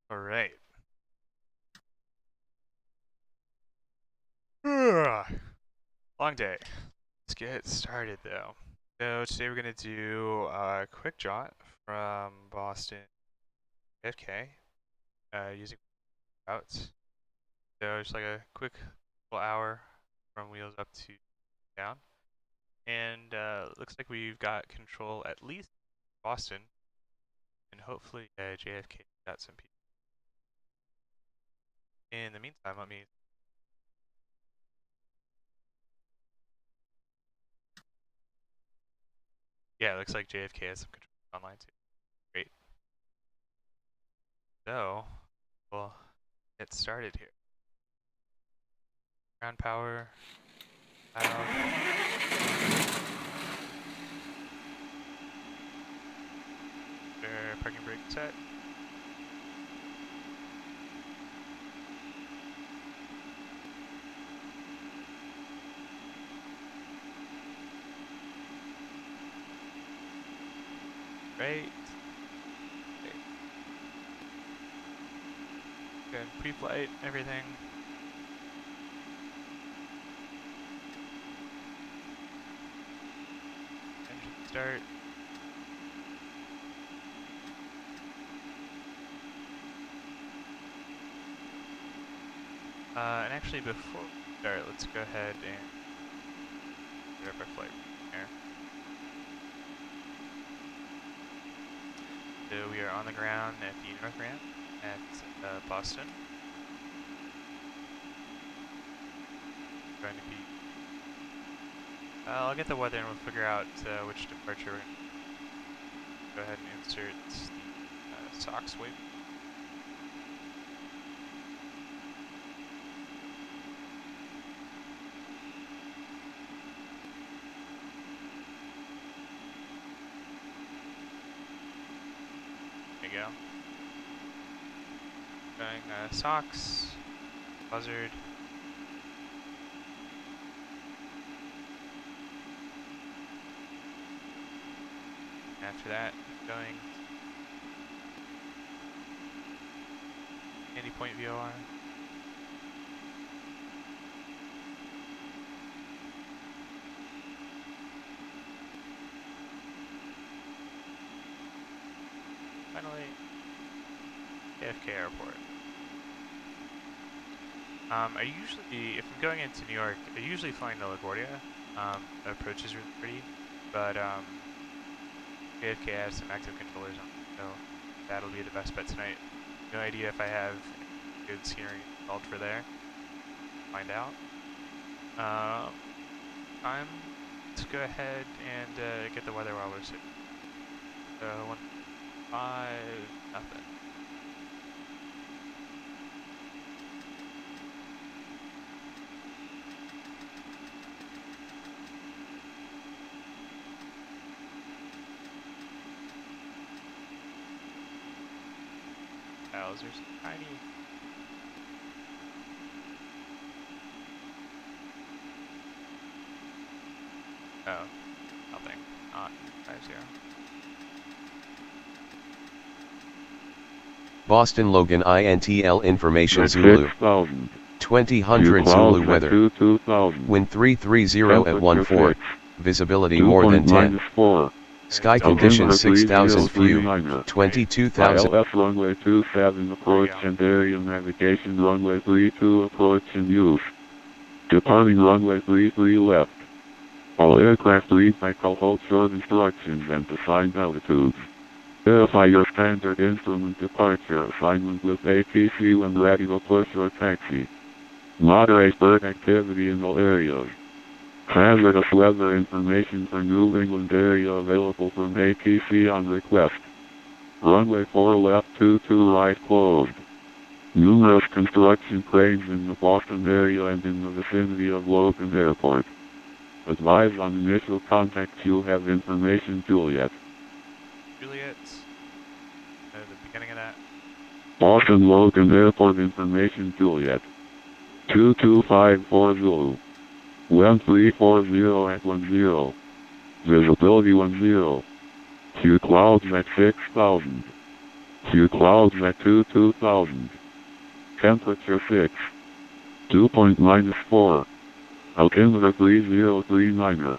All right. Ugh. Long day. Let's get started though. So today we're gonna do a quick jaunt from Boston to KJFK using routes. So just like a quick little hour from wheels up to down. And looks like we've got control at least Boston, and hopefully JFK got some people. In the meantime, let me. Yeah, it looks like JFK has some control online too. Great. So we'll get started here. Ground power. Parking brake set. Right. Okay. Good. Pre-flight, everything. Engine start. And actually, before we start, let's go ahead and set up our flight here. So we are on the ground at the north ramp at Boston. Going to be. I'll get the weather and we'll figure out which departure we're going to go ahead and insert the SOX wave. There you go. Going SOX, buzzard. After that, going anti-point VOR. Finally, KFK Airport. I usually, if I'm going into New York, I usually flying to LaGuardia. The approach is really pretty, but KFK has some active controllers on, so that'll be the best bet tonight. No idea if I have good scenery installed for there. Find out. Let's go ahead and get the weather while we're sitting. 1-5, nothing. Tiles are so tiny. Oh, nothing. Not 50. Boston Logan INTL information Zulu. 2000 Zulu weather. Wind 330 at 14. Visibility more than 10. Sky conditions 6000 few. 22,000. ILS runway 27 approach and area navigation runway 32 approach and use. Departing runway 33 left. All aircraft lead by hold short instructions and assigned altitudes. Verify your standard instrument departure assignment with ATC when ready to push or taxi. Moderate bird activity in all areas. Hazardous weather information for New England area available from ATC on request. Runway 4 left 22 right closed. Numerous construction cranes in the Boston area and in the vicinity of Logan Airport. Advise on initial contact you have information Juliet. Juliet. The beginning of that. Boston Logan Airport information Juliet. 2254 Zulu. 1340 at 10. Visibility 10. Few clouds at 6000. Few clouds at 2000. Temperature 6. Dew point -4. Altimeter 3039er.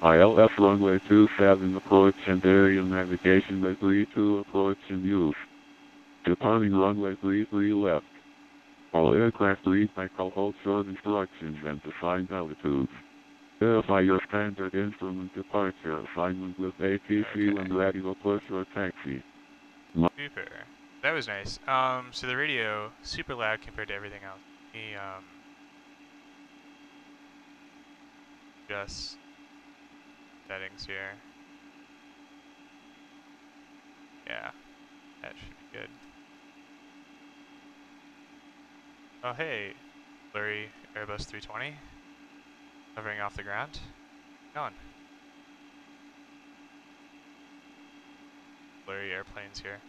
ILS runway 27 approach and area navigation at 32 approach in use. Departing runway 33 left. All aircraft lead by call short instructions and assigned altitudes. Verify your standard instrument departure assignment with ATC when ready to push or taxi. Super. That was nice. So the radio, super loud compared to everything else. Just settings here. Yeah, that should be good. Oh hey, blurry Airbus 320, hovering off the ground. Going. Blurry airplanes here.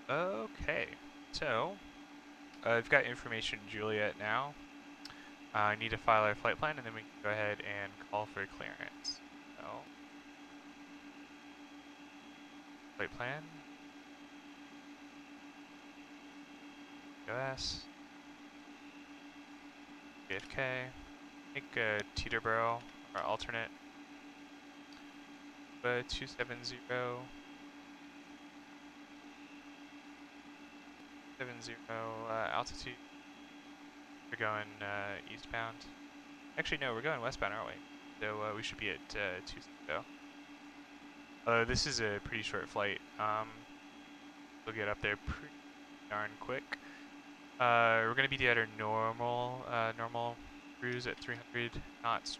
Okay, so I've got information Juliet now. I need to file our flight plan and then we can go ahead and call for clearance. So, flight plan. KBOS. KJFK. Make Teterboro our alternate. 270. 70 altitude. We're going eastbound. Actually, no, we're going westbound, aren't we? So we should be at 260. This is a pretty short flight. We'll get up there pretty darn quick. We're gonna be at our normal cruise at 300 knots.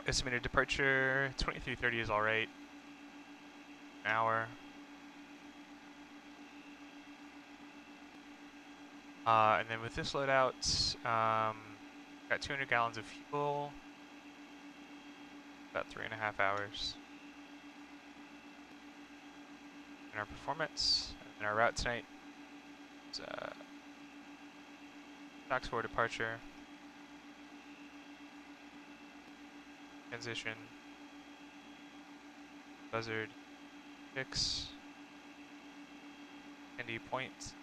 Estimated departure 2330 is all right. An hour. And then with this loadout, got 200 gallons of fuel. About 3.5 hours. And our performance and our route tonight is stocks for departure. Transition. Buzzard. Fix. Andy Point.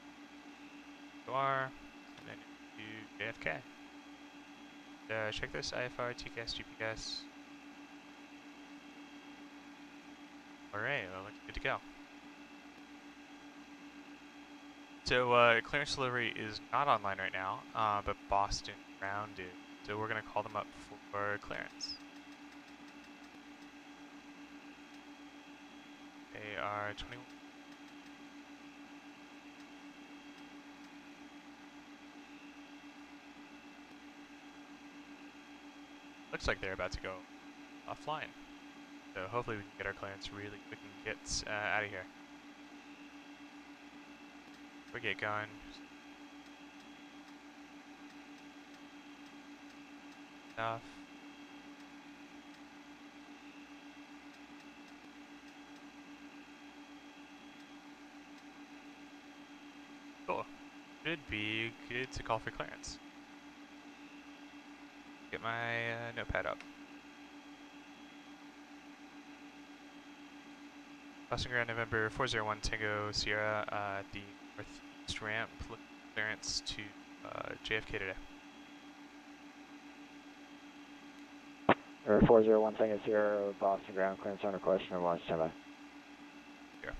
OR. And then to JFK. Check this IFR, TCAS, GPS. Alright, well, looks good to go. So clearance delivery is not online right now, but Boston ground is. So we're going to call them up for clearance. AR-21. Looks like they're about to go offline. So hopefully we can get our clearance really quick and get out of here. We get going. Stuff. Cool. Should be good to call for clearance. Get my notepad up. Boston Ground, November 401 Tango Sierra at the northeast ramp. Looking for clearance to JFK today. 401 Tango Sierra, Boston Ground, clearance under question and launch standby. Here.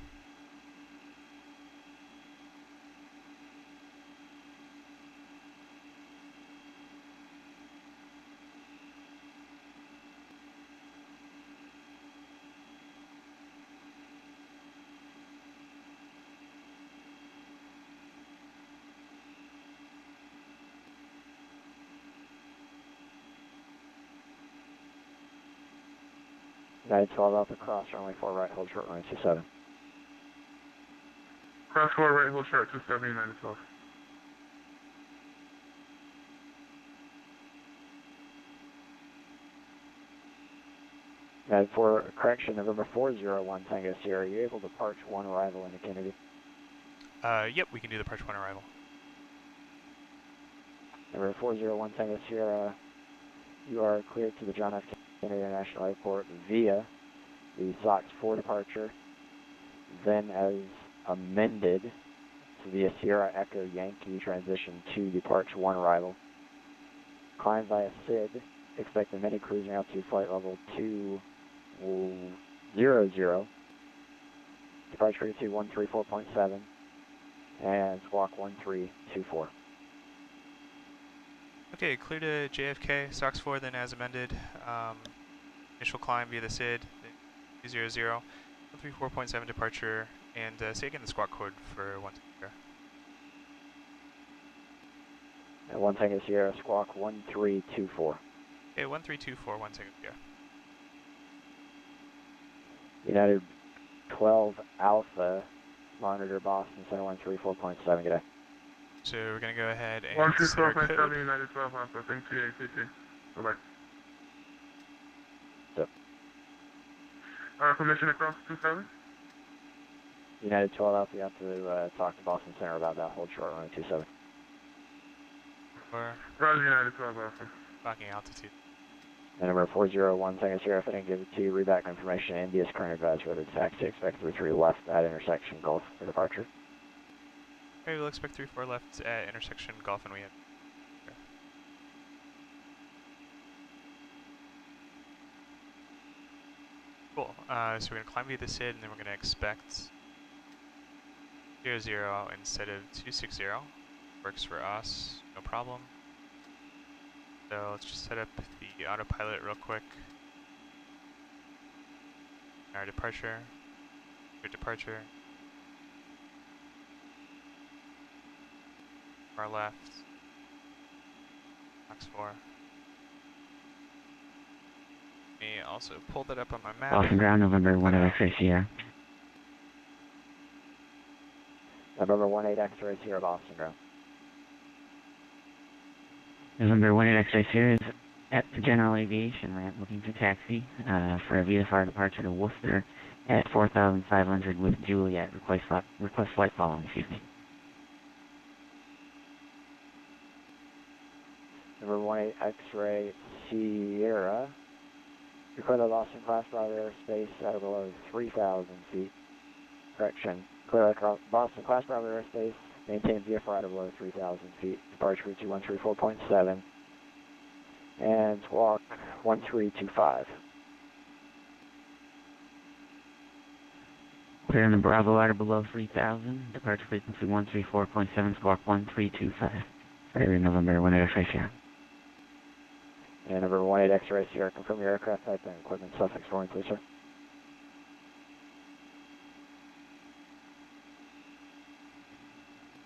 United 12 Alpha cross, runway 4 right, hold short, runway 27. Cross 4 right, hold short, 27, United 12. United 4, correction, November 401 Tango Sierra, are you able to park 1 arrival into Kennedy? Yep, we can do the Parch 1 arrival. November 401 Tango Sierra, you are cleared to the John F. Kennedy International Airport via the SOX 4 departure, then as amended to be a Sierra Echo Yankee transition to departure 1 arrival. Climb via SID, expect amended cruising altitude flight level 200, departure frequency 134.7, and squawk 1324. Okay, clear to JFK, SOX 4, then as amended. Initial climb via the SID, 200, 134.7 departure, and say again the squawk code for 1 Tango. And 1 Tango Sierra, squawk 1324. Okay, 1324, 1 Tango Sierra. United 12 Alpha, monitor Boston Center 134.7, good day. So we're going to go ahead and set our 124.7 code. United 12 Alpha, thanks to ACC. Bye-bye. So, Permission across 27? United 12 Alpha, you have to talk to Boston Center about that, hold short runway 27. Or Roger, United 12 Alpha. talking altitude. And number 401 Tango Sierra, if I didn't give it to you, read back information, NDS current advice, whether it's taxi, expect 33 left at intersection Gulf for departure. Okay, we'll expect 34 left at intersection Gulf, and we have. Cool. So we're going to climb via the SID, and then we're going to expect 00 instead of 260. Works for us, no problem. So let's just set up the autopilot real quick. Our departure. Good departure. Our left. Box 4. Let me also pull that up on my map. Boston ground, November 1 X-ray Sierra. November 18 X-ray Sierra, Boston ground. November 1 X-ray Sierra is at the General Aviation ramp looking for taxi for a VFR departure to Worcester at 4,500 with Juliet. Request flight following, excuse me. Number 18 X-ray Sierra. Declare the Boston class Bravo airspace at below 3,000 feet. Correction. Clear Boston class Bravo airspace. Maintain VFR at below 3,000 feet. Departure frequency 134.7. And squawk 1325. Clear on the Bravo at or below 3,000. Departure frequency 134.7, squawk 1325. Area November 1 X-ray Sierra. And number 18 X-ray Sierra, confirm your aircraft type and equipment suffix for me, please, sir.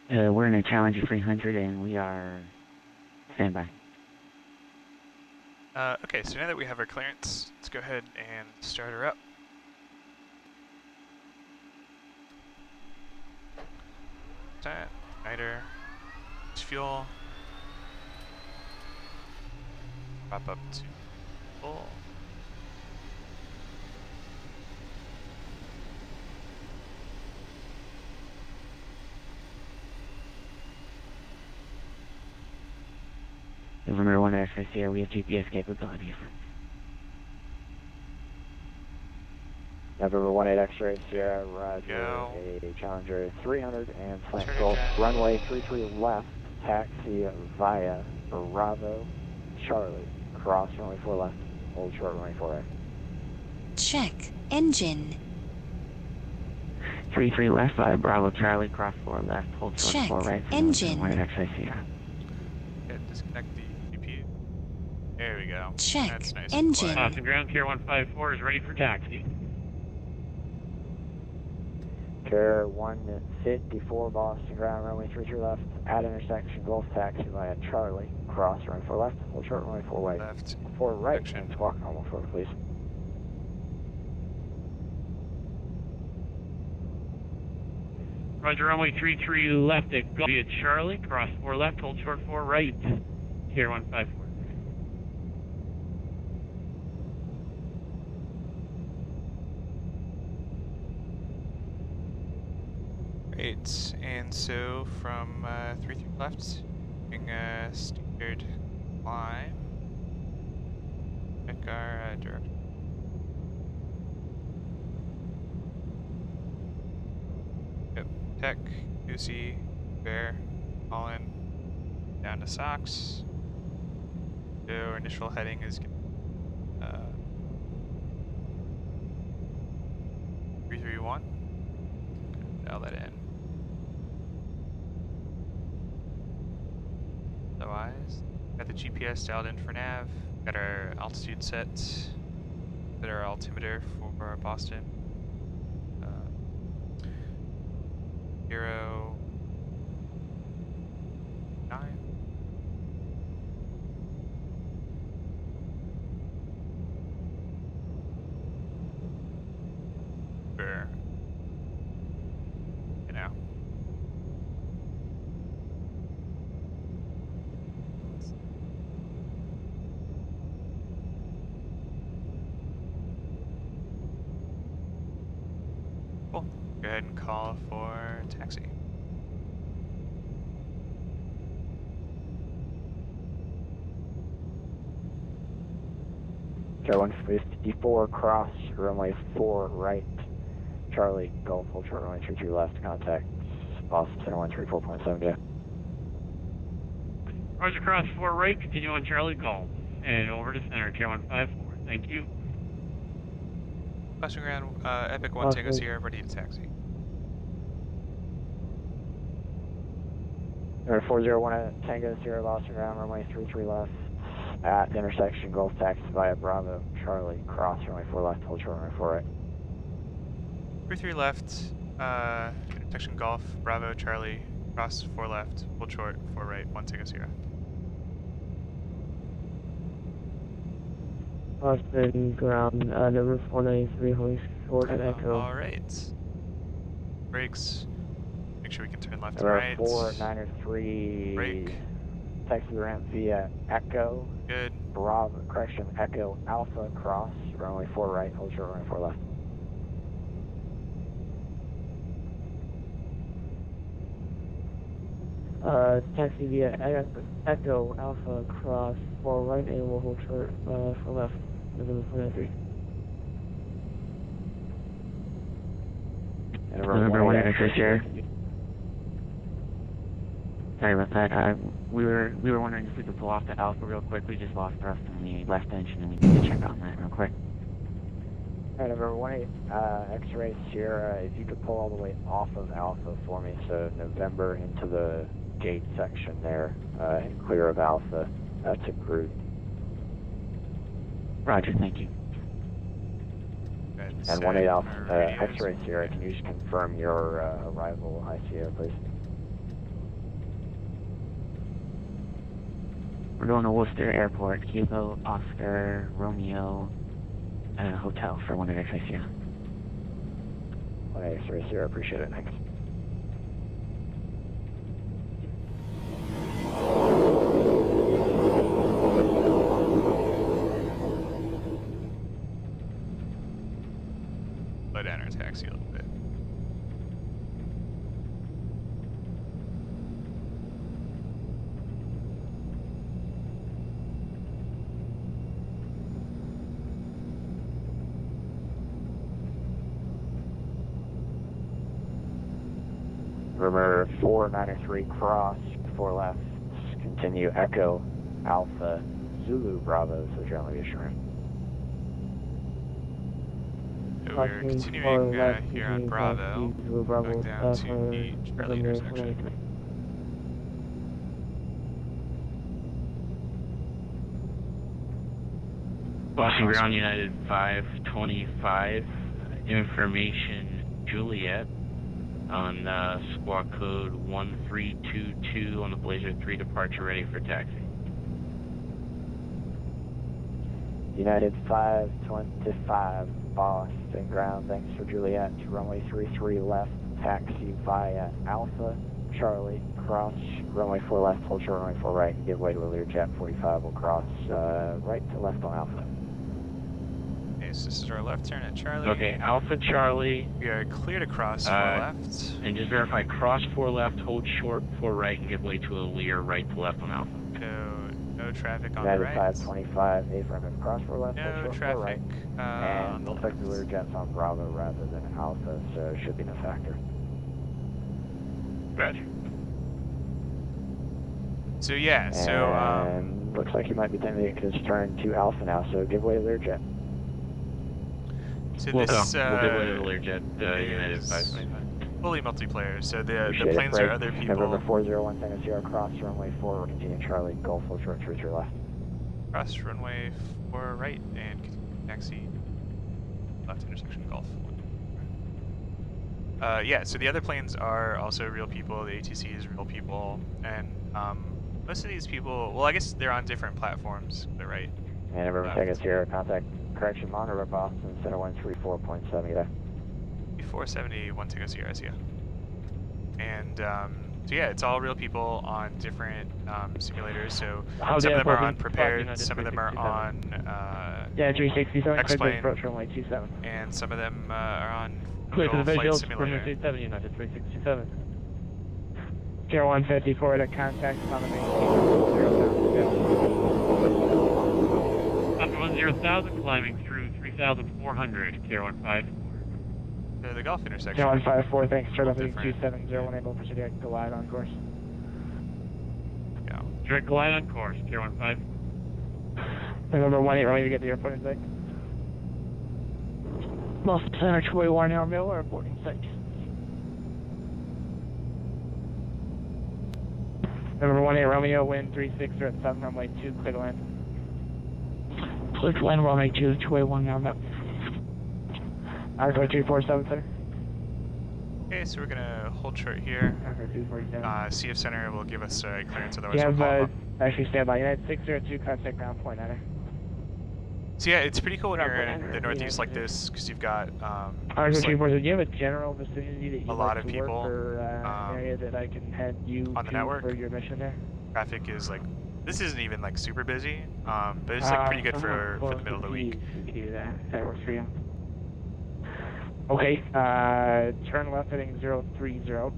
We're in a Challenger 300 and we are standby. Okay, so now that we have our clearance, let's go ahead and start her up. That, igniter, fuel, wrap up to full. November 1 X-ray Sierra, we have GPS capabilities. November 18 X-ray Sierra, roger, Go. a Challenger 300 and slant Turn it Gulf, down. runway 33 left, taxi via Bravo, Charlie, cross runway 4 left, hold short runway 4 right. Check engine. 33 left by Bravo Charlie, cross 4 left, hold short Check 4 right. engine. 1 X-ray Sierra. Yeah, disconnect the GPU. There we go. Check That's nice. engine. Boston ground, Care 154 is ready for taxi. Care 154 Boston ground, runway 33 left, at intersection Gulf, taxi via Charlie, cross runway 4 left, hold short runway 4 right. Left. 4 right, Action. and squawk normal 4, please. Roger, runway 33 left at Gulf via Charlie, cross 4 left, hold short 4 right. Care 154. Great, and so from 33 left, doing a standard climb. Check our direction. Check, Goosey, Bear, Colin, down to Sox. So our initial heading is 331. Dial that in. Otherwise, got the GPS dialed in for nav. Got our altitude set. Set our altimeter for Boston. 09. For, you know. Cool. Go ahead and call for taxi. Air 154, cross, runway 4 right, Charlie, Golf, hold short, runway 33 left, contact Boston Center 134.7, yeah. Roger, cross 4 right, continue on Charlie, Golf, and over to center, Tier 154, thank you. Boston Ground, Epic 1 Tango Sierra, ready to taxi. Air 401 at Tango Sierra, Boston Ground, runway 33 left, at the intersection, Golf taxi via Bravo, Charlie, cross, runway 4 left, hold short, runway 4 right. 33 left, intersection Golf, Bravo, Charlie, cross 4 left, hold short, 4 right, 1 Tango Sierra. Boston Ground, number 493, hold short and echo. Alright. Brakes. Make sure we can turn left and Number right. 493, Brake. taxi ramp via Echo. Good. Bravo, correction, Echo Alpha cross, runway 4 right, hold short, runway 4 left. Taxi via Echo Alpha cross 4 right and we'll hold short for left, November 493. November 1 X-ray here. Sorry about that. We were wondering if we could pull off the Alpha real quick. We just lost thrust in the left engine and we need to check on that real quick. Alright, number 18, X-ray Sierra, if you could pull all the way off of Alpha for me, so November into the gate section there, and clear of Alpha, to cruise. Roger, thank you. Good. And Set 18 Alpha, our radios. X-ray Sierra, can you just confirm your arrival ICO, please? We're going to Worcester Airport, Kilo, Oscar, Romeo, Hotel for 1 X-ray Sierra. 1 X-ray Sierra, appreciate it, thanks. Slow down our taxi a little bit. Rumor 493 cross, 4 left, continue Echo Alpha Zulu Bravo, so generally assurance. So we're continuing here on Bravo, going down to the Charlie intersection. Boston Ground United 525, information Juliet on squawk code 1322 on the Blazer 3 departure ready for taxi. United 525, Boston Ground, thanks for Juliet, runway 33 left, taxi via Alpha, Charlie, cross, runway 4 left, hold short, runway 4 right, give way to a Learjet 45, will cross right to left on Alpha. Okay, so this is our left turn at Charlie. Okay, Alpha Charlie. We are clear to cross 4 left. And just verify, cross 4 left, hold short 4 right, and give way to a Lear right to left on Alpha. No traffic on United the right. 525, affirmative, cross 4 left, No hold short 4 traffic right. on And the looks like the left. Learjet's on Bravo rather than Alpha, so it should be no factor. Roger. So yeah, And looks like you might be attempting to turn to Alpha now, so give way to Learjet. so We'll this we'll give way to the Learjet, United is 525. fully multiplayer. So the Appreciate it. planes Right. are other people. November 401 Tango Sierra cross runway 4, continue Charlie, Golf, full short, 33 left. Cross runway 4 right and continue taxi left intersection Golf. Yeah, so the other planes are also real people. The ATC is real people, and most of these people, well, I guess they're on different platforms. They're right. And November Tango Sierra, contact correction monitor Boston Center 134.7, get 470 1 Tango Sierra, yeah. And so yeah, it's all real people on different simulators. So some of them are on prepared, some of them are on Yeah, 367, X-plane, approach runway 27. and some of them are on Clear to the flight visuals, simulator. 7 United 367. 0154 to contact on the main 10,000 climbing through 3,400, KR15. The Golf intersection. 0154, thanks, turtle heading Different. 270, able for direct glide on course. Yeah. Direct glide on course, KR15. November 18, ready to get to the airport in sight. Boston Center, Troy Warner Mill, or boarding site. November 18, Romeo, wind 36, or at 7, runway 2, clear to land. Clear to land, runway 2, Troy Warner Mill. Arco 247, sir. Okay, so we're gonna hold short here. Arco 247. CF Center will give us clearance, otherwise You we'll call have, them up. actually stand by. United 602, contact ground point, Niner. So yeah, it's pretty cool when you're Ground in point, the Northeast like this, because you've got Arco just, like, 247, do you have a general vicinity that you a lot like of to work, people, or an area that I can head you on the to network. for your mission there? Traffic is like, this isn't even like super busy, but it's like pretty good for the middle of the week. We can do that. That works for you. Okay, turn left heading 030,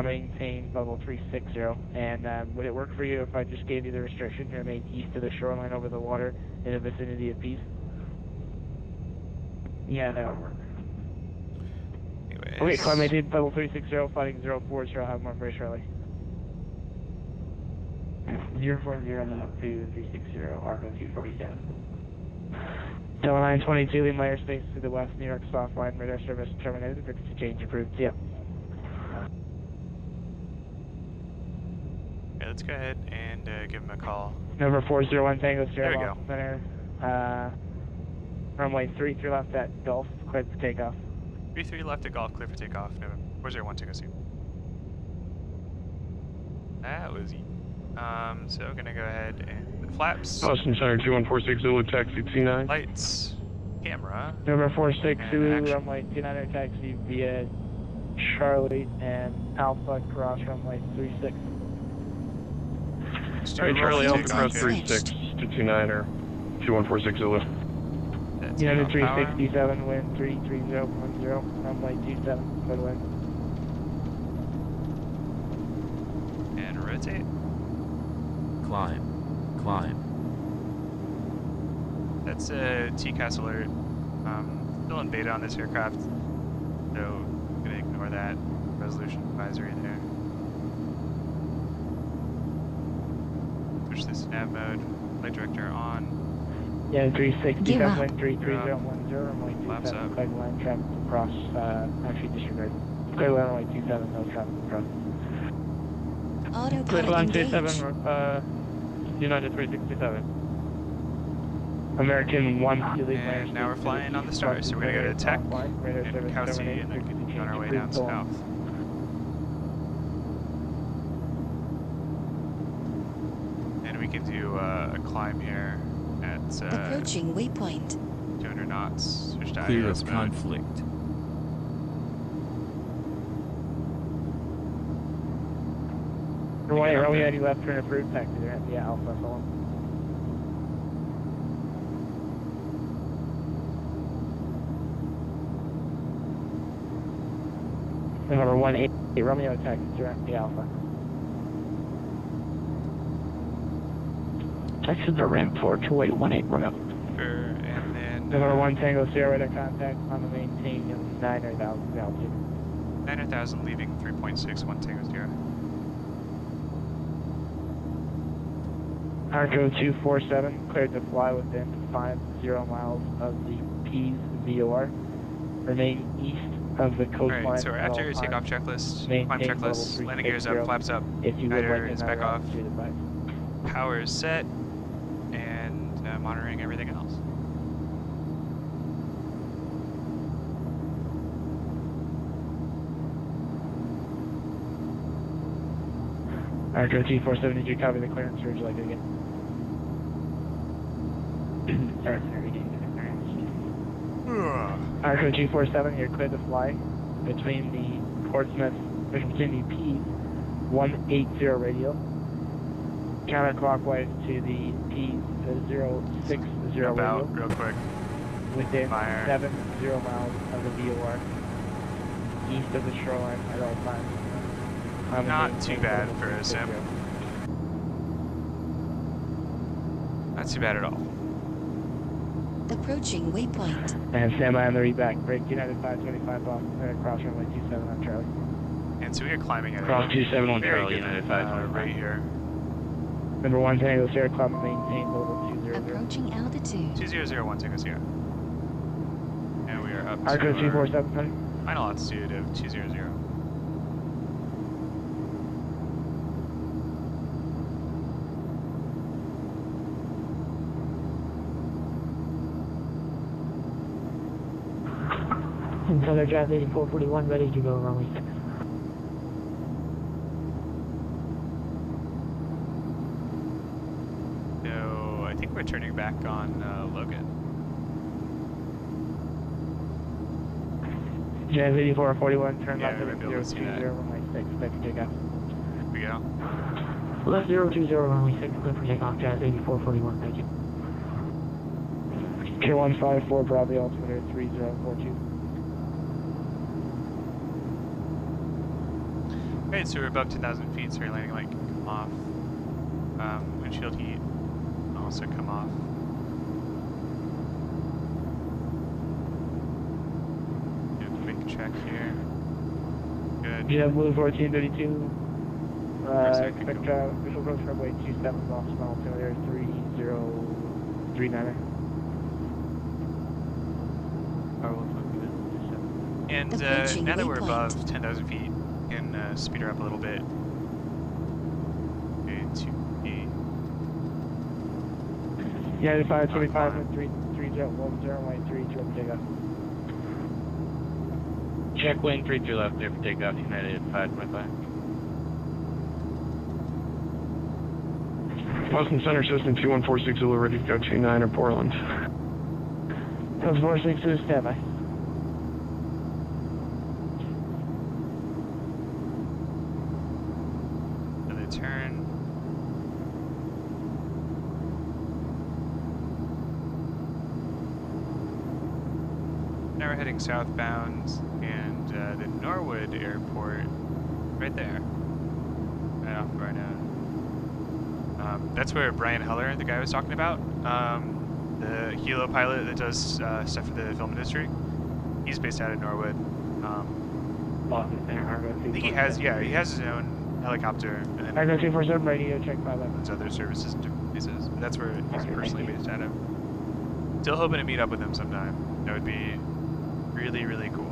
maintain level 360, and would it work for you if I just gave you the restriction to remain east of the shoreline over the water in the vicinity of Peace? Yeah, that would work. Anyways. Okay, climb maintain level 360, fighting 040, I'll have more very shortly. 040 and then up to 360, Arco 247. Delta 922, leave my airspace to the west, New York soft line, radar service terminated, frequency change approved, yep. Okay, let's go ahead and give him a call. Number 401 Tango There Sierra we Boston Center, runway 33 left at Gulf, cleared for takeoff. 33 left at Golf, clear for takeoff. November 401 Tango Sierra. That was easy. So we're gonna go ahead and flaps. Boston Center 2146 Zulu, taxi T9. Lights, camera. Number 46 and Zulu, action. runway 29 taxi via Charlie and Alpha cross runway 36. Alright, Charlie Alpha Alpha cross switched. 36 to 29 or 2146 Zulu. That's United power. 367, wind 33010, runway 27, good wind. And rotate. Climb. That's a TCAS alert. Still in beta on this aircraft, so I'm gonna ignore that resolution advisory there. Switch this nav mode. Flight director on. Yeah, Give 367, up. wind 33010, runway Flaps 27, up. clear to land, traffic across, actually disregard. Clear to land, runway 27, no traffic across. Clear to Autopilot land engaged. 27, United 367. American 1, And now we're flying on the stars, so we're gonna go to tech and Kowsey and then continue on our way down south. And we can do a climb here at Approaching waypoint. 200 knots. Switch to Clear ILS of mode. conflict. Runway, Get up Romeo, there. any left turn approved, taxi there at the Alpha, so on. Number 188, Romeo, taxi direct the Alpha. Texas to ramp for 2818, Romeo. And then Number 1 Tango Sierra to contact on the maintain 9,000 altitude. 9,000 leaving 3.61 Tango 0. Arco 247, cleared to fly within 50 miles of the P's VOR. Remain east of the coastline. Alright, so we're at after all your takeoff times. checklist, climb Maintain level checklist, landing gears up, 360 flaps up, if you would like guider is back another off, altitude advice. power is set, and monitoring everything else. Arco 247, did you copy the clearance or would you like it again? Sorry, Arco 247, you're cleared to fly between the Portsmouth, between the P's 180 radial, counterclockwise to the P's 060 About radial, real quick. within Fire. 70 miles of the VOR, east of the shoreline at all times. Not too bad for a sim. Not too bad at all. Approaching waypoint. And stand by on the read back. Break United 525 off, cross runway 27 on Charlie. And so we are climbing at Cross 27 on very Charlie, good, United 525. right here. Number 1 Tango Sierra Club, maintain level 200. Approaching altitude. 2001 Tango 0. And we are up Arco to our 247. final altitude of 200. Southern Draft 8441, ready to go runway. So I think we're turning back on Logan. Jazz 8441, turn Yeah, left we're at gonna be able to see 020, that. runway 6, clear for takeoff. Here we go. Left 020, runway 6, clear for takeoff, Jazz 8441, thank you. Pier 154, Bradley, altimeter 3042. Alright, so we're above 10,000 feet, so we're landing like off. Windshield heat also come off. Do a quick check here. Good. You have Blue 1432, expect go. visual approach runway 27, off small altimeter 3039. And Approaching now that we're waypoint. above 10,000 feet, we can speed her up a little bit. Okay, to a United 525 and 3010, runway 32 for takeoff. Check wind 32 left, clear for takeoff, United 525. Boston Center System 2146 Zulu, ready to go 29 or Portland. Coast 462, standby. another turn. Now we're heading southbound, and the Norwood Airport, right there, right off of our nose. That's where Brian Heller, the guy I was talking about, the helo pilot that does stuff for the film industry, he's based out of Norwood. Boston Center, Argo I think he has his own helicopter, and then Argo 247, radio check 511. there's other services in different places. But that's where he's Okay, personally thank you. based out of. Still hoping to meet up with him sometime. That would be really, really cool.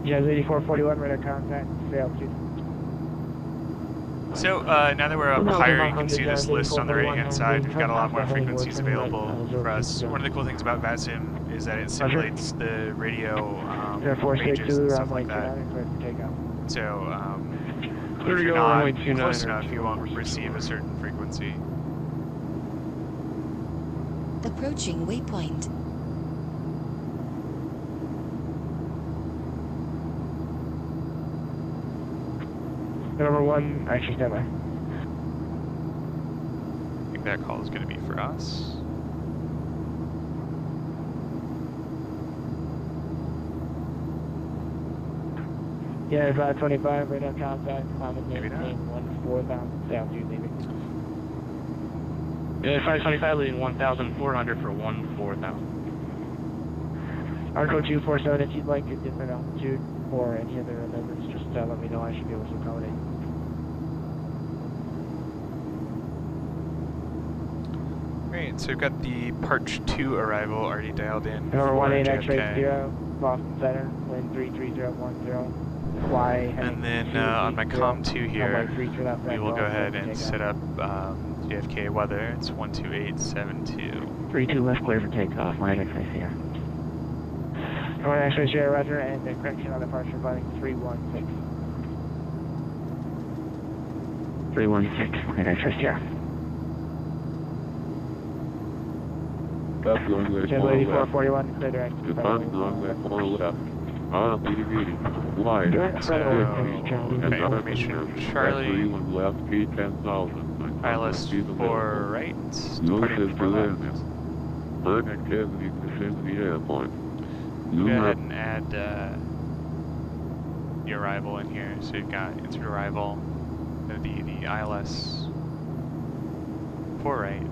Jazz 8441, radar contact, stay altitude. So now that we're up higher, you can see this list on the right-hand side. We've got a lot more frequencies available for us. One of the cool things about VATSIM is that it simulates the radio ranges and stuff like that. So There if we you're go, not runway 29 close or enough, you won't 246. receive a certain frequency. Approaching waypoint. Number 1, actually standby. I think that call is going to be for us. Yeah, 525, radar contact, climb and Maybe not. maintain 14,000, stay altitude, leaving. United 525 leading 1,400 for 14,000. Arco 247, if you'd like a different altitude, or any other amendments, just let me know. I should be able to accommodate. Great, so we've got the Parch 2 arrival already dialed in Number for 18 X-ray JFK. 0, Boston Center, wind 33010. Fly heading And then to on my zero, COM 2 here, runway 33 left, we will right, go ahead clear for and takeoff. set up JFK weather. It's 12872. 32 left, clear for takeoff. Light X-ray Sierra. Number 1 X-ray 0, roger, and the correction on departure planning 316. 316, Light X-ray Sierra. Left runway 4 Channel left. 8441, clear direct. Departing runway 4 left. On PV. Wide. Direct So, runway, information, Charlie, One left, P10,000. ILS 4 right, departing 4 left. Activity vicinity airport. Go ahead and add the arrival in here. So you've got insert arrival, the ILS 4 right,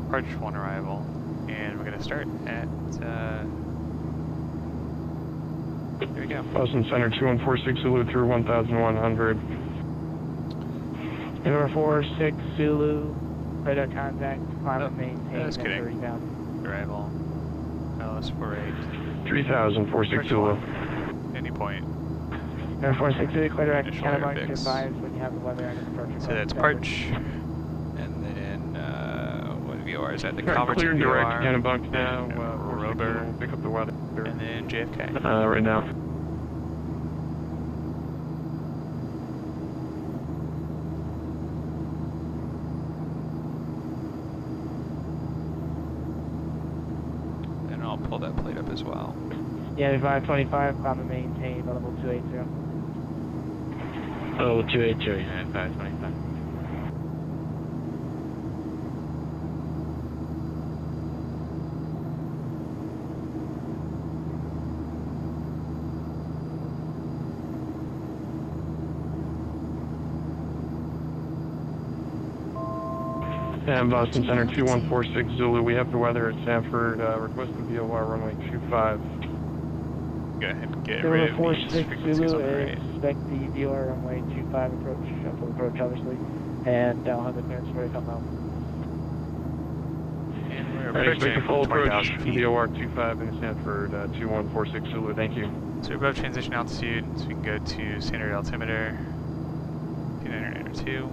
Parch 1 arrival, and we're going to start at, there we go. Boston Center 2146 Zulu through 1100. Number 46 Zulu, radar contact, climate maintain I was at kidding. 30,000. Arrival, ILS 4 right, 3000, 46 Zulu. any point. Number 46 Zulu, clear direct, Initial counter mark, airfix. advise when you have the weather and departure. So that's Parch, and then what VOR is that? The Right, Converton clear direct, VOR, Cannonbunk now. Rover, We'll pick up the weather. and then JFK. Right now. And I'll pull that plate up as well. Yeah, 525, climate maintain, level 280. Oh, 280, yeah, 525. And Boston Center 2146 Zulu, we have the weather at Sanford, requesting VOR runway 25. Go ahead and get rid Number of these 46 frequencies on Zulu, the right. expect the VOR runway 25 approach, full approach obviously, and I'll have the clearance for you to come out. And we're Right, expect approaching a full approach, 20,000 feet. VOR 25 in Sanford, 2146 Zulu, thank you. So we're above transition altitude, so we can go to standard altimeter, 2992,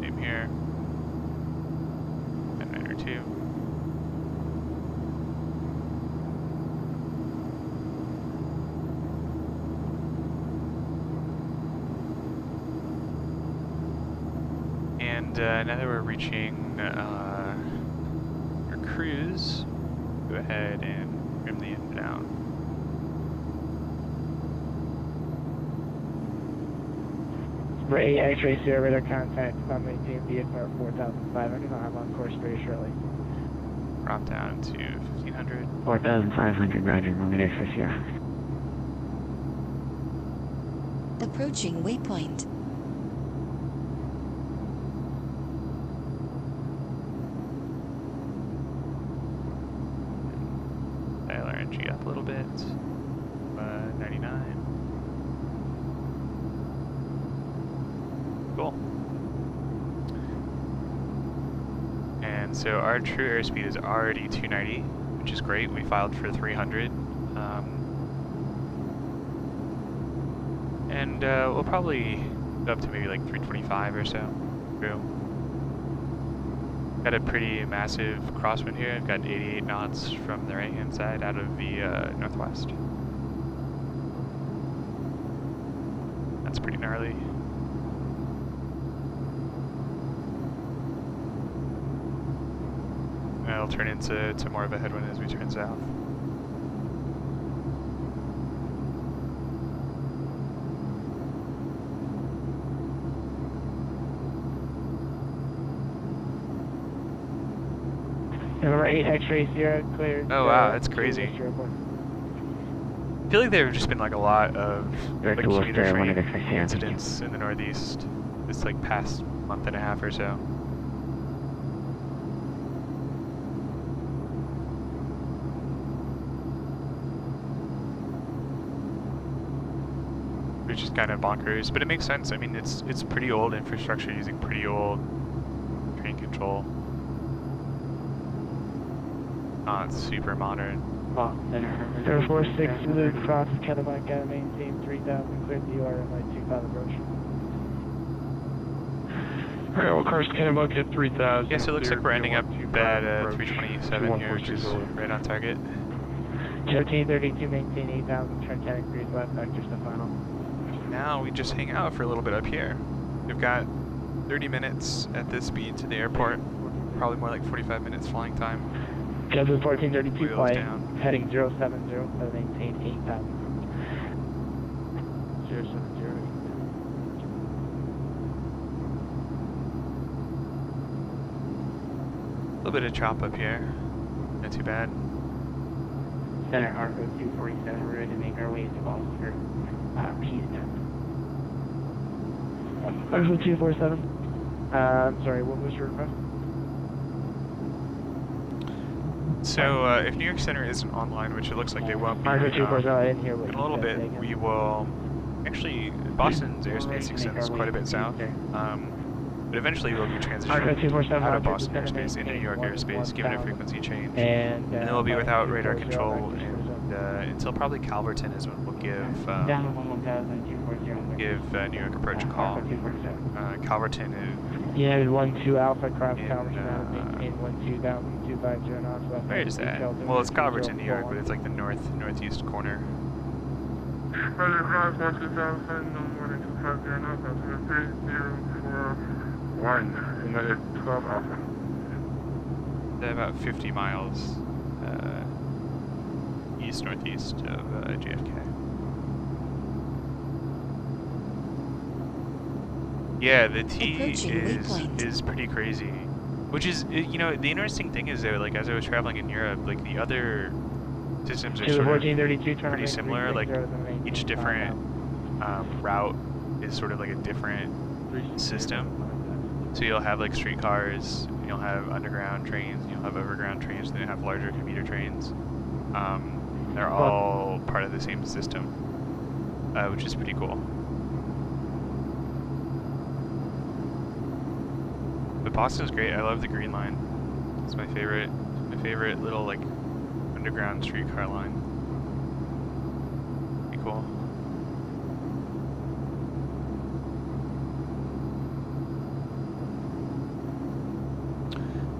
same here, 992. And now that we're reaching our cruise, go ahead and trim the end down. Number 8 X-ray Sierra radar contact, climate maintain VFR 4500, I'll have on course very shortly. Drop down to 1500. 4500, roger, Roman X-ray Sierra. Approaching waypoint. Dial RNG up a little bit. 99. Cool. And so our true airspeed is already 290, which is great. We filed for 300. And we'll probably go up to maybe like 325 or so. True. Got a pretty massive crosswind here. I've got 88 knots from the right hand side out of the northwest. That's pretty gnarly. And it'll turn into more of a headwind as we turn south. Number 8 X-ray Sierra cleared. Oh wow, that's crazy. I feel like there have just been like a lot of like commuter train incidents in the Northeast this like past month and a half or so. which is kind of bonkers, but it makes sense. I mean, it's pretty old infrastructure using pretty old train control. Not super modern. Oh, center 46 Zulu cross Kennebuck, maintain 3000, clear DOR runway 25 approach. Alright, well, cars Kennebuck at 3000. Yeah, so it looks like we're ending up at 327 here, which is 2142 right on target. 1332, maintain 8000, turn 10 degrees left, vectors to final. Now we just hang out for a little bit up here. We've got 30 minutes at this speed to the airport. Probably more like 45 minutes flying time. Schedule 1432 Wheels flight, down. heading 070, maintain 8000. 070. A little bit of chop up here. Not too bad. Center Arco 247, we're ready to make our way to Boston, Keystone. Arco 247. I'm sorry, what was your request? So if New York Center isn't online, which it looks like they won't be, Arco 247, I didn't hear what in you a little said, bit say again. we will, actually Boston's airspace extends quite a bit south, but eventually we'll be Arco transitioning 247, out of Arco Boston 247, airspace into New York airspace given a frequency change. And then we'll be without radar 240, control and until probably Calverton is when we'll give Down 1000, 240. give New York approach a call. Arco 247. Calverton is United 12 Alpha, cross in, Calverton, maintain 12000, 250 knots left. where is that? Well, it's Calverton, New York, but it's like the northeast corner. Roger, cross 12000, no more than 250 knots, that's 3041, United 12 Alpha. They're about 50 miles east-northeast of JFK. Yeah, the T is pretty crazy. Which is, you know, the interesting thing is though, like as I was traveling in Europe, like the other systems are sort of pretty similar. Like each different route is sort of like a different system. So you'll have like streetcars, you'll have underground trains, you'll have overground trains, then you have larger commuter trains. They're all part of the same system, which is pretty cool. But Boston's great. I love the Green Line. It's my favorite little like underground streetcar line. Pretty cool.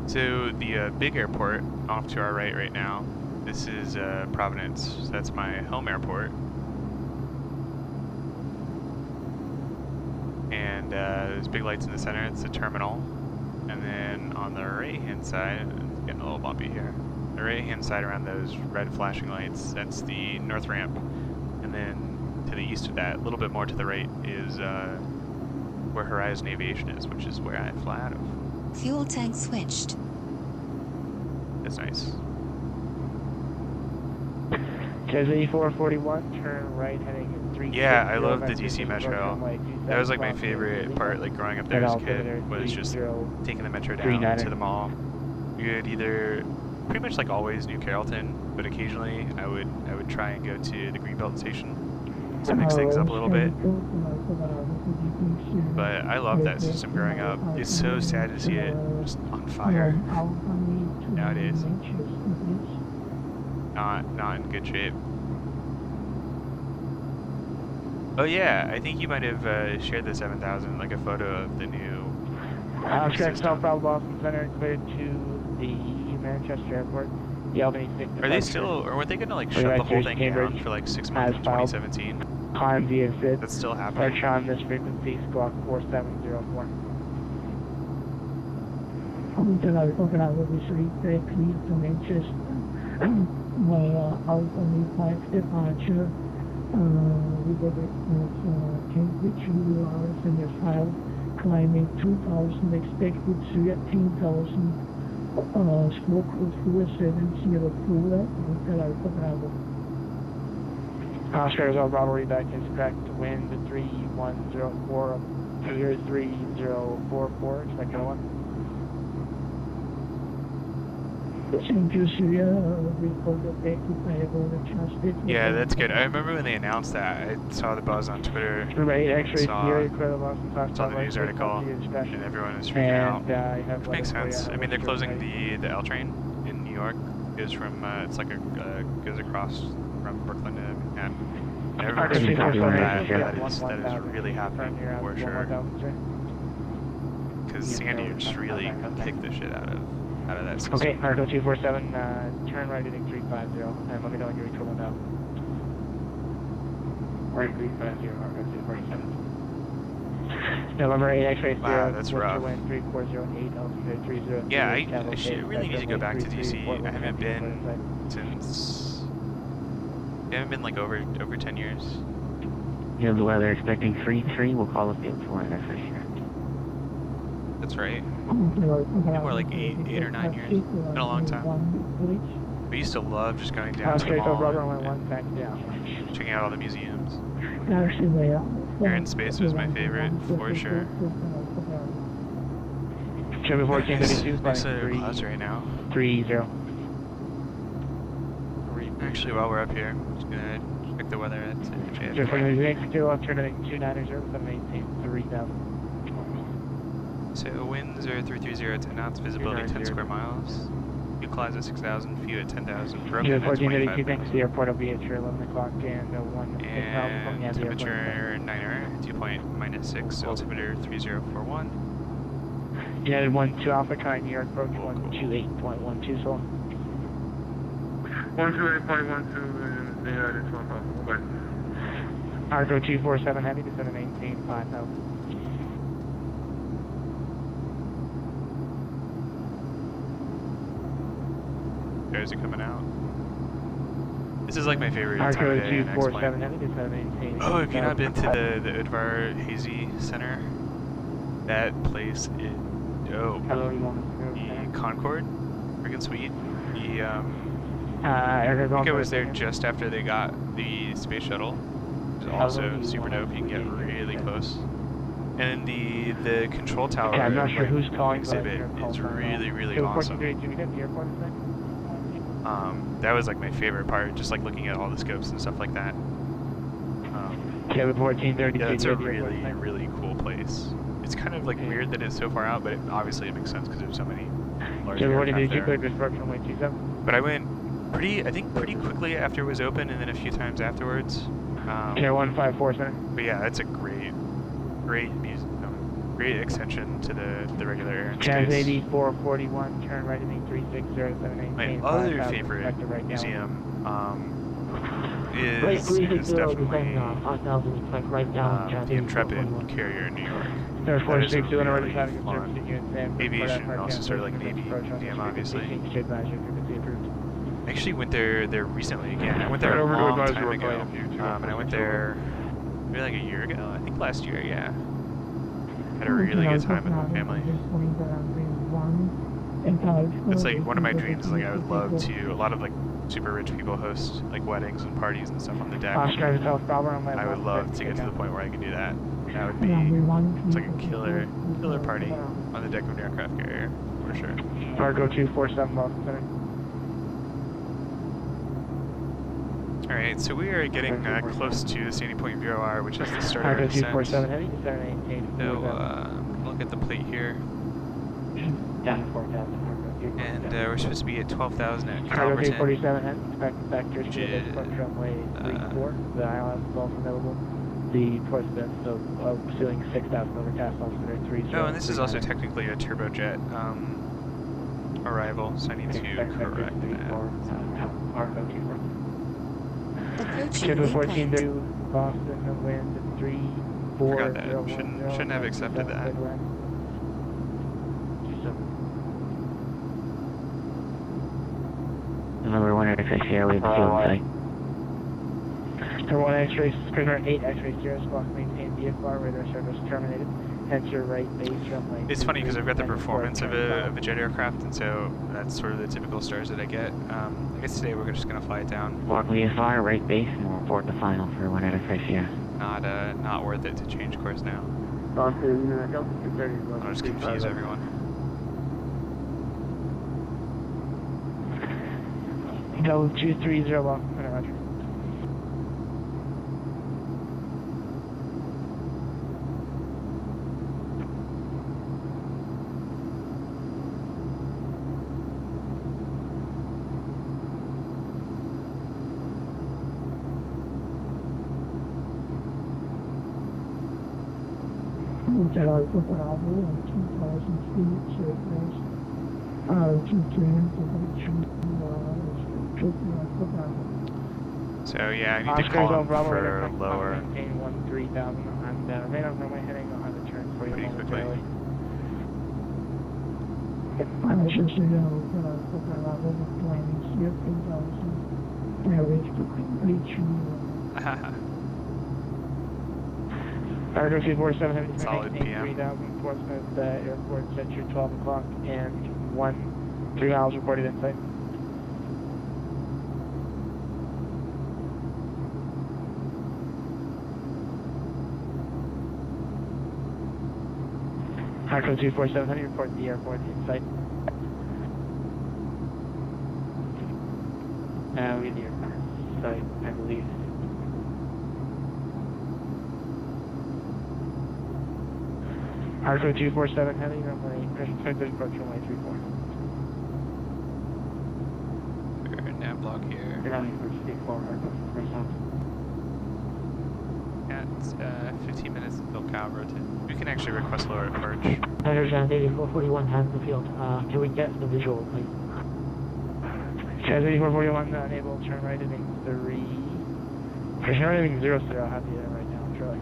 So the big airport off to our right now, this is Providence. So that's my home airport. And there's big lights in the center, it's the terminal. And then on the right-hand side, it's getting a little bumpy here. The right-hand side around those red flashing lights, that's the north ramp. And then to the east of that, a little bit more to the right, is where Horizon Aviation is, which is where I fly out of. Fuel tank switched. That's nice. Jersey 441, turn right heading 3. Yeah, I love the DC Metro. That was like my favorite part, like growing up there as a kid, was just taking the Metro down to the mall. We would either, pretty much like always, New Carrollton, but occasionally I would try and go to the Greenbelt station to mix things up a little bit. But I love that system growing up. It's so sad to see it just on fire nowadays. Not in good shape. Oh yeah, I think you might have shared the 7000, like a photo of the new Oscar southbound Boston Center, cleared to the Manchester Airport. The Albany 6. Are they still, or were they gonna like shut the whole thing down for like 6 months in 2017? Climb the exit. That's still happening. Departure on this frequency, squawk 4704. Internal obviously very clear to Manchester. Albany 5 departure with the Cambridge URs in the file, climbing 2000, expected 13,000, smoke 4704, Hotel Alpha Bravo. Oscar is on Bravo, back is correct, wind 3104, clear 3044, expect no one. Yeah, that's good. I remember when they announced that. I saw the buzz on Twitter. Number 8 X-ray Saw Sierra, clear the Boston class the news article, and everyone was freaking out. Which makes sense. I mean, they're closing the L train in New York. Goes from it's like goes across from Brooklyn to Manhattan. And everyone's freaking out about that is really happening for sure. Because Sandy just really kicked the shit out of that system. Okay, Arco 247, turn right heading 350, and let me know when you reach 1 now. Right 350, Arco 247. November 8 X-ray Sierra. Wow, that's rough. Wind 3408, altitude 30. Yeah, I really need to go back to DC. I haven't been since. I haven't been like over 10 years. You have the weather expecting 3-3. We'll call it the 4 and X-ray here. That's right. More like 8 or 9 years. Been a long time. We used to love just going down to the mall and checking out all the museums. Air in Space was my favorite, for sure. Chevy 1432, nice clouds right now. 30. Actually, while we're up here, I'm just gonna check the weather at JFK. Just 2 left, turn heading 290, 718, 3000. So winds are 330 at 10 knots, visibility 10 square miles. View clouds at 6,000, view at 10,000, broken at 25 thanks. The airport will be at your 11 o'clock and 1 and temperature 9er, dew point -6, altimeter 3041. United 12 Alpha, Kind, New York, approach 128.12, so 128.12, United 12 Alpha, Arco 247 Heavy, descend and maintain 5,000. Guys are coming out. This is like my favorite time of day in X-Plane. Oh, have you not been to the Udvar Hazy Center? That place is dope. The Concorde, freaking sweet. I think I was there just after they got the space shuttle. It's also super dope. You can get really close. And the control tower I'm not sure who's calling exhibit is really awesome. That was like my favorite part, just like looking at all the scopes and stuff like that. Yeah, it's a really cool place. It's kind of like weird that it's so far out, but obviously it makes sense because there's so many large aircraft there. But I went pretty quickly after it was open, and then a few times afterwards. Air 154 Center. But yeah, it's a great museum. Great extension to the regular air and Chaz space. 8441, turn right heading 36078. My other favorite museum is definitely the Intrepid Carrier in New York. There's 462 on the right really side fun of the aviation, and also sort of like Navy museum, obviously. I actually went there recently again. I went there a long time ago, and I went there maybe like a year ago. I think last year, yeah. Had a really good time with my family. It's like one of my dreams is like I would love to, a lot of like super rich people host like weddings and parties and stuff on the deck. I would love to get to the point where I could do that. That would be, it's like a killer party on the deck of an aircraft carrier, for sure. Argo 247 Boston Center. Alright, so we are getting close to the Sandy Point VOR, which is the start of our descent. So, look at the plate here. And we're supposed to be at 12,000 at Calverton, which is, the ILS is also available. The president, so ceiling 6,000 overcast, altimeter 3. Oh, and this is also technically a turbojet arrival, so I need to correct that. Schedule 14 to Boston, wind 34. Forgot that. Shouldn't have accepted that. Number 1 X-ray Sierra, we have a field site. Number 1 X-ray, prisoner 8 X-ray Sierra, Squawk maintain VFR, radar service terminated. Enter right base runway. It's funny because I've got the performance of a jet aircraft, and so that's sort of the typical stars that I get. I guess today we're just gonna fly it down. Walk VFR, right base, and we'll report the final for 1 X-ray Sierra. Not worth it to change course now. I'll just confuse everyone. No, 230 Boston Center, roger. Hotel Alpha Bravo on 2,000 feet surface. 210 to Hotel Alpha Bravo. So yeah, I need to Oscar call Zone him Bravo, for radar lower. maintain 13,000 and remain on runway heading. I'll have a turn for you Pretty momentarily. Hotel Alpha Bravo declining CF 2000. Average between 331. Argo 247 Solid maintain PM. 3,000 Portsmouth Airport, center 12 o'clock and 3 miles reported in sight. Argo 247, report the airport in sight. With the airport in sight, I believe. Arco 247 heavy, runway, expected approach runway 34. We're in nav block here. Runway 34, Arco 247. At 15 minutes until Cal rotate. We can actually request lower approach. Jazz 8441 has the field. Can we get the visual, please? Jazz 8441, enable turn right heading 3. Turn right heading 0, I'll have you there right now, Charlie.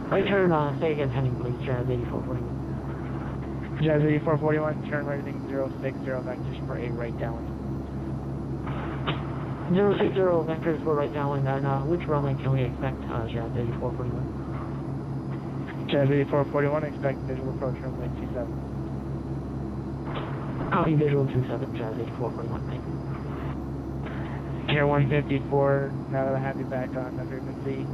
Right turn, say again heading, please, Jazz 8441. Jazz 8441, turn right heading 060, vectors for a right downwind. 060 vectors for right downwind, and which runway can we expect, Jazz 8441? Jazz 8441, expect visual approach runway 27. Copy visual 27, Jazz 8441, thank you. Air 154, now that I have you back on the frequency,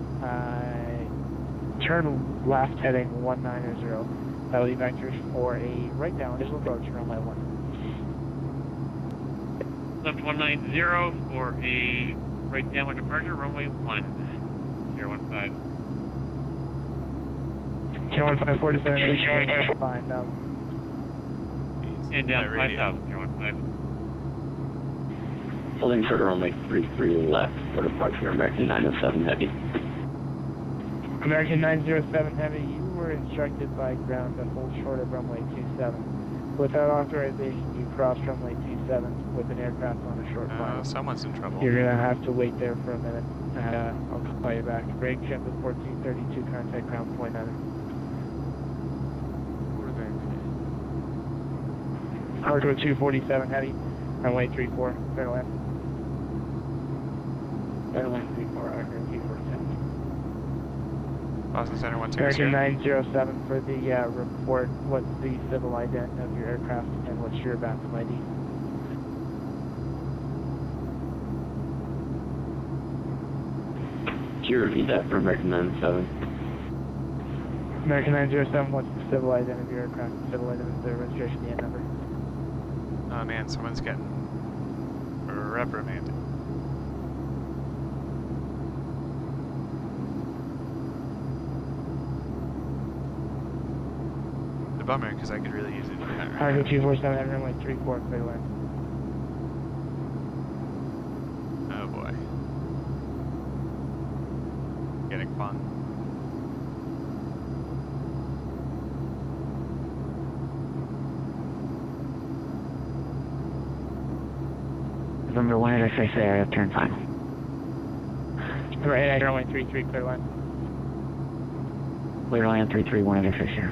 turn left heading 190. That will be vectors for a right down visual approach runway 1. Left 190 for a right downwind departure, runway 1. 015. Air 154 fine, And down 5,000, 015. Holding short runway 33 left for departure, American 907 heavy. American 907 heavy, you were instructed by ground to hold short of runway 27. Without authorization, you crossed runway 27 with an aircraft on a short final. Someone's in trouble. You're going to have to wait there for a minute. I'll call you back. Break jet with 1432, contact ground point 9. Arco 247 heavy, runway 34, clear land. Clear land 34, Arco 247. Boston Center 1 American 907 for the report. What's the civil ident of your aircraft and what's your VATSIM ID? Can you repeat that for American 907? American 907, what's the civil ident of your aircraft? Civil ident is the registration EN number. Oh man, someone's getting reprimanded. The bummer, because I could really use it. Argo 247, runway 34, clear land. Oh boy. Getting fun. November 1 at XXA area, turn final. Right, runway 33, clear land. Clear land 331 at XXA.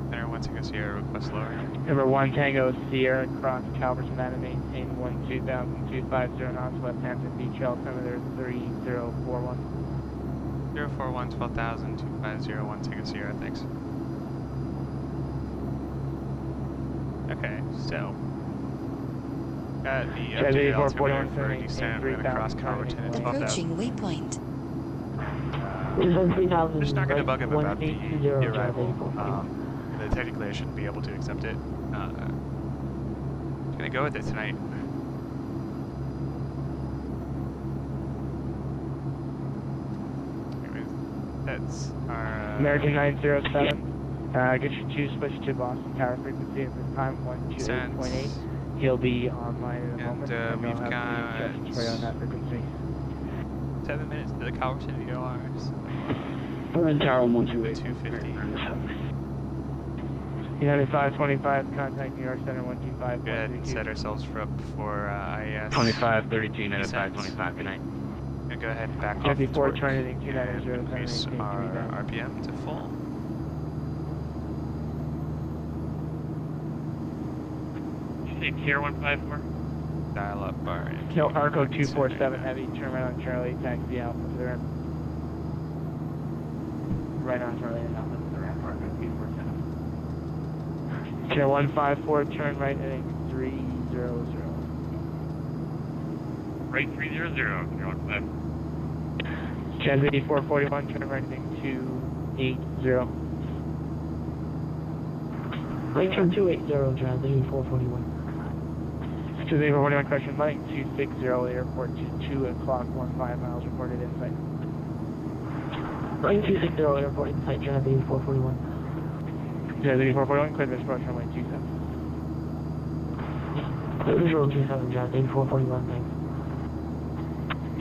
Center 1 Tango Sierra, request lower. Number 1 Tango Sierra, cross Calverton Avenue, maintain 12,250 knots, left hand to beach, altimeter 3041. 041 12,250 Tango Sierra, thanks. Okay, so. At the updated altimeter for descent, we're going to cross Calverton at 12,000. Approaching waypoint. I'm just not going to bug him about the arrival. Technically, I shouldn't be able to accept it. Gonna go with it tonight. Anyways, that's our American 907. Get your 2 switch to Boston Tower frequency at this time, 128.8. He'll be online in a moment, and we've I'll have got the adjustments for you on that frequency. 7 minutes to the Calverton VORs. We're in Tower 128. 250. United 525, contact New York Center 125. Go ahead and set ourselves for IES. 2532, United 525, good night. And go ahead and back off Heavy the 4 torque turning and 290 increase our RPM to full. Did you say Tier 154? Dial up our... No, Arco 247 heavy, turn right on Charlie, taxi Alpha to the ramp. Right on Charlie and Alpha to the ramp, Arco 247. Tier 154, turn right heading 300. Right 300, Tier 154. Trans 8441, turn right heading 280. Right turn 280, Trans 8441. Trans 8441, correction, lighting 260, airport to 2 o'clock, 15 miles, reported insight. Right 260, airport inside, Trans 8441. Trans 8441, clear this approach runway 27. Clear visual 27, Trans 8441, thanks.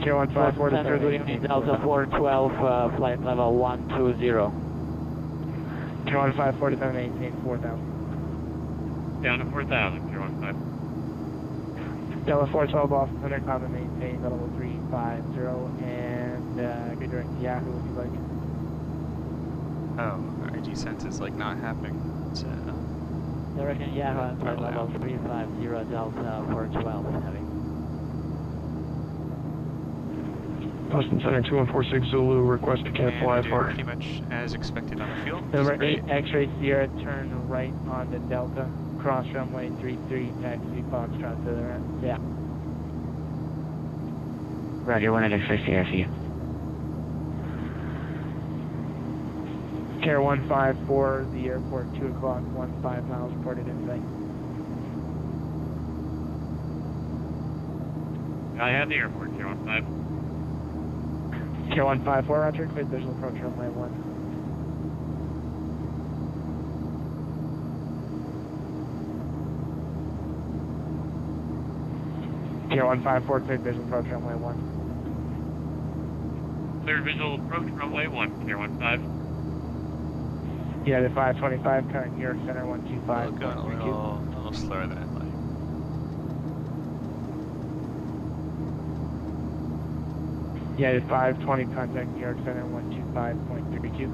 Tier 154 to Third William. Delta 412, flight level 120. Tier 154 to 788, 4000. Down to 4,000, Tier 15. Delta 412 Boston Center, common maintain level 350, and good direct to Yahoo if you'd like. Oh, our descent is like not happening. So, Direct to Yahoo, flight level 350, Delta 412, heavy. Boston Center 2146 Zulu, request to cancel IFR. Pretty much as expected on the fuel. Number 8, X-ray Sierra, turn right on the Delta, cross runway 33, taxi Foxtrot to the right. Yeah. Roger, 1 at X-ray Sierra, see you. Tier 154, the airport, 2 o'clock, 15 miles, reported insight. I have the airport, Tier 15. Tier 154, roger, cleared visual approach runway 1. Tier 154, cleared visual approach runway 1. Clear visual approach runway 1, Tier 15. Yeah, the 525, current New York Center 125. Going a little slower than I'd like. Yeah, the 520, contact New York Center 125.32.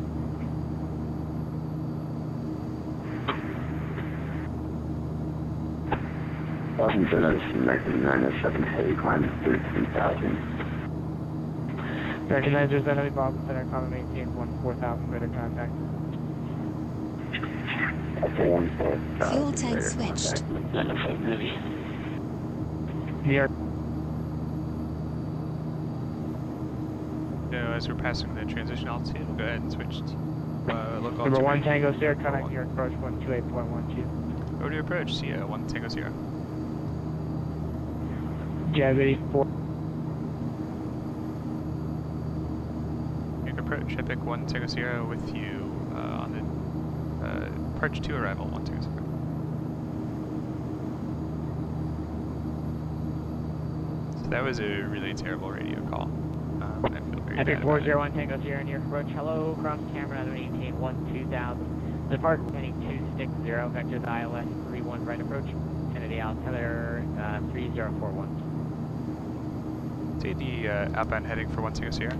Boston Center, American 907, heavy climb 13,000. American 907, heavy Boston Center, common maintain 14,000, greater contact. Fuel tank switched. 907 heavy. New York. So as we're passing the transition altitude, we'll go ahead and switch to local Number 1 altitude. Tango Sierra, contact New York approach 128.12. Over to approach, see 1 Tango Sierra. Jazz 84. New York approach, Epic 1 Tango Sierra with you on the approach to arrival 1 Tango Sierra. So that was a really terrible radio call. I feel very Epic bad 401 Tango Sierra, New York approach. Hello, cross camera, maintain 2000. Depart heading 260, vector ILS 31 right approach. Kennedy altimeter 3041. Say the outbound heading for 1 Tango Sierra.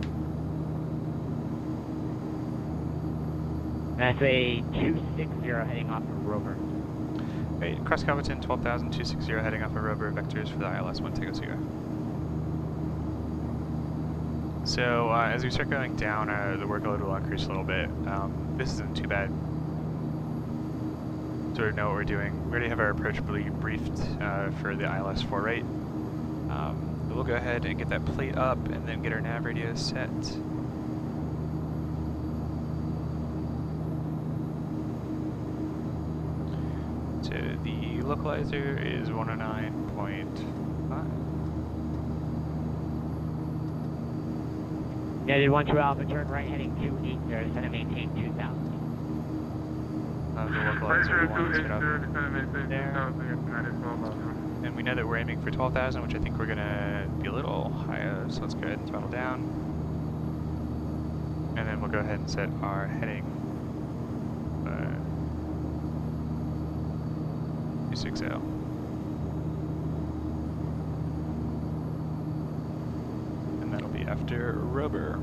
That's a 260 heading off of Rover. Hey, cross Calverton 12,000, 260 heading off of Rover, vectors for the ILS 1 Tango Sierra. So as we start going down, the workload will increase a little bit. This isn't too bad. Sort of know what we're doing. We already have our approach briefed for the ILS 4 rate. We'll go ahead and get that plate up and then get our nav radio set. So the localizer is 109.5. United 12 Alpha, turn right heading 280, descend and maintain 2000. The localizer one is set up there. And we know that we're aiming for 12,000, which I think we're gonna be a little higher, so let's go ahead and throttle down. And then we'll go ahead and set our heading 260. And that'll be after rubber.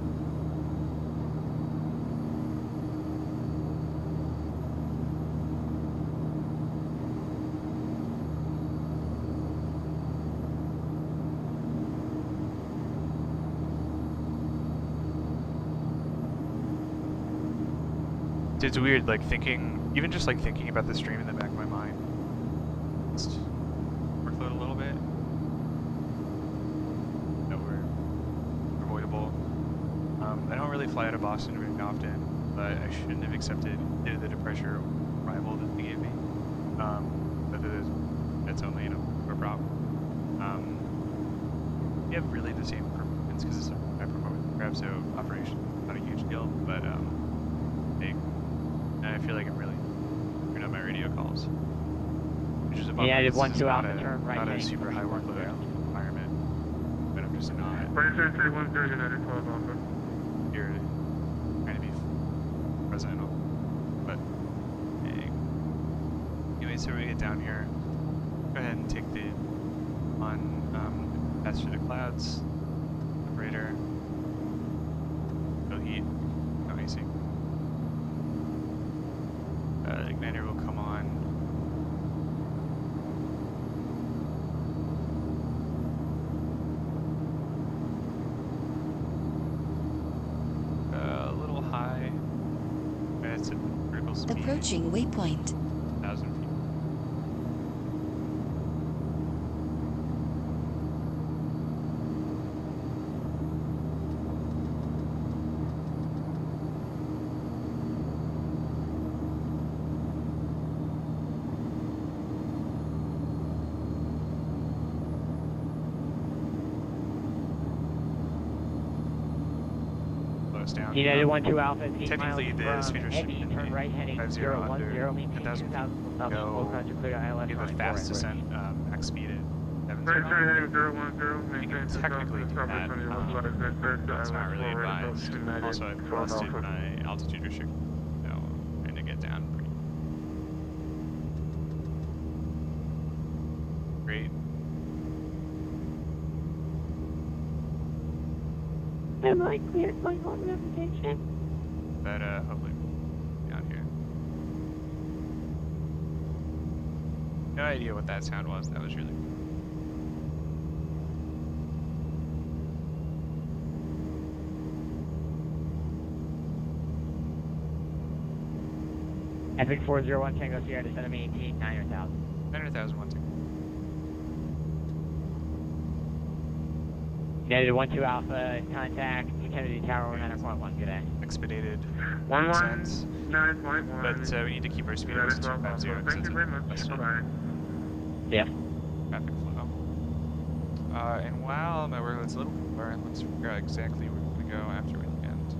It's weird, like thinking, even just like thinking about the stream in the back of my mind. Just workload a little bit. No, we're avoidable. I don't really fly out of Boston very often, but I shouldn't have accepted the departure arrival that they gave me. But that's only, you know, a problem. We have really the same performance because it's a high performance aircraft, so operation not a huge deal, but I feel like I'm really screwing up my radio calls. Which is a bummer. Yeah, I did This is 12 not Alpha, turn right not a heading super high workload environment, but I'm just not. 2310 United 12 Alpha. Here trying to be present, but anyway, so we get down here. Go ahead and take the pass through the clouds. Operator. No heat. No AC. Igniter will come on. A little high. It's at critical speed. Approaching waypoint. 1,000 feet. Down. United 12 Alpha is 8 miles Technically, the from speed restriction Epi, turn right heading 50 010, under maintain 10,000 feet. 2000, full country clear to ILS. We have a fast descent, max speed at 70. Right, turn heading 010, You can maintain technically do that, that's not really advised. Also, I've busted my altitude restriction, so I'm trying to get down pretty great. Am I cleared by home navigation? But hopefully down here. No idea what that sound was. That was really cool. Epic 401 Tango Sierra, descend and maintain 900,000. 900,000, 1, 2. United 12 Alpha, contact Kennedy Tower 9.1, good day. Expedited 9.1. descents. But we need to keep our speed at 250 because Thank it's you very much. Bye-bye. Yeah. traffic flow. And while my workload's a little lower, let's figure out exactly where we're going to go after we end.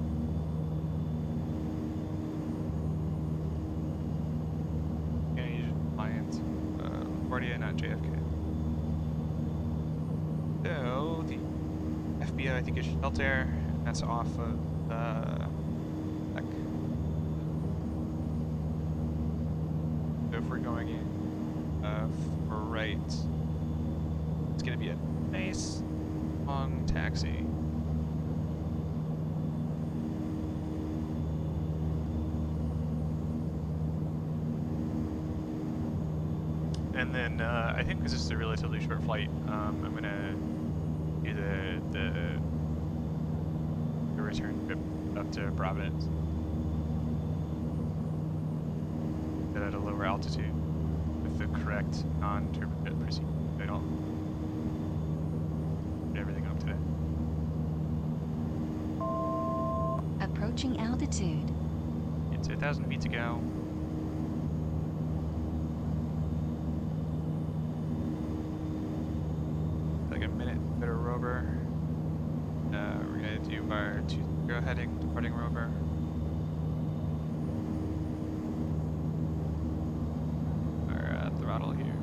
Asian client, LaGuardia, not JFK. So the FBI, I think, is shelter. That's off of Beck. So if we're going in for right, it's gonna be a nice long taxi. And then I think because this is a relatively short flight, I'm gonna do the return trip up to Providence. But at a lower altitude with the correct non-turbulent procedure. I don't put everything up today. Approaching altitude. It's 1,000 feet to go. like a minute to go to rover. We're gonna do our 20 heading, departing rover. Our throttle here,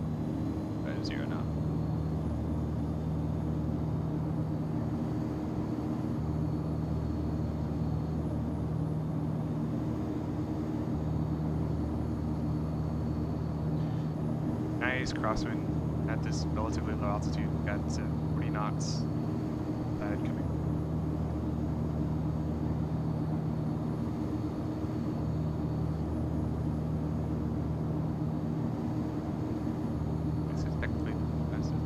50 now. Nice crosswind at this relatively low altitude. Got 40 knots. Tide coming. This is technically the fastest.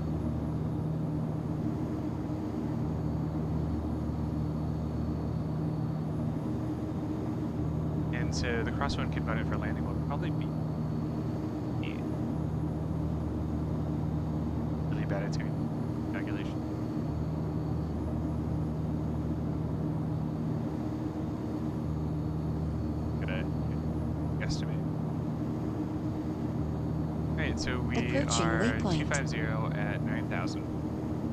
And so the crosswind component for landing will probably be bad attitude calculation. Gonna guesstimate. Alright, so we Approaching are waypoint. 250 at 9,000,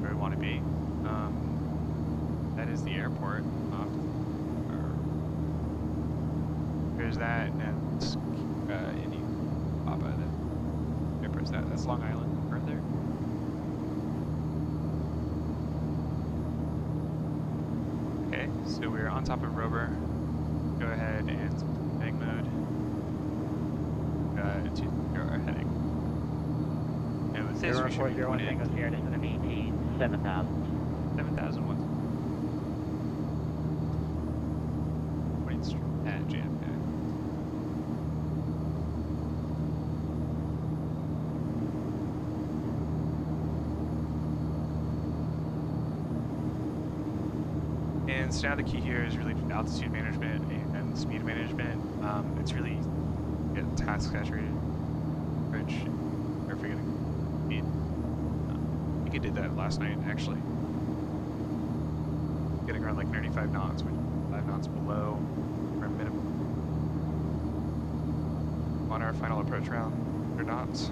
where we want to be. That is the airport. There's that, and Indy Papa. The airport's that. That's Long Island, right there. Okay, so we're on top of rover. Go ahead and heading mode. To our heading. And with this, we should be going in. Tango Sierra, this is going to maintain 7,000. 7,000 watts. Pointing straight at JFK. And so now the key here is really altitude management and speed management. It's really task saturated approach. Or forgetting speed. I think I did that last night actually. Getting around like 95 knots, which is 5 knots below our minimum. On our final approach round, 100 knots.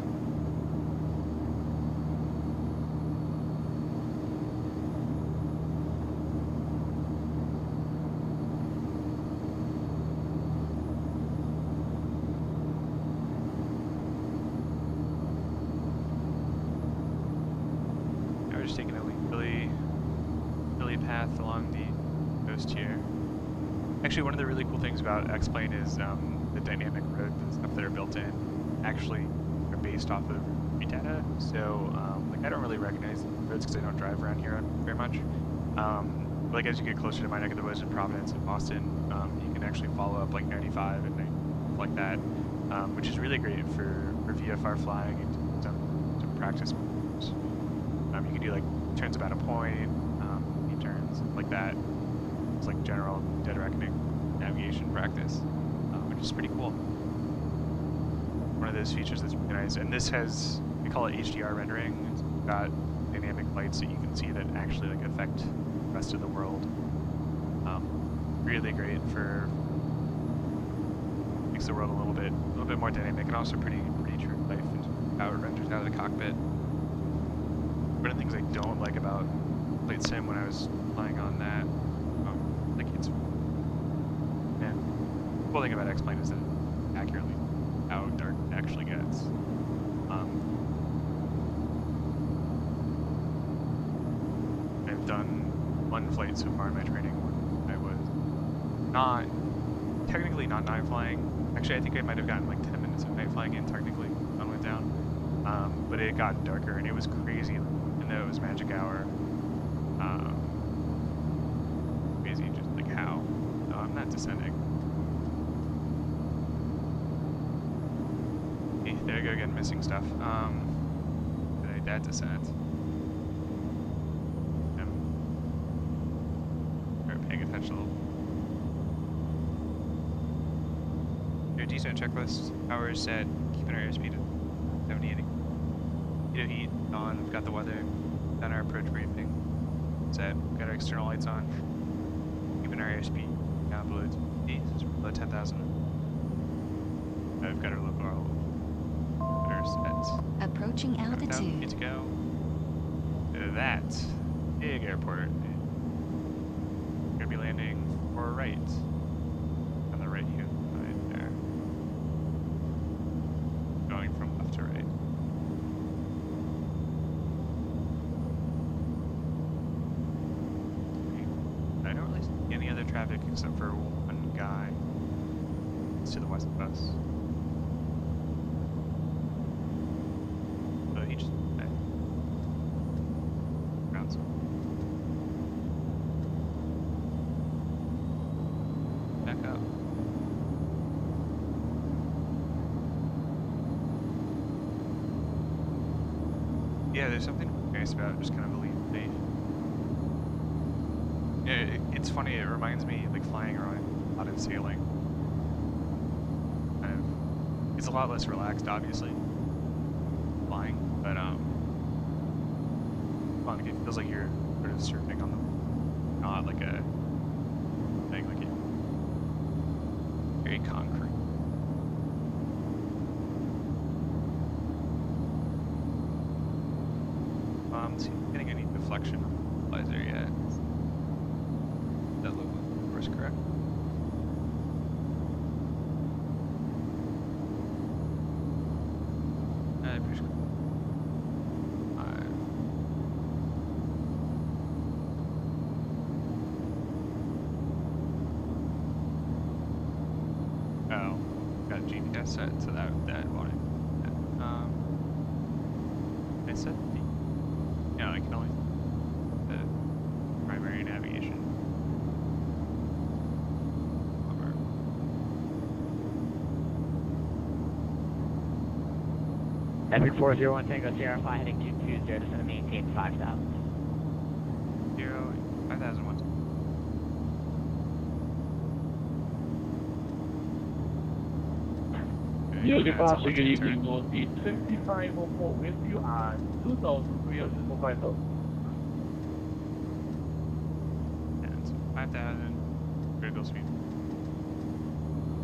Just taking a hilly path along the coast here. Actually, one of the really cool things about X-Plane is the dynamic roads and stuff that are built in actually are based off of street data. So, like, I don't really recognize the roads because I don't drive around here very much. But like as you get closer to my neck of the woods in Providence and Boston, you can actually follow up like 95 and stuff like that, which is really great for VFR flying and some practice. You can do like turns about a point, U-turns, like that. It's like general dead reckoning navigation practice, which is pretty cool. One of those features that's really nice. And this has, we call it HDR rendering. It's got dynamic lights that you can see that actually like affect the rest of the world. Really great for, makes the world a little bit more dynamic and also pretty true to life and how it renders out of the cockpit. One of the things I don't like about Flight Sim when I was flying on that, like it's, and the cool thing about X-Plane is that it accurately how dark it actually gets. I've done one flight so far in my training where I was technically not night flying. Actually, I think I might have gotten like 10 minutes of night flying in technically. Sun went down, but it got darker and it was crazy. Though it was magic hour, crazy, just like how. No, I'm not descending. Hey, there you go again, missing stuff. Did I that descent? Start paying attention a little. Your decent checklist. Power set, keeping our airspeed at 70 and keto heat on. We've got the weather. Done our approach briefing. Set. We've got our external lights on. Keeping our airspeed down below 10,000. We've got our local set. Approaching altitude. Good to go. that big airport. We're gonna be landing for right on the right hand side there, going from left to right. I don't really see any other traffic except for one guy. It's to the west of us. So he just ground zone. Back up. Yeah, there's something nice about just kind of a lead state. It's funny, it reminds me like flying around a lot of sailing. Kind of, it's a lot less relaxed, obviously, flying, but fun. It feels like you're sort of surfing on the, not like a thing, like very concrete. See, getting any deflection on the laser yet. That look, of course, correct. Push. Oh, got GPS set so that won't. I set the. No, I can only the primary navigation. Epic 401 Tango Sierra Fly heading 220, just going to maintain 5,000. 5,001. You can pass good evening, Northeast 75 or 4 with you and 2,305. And 5,000 critical speed.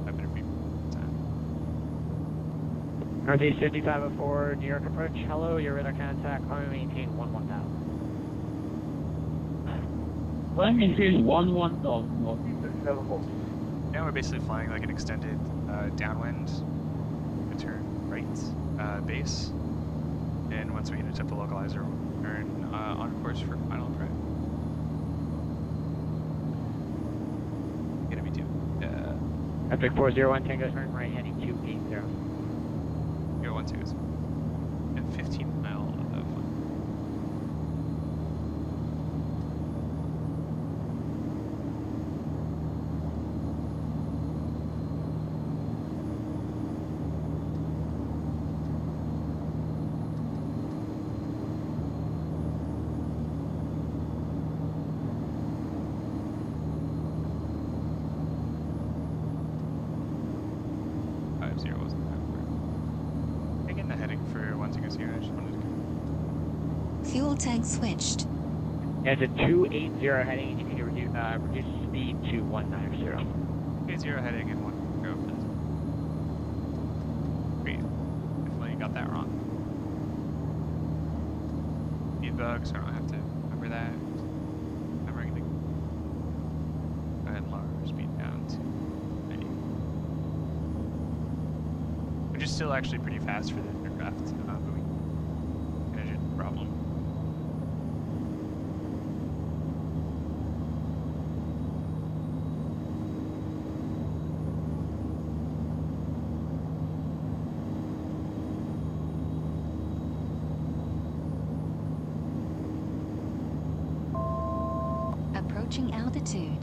500 feet. Northeast 5504, New York approach. Hello, your radar contact. Climb maintain 11000. Climb maintain 11000, Northeast 5504. Now we're basically flying like an extended downwind, turn right base, and once we hit a tempo localizer, we'll turn on course for final approach. Gonna be doing Epic 401 Tango turn right heading 280. 012 and 15 mile of fun. Fuel tank switched. It's a 280 heading, and you can reduce speed to 190. 280 heading and 1 Great. Definitely got that wrong. Speed bug, so I don't have to remember that. Remembering to go ahead and lower our speed down to 90. Which is still actually pretty fast for the aircraft, but we managed the problem. Approaching altitude.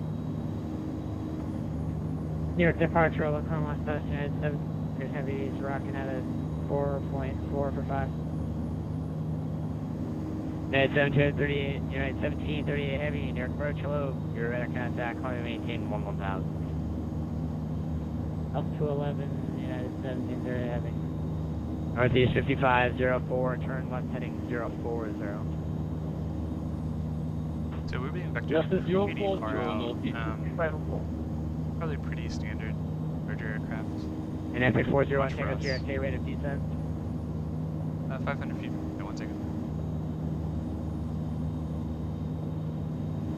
New York departure, Oklahoma, West Coast, United 7. There's heavies rocking at a 4.4 for 5. United 1738, United 1738 heavy, New York approach, hello. Your radar contact, climb maintain 11000. Up to 11, United 1738 heavy. Northeast 5504, turn left heading 040. So we're being vectored Just as you're pretty far out. Probably pretty standard larger aircraft. And Epic 401 Tango JFK rate of descent. 500 feet. No, 1 second.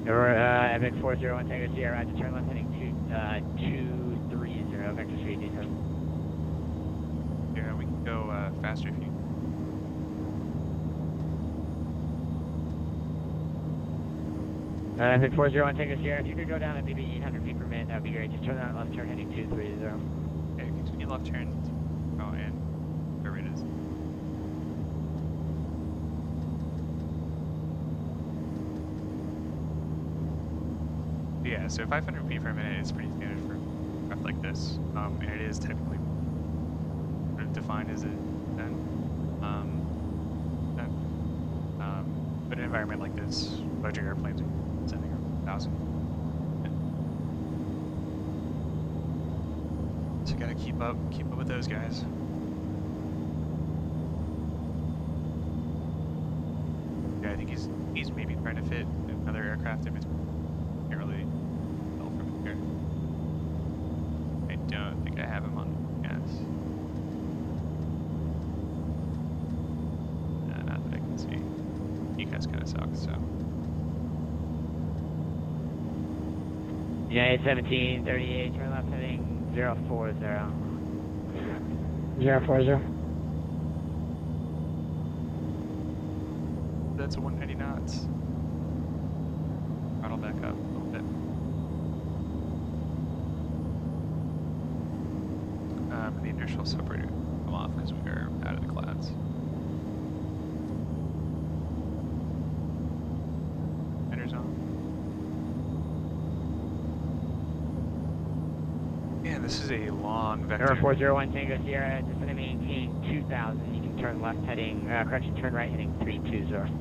Epic 401 Tango Sierra, to turn left heading 230, vector 3 detail. Yeah, we can go faster if you. Epic 401 Tango Sierra, if you could go down at maybe 800 feet per minute, that would be great. Just turn that left turn heading 230. Okay, continue left turn. Oh, and wherever it is. Yeah, so 500 feet per minute is pretty standard for craft like this, and it is technically defined as a 10. But in an environment like this, larger airplanes are sending over 1,000. So you gotta keep up with those guys. Yeah, I think he's maybe trying to fit another aircraft in between. Can't really tell from here. I don't think I have him on gas. Not that I can see. UCAS kind of sucks, so. United 1738, turn left heading 040. 040. That's a 190 knots. Throttle back up a little bit. The inertial separator come off because we are out of the clouds. Enters on. Man, this is a long vector. Air 401 Tango Sierra, just going to maintain 2,000. You can turn left heading, correction, turn right heading 320.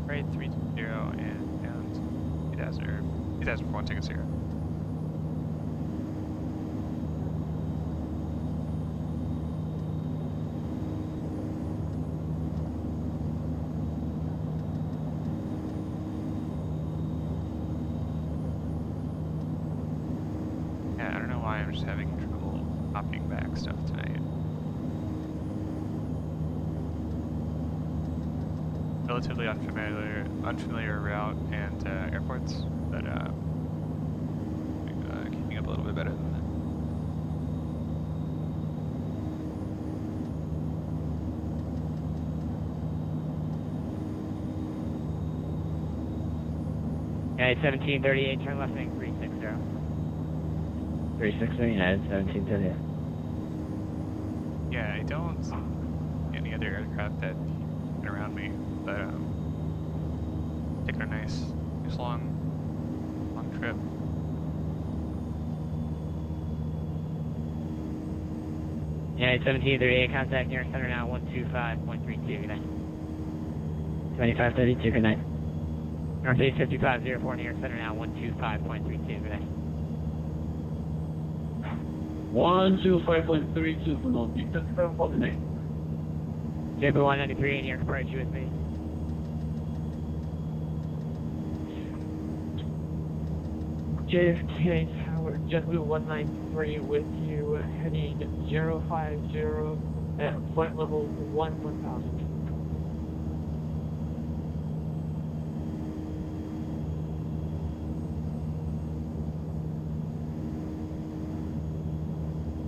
Right, 320 and down 2000 or 2004 Tango Sierra. Yeah, I don't know why I'm just having trouble copying back stuff tonight. Relatively unfamiliar route and airports, but keeping up a little bit better than that. United 1738, turn left heading 360. 360, United 1738. Yeah, I don't see any other aircraft that get around me, but taking a nice long trip. United 1738, contact near center now 125.32. Good night. 2532, good night. Northeast 5504 near center now 125.32. Good night. 125.32 for Northeast 5749. JP 193 in your approach you with me. JFK Tower, JetBlue 193 with you, heading 050 at flight level 1000.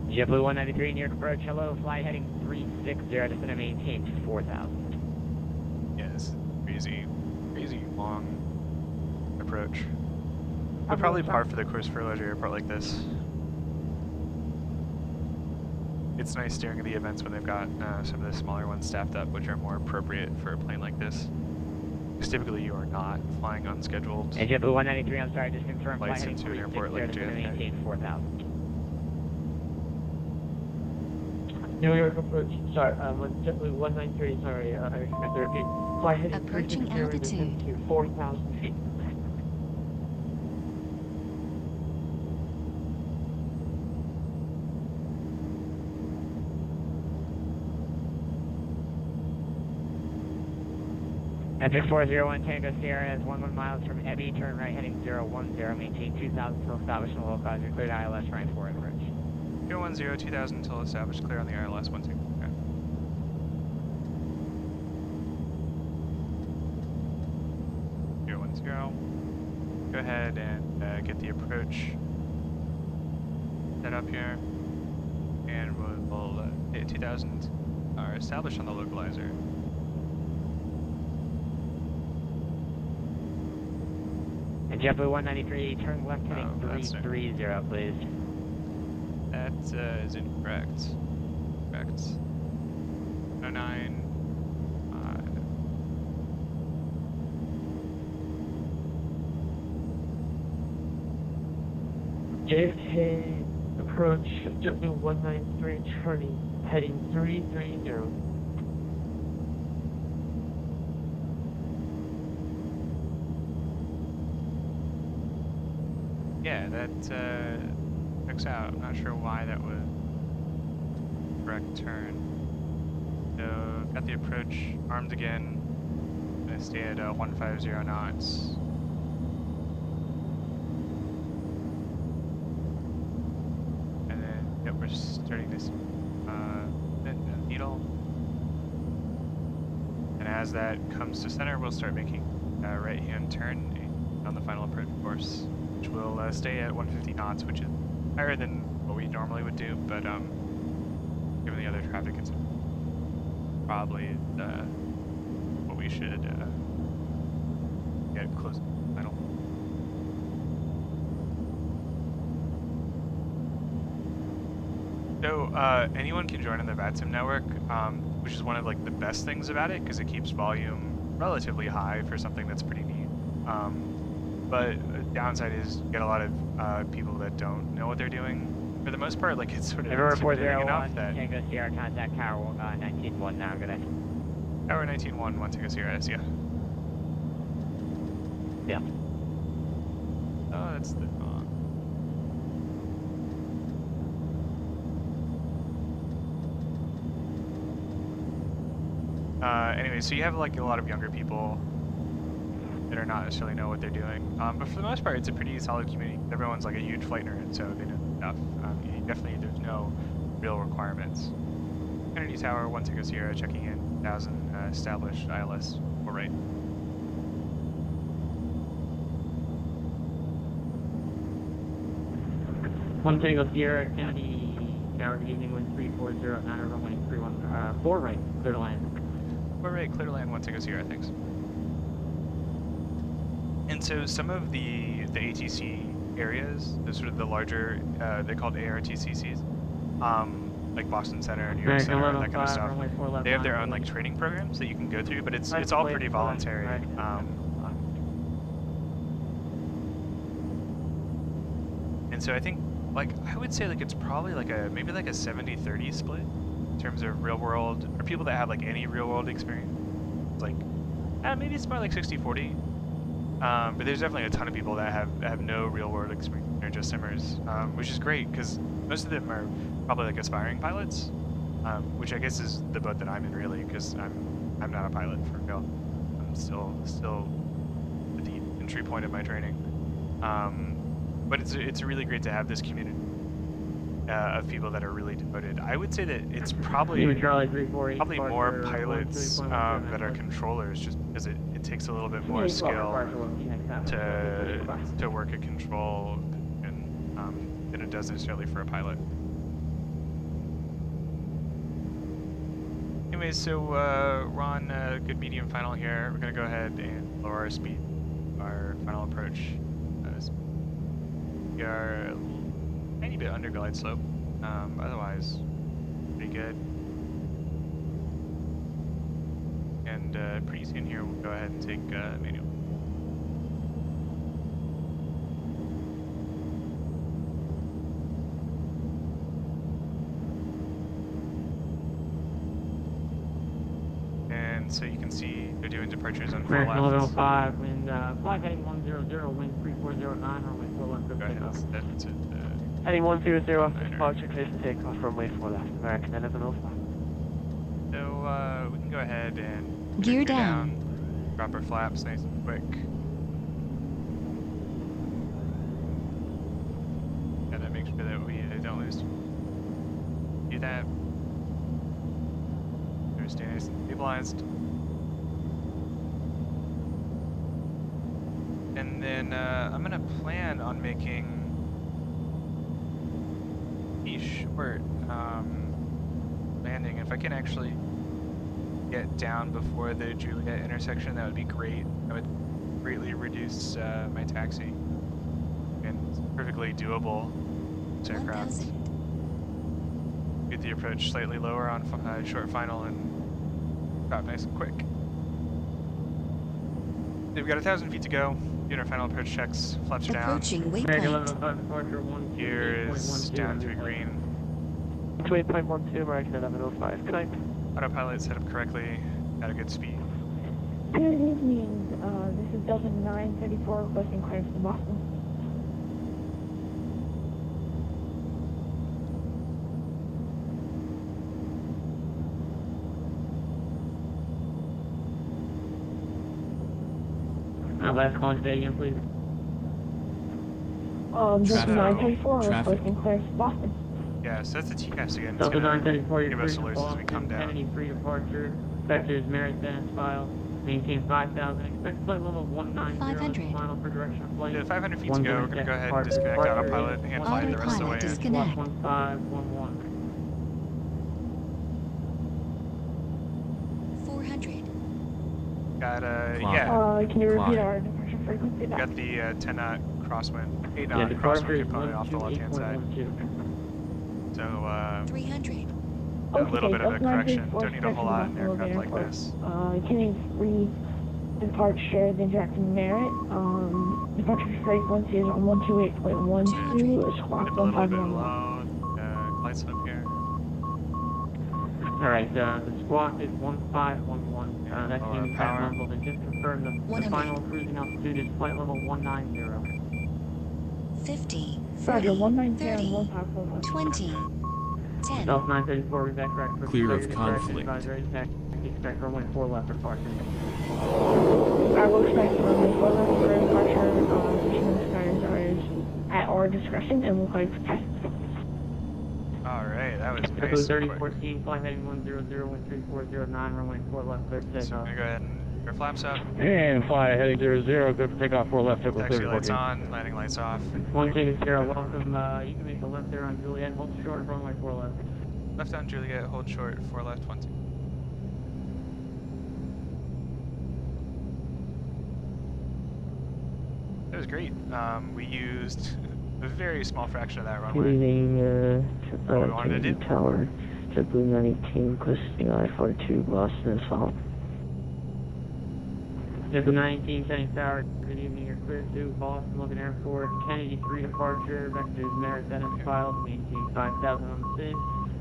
JetBlue 193 in your approach, hello, fly heading 360, just going to maintain 4,000. Yeah, this is crazy long approach. But probably par for the course for a larger airport like this. It's nice during the events when they've got some of the smaller ones staffed up, which are more appropriate for a plane like this. Because typically you are not flying unscheduled. And JetBlue 193, I'm sorry, just confirm flight Flights heading into an airport 360, like just going to JFK. maintain 4,000. New York approach, sorry, JetBlue 193, sorry, I have to repeat. Fly heading Approaching 360 altitude. to 4,000 feet. Epic 401 Tango Sierra is 11 miles from Ebby, turn right heading 010, maintain 2,000 until established in the local clouds, cleared ILS right 4 approach. 010, 2000 until established, clear on the ILS 12. Okay. 010. go ahead and get the approach set up here, and we'll hit 2000 are established on the localizer. And JetBlue 193, turn left heading 330, please. That is incorrect. Correct. 09. JFK approach JetBlue 193 turning heading 330. Yeah, that checks out. I'm not sure why that was correct turn. So got the approach armed again. Gonna stay at 150 knots. And then yep, we're starting this needle. And as that comes to center, we'll start making a right-hand turn on the final approach course, which will stay at 150 knots, which is higher than what we normally would do, but given the other traffic, it's probably what we should get close to the final. So anyone can join in the VATSIM network, which is one of like the best things about it because it keeps volume relatively high for something that's pretty neat. But the downside is you get a lot of people that don't know what they're doing. For the most part, like it's sort of intimidating enough that. Tango Sierra, contact Tower 19-1 now, good day. Tower 19-1, 1 Tango Sierra, yeah. Yeah. Oh, that's the anyway, so you have like a lot of younger people that are not necessarily know what they're doing. But for the most part, it's a pretty solid community. Everyone's like a huge flight nerd, so they know stuff. Definitely, there's no real requirements. Kennedy Tower, 1 Tango Sierra, checking in, 1000, established, ILS, all right. One Tango Sierra, Kennedy Tower, good evening, wind 340, 9 runway 31, 4 right, clear to land. 4 right, clear to land, 1 Tango Sierra, thanks. And so some of the ATC areas, the sort of the larger, they're called ARTCCs, like Boston Center, New York Center, and that kind of stuff. They have their own like training programs that you can go through, but it's all pretty voluntary. And so I think, like, I would say like it's probably like maybe like a 70-30 split in terms of real world, or people that have like any real world experience. It's like, maybe it's more like 60-40. But there's definitely a ton of people that have no real world experience. They're just simmers, which is great because most of them are probably like aspiring pilots, which I guess is the boat that I'm in really, because I'm not a pilot for real. I'm still at the entry point of my training. But it's really great to have this community of people that are really devoted. I would say that it's probably more pilots that are controllers, just because it takes a little bit more skill to work a control than it does necessarily for a pilot. Anyway, so we're on good medium final here. We're gonna go ahead and lower our speed, our final approach. We are a tiny bit under glide slope, otherwise pretty good. And pretty soon here we'll go ahead and take manual. And so you can see they're doing departures on 4 left. Level 5, wind, flight heading 100, wind 3409, runway 41, good takeoff. That's it. Heading 100, departure clear for takeoff, runway 4 left, American 11 Alpha. So we can go ahead and gear down. Drop our flaps nice and quick. Gotta make sure that we don't lose. Do that. Stay nice and stabilized. And then I'm gonna plan on making a short landing. If I can actually get down before the Juliet intersection, that would be great. That would greatly reduce my taxi. And it's perfectly doable. This aircraft. Get the approach slightly lower on short final and drop nice and quick. We've got 1,000 feet to go. Doing our final approach checks. Flaps are down. Approaching waypoint. Gear is down through green. 28.12, American 1105. Connect. Autopilot set up correctly. At a good speed. Good evening. This is Delta 934 requesting clearance to Boston. Last call today again, please. Delta 934 requesting clearance to Boston. Yeah, so that's the TCAS again. Delta 934, you're give free us to alerts as we come down. Kennedy pre-departure. Vectors merit status file. Maintain 5,000. Expect flight level 190. 500. Final for direction of flight. Yeah, 500 feet to go. We're going to go ahead and disconnect autopilot and fly the rest of the way in. Disconnect. 1511. 400. Got yeah. Can you repeat our departure frequency? Got the 10 knot crosswind, 8 knot departure crosswind is component off the left hand side. 128.12. So 300. a little bit of a correction. Don't need a whole lot in an aircraft like this. Kennedy 3 departure, the Jackson Merritt. Departure frequency is on 128.12. Squawk Dip a little bit 151. low. Glide slope here. Alright, the squawk is 1511. That's Lower Unit power. level. Then just confirm the final cruising altitude is flight level 190. 50. Roger, 40. 190 30. 154. 20. 10. Delta 934, we back correct for Clear of conflict. Expect runway 4 left departure. I will expect runway 4 left for departure. Mission skies are at our discretion and will call you for test. Alright, that was nice. Echo and 3014, flight heading 100, runway 4 left, clear for quick. So I'm takeoff. going to go ahead and your flaps up. And fly heading 00, good for takeoff 4 left, Taxi lights on, landing lights off. 180, welcome. You can make a left there on Juliet, hold short, runway 4 left. Left on Juliet, hold short, 4 left, 20. That was great. We used a very small fraction of that runway. Good evening, What we wanted to do. Tower, JetBlue 918, requesting I-42 Boston Assault. JetBlue 918, Kennedy Tower, good evening, you're clear to Boston, Logan Airport, Kennedy 3 departure, vectors merit status filed, maintain 5,000 on the SIG.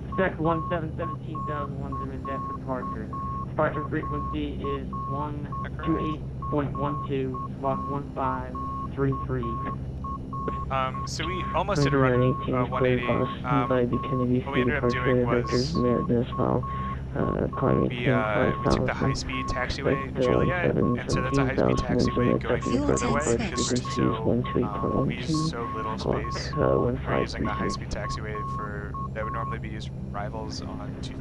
Expect 1717,001 debt departure. Departure frequency is 128.12, squawk 1533. So we almost did a run 180. What we ended up doing was we took the high-speed taxiway Juliet, and so that's a high-speed taxiway going the other way, just so we use so little space. We're using the high-speed taxiway that would normally be used for arrivals on 2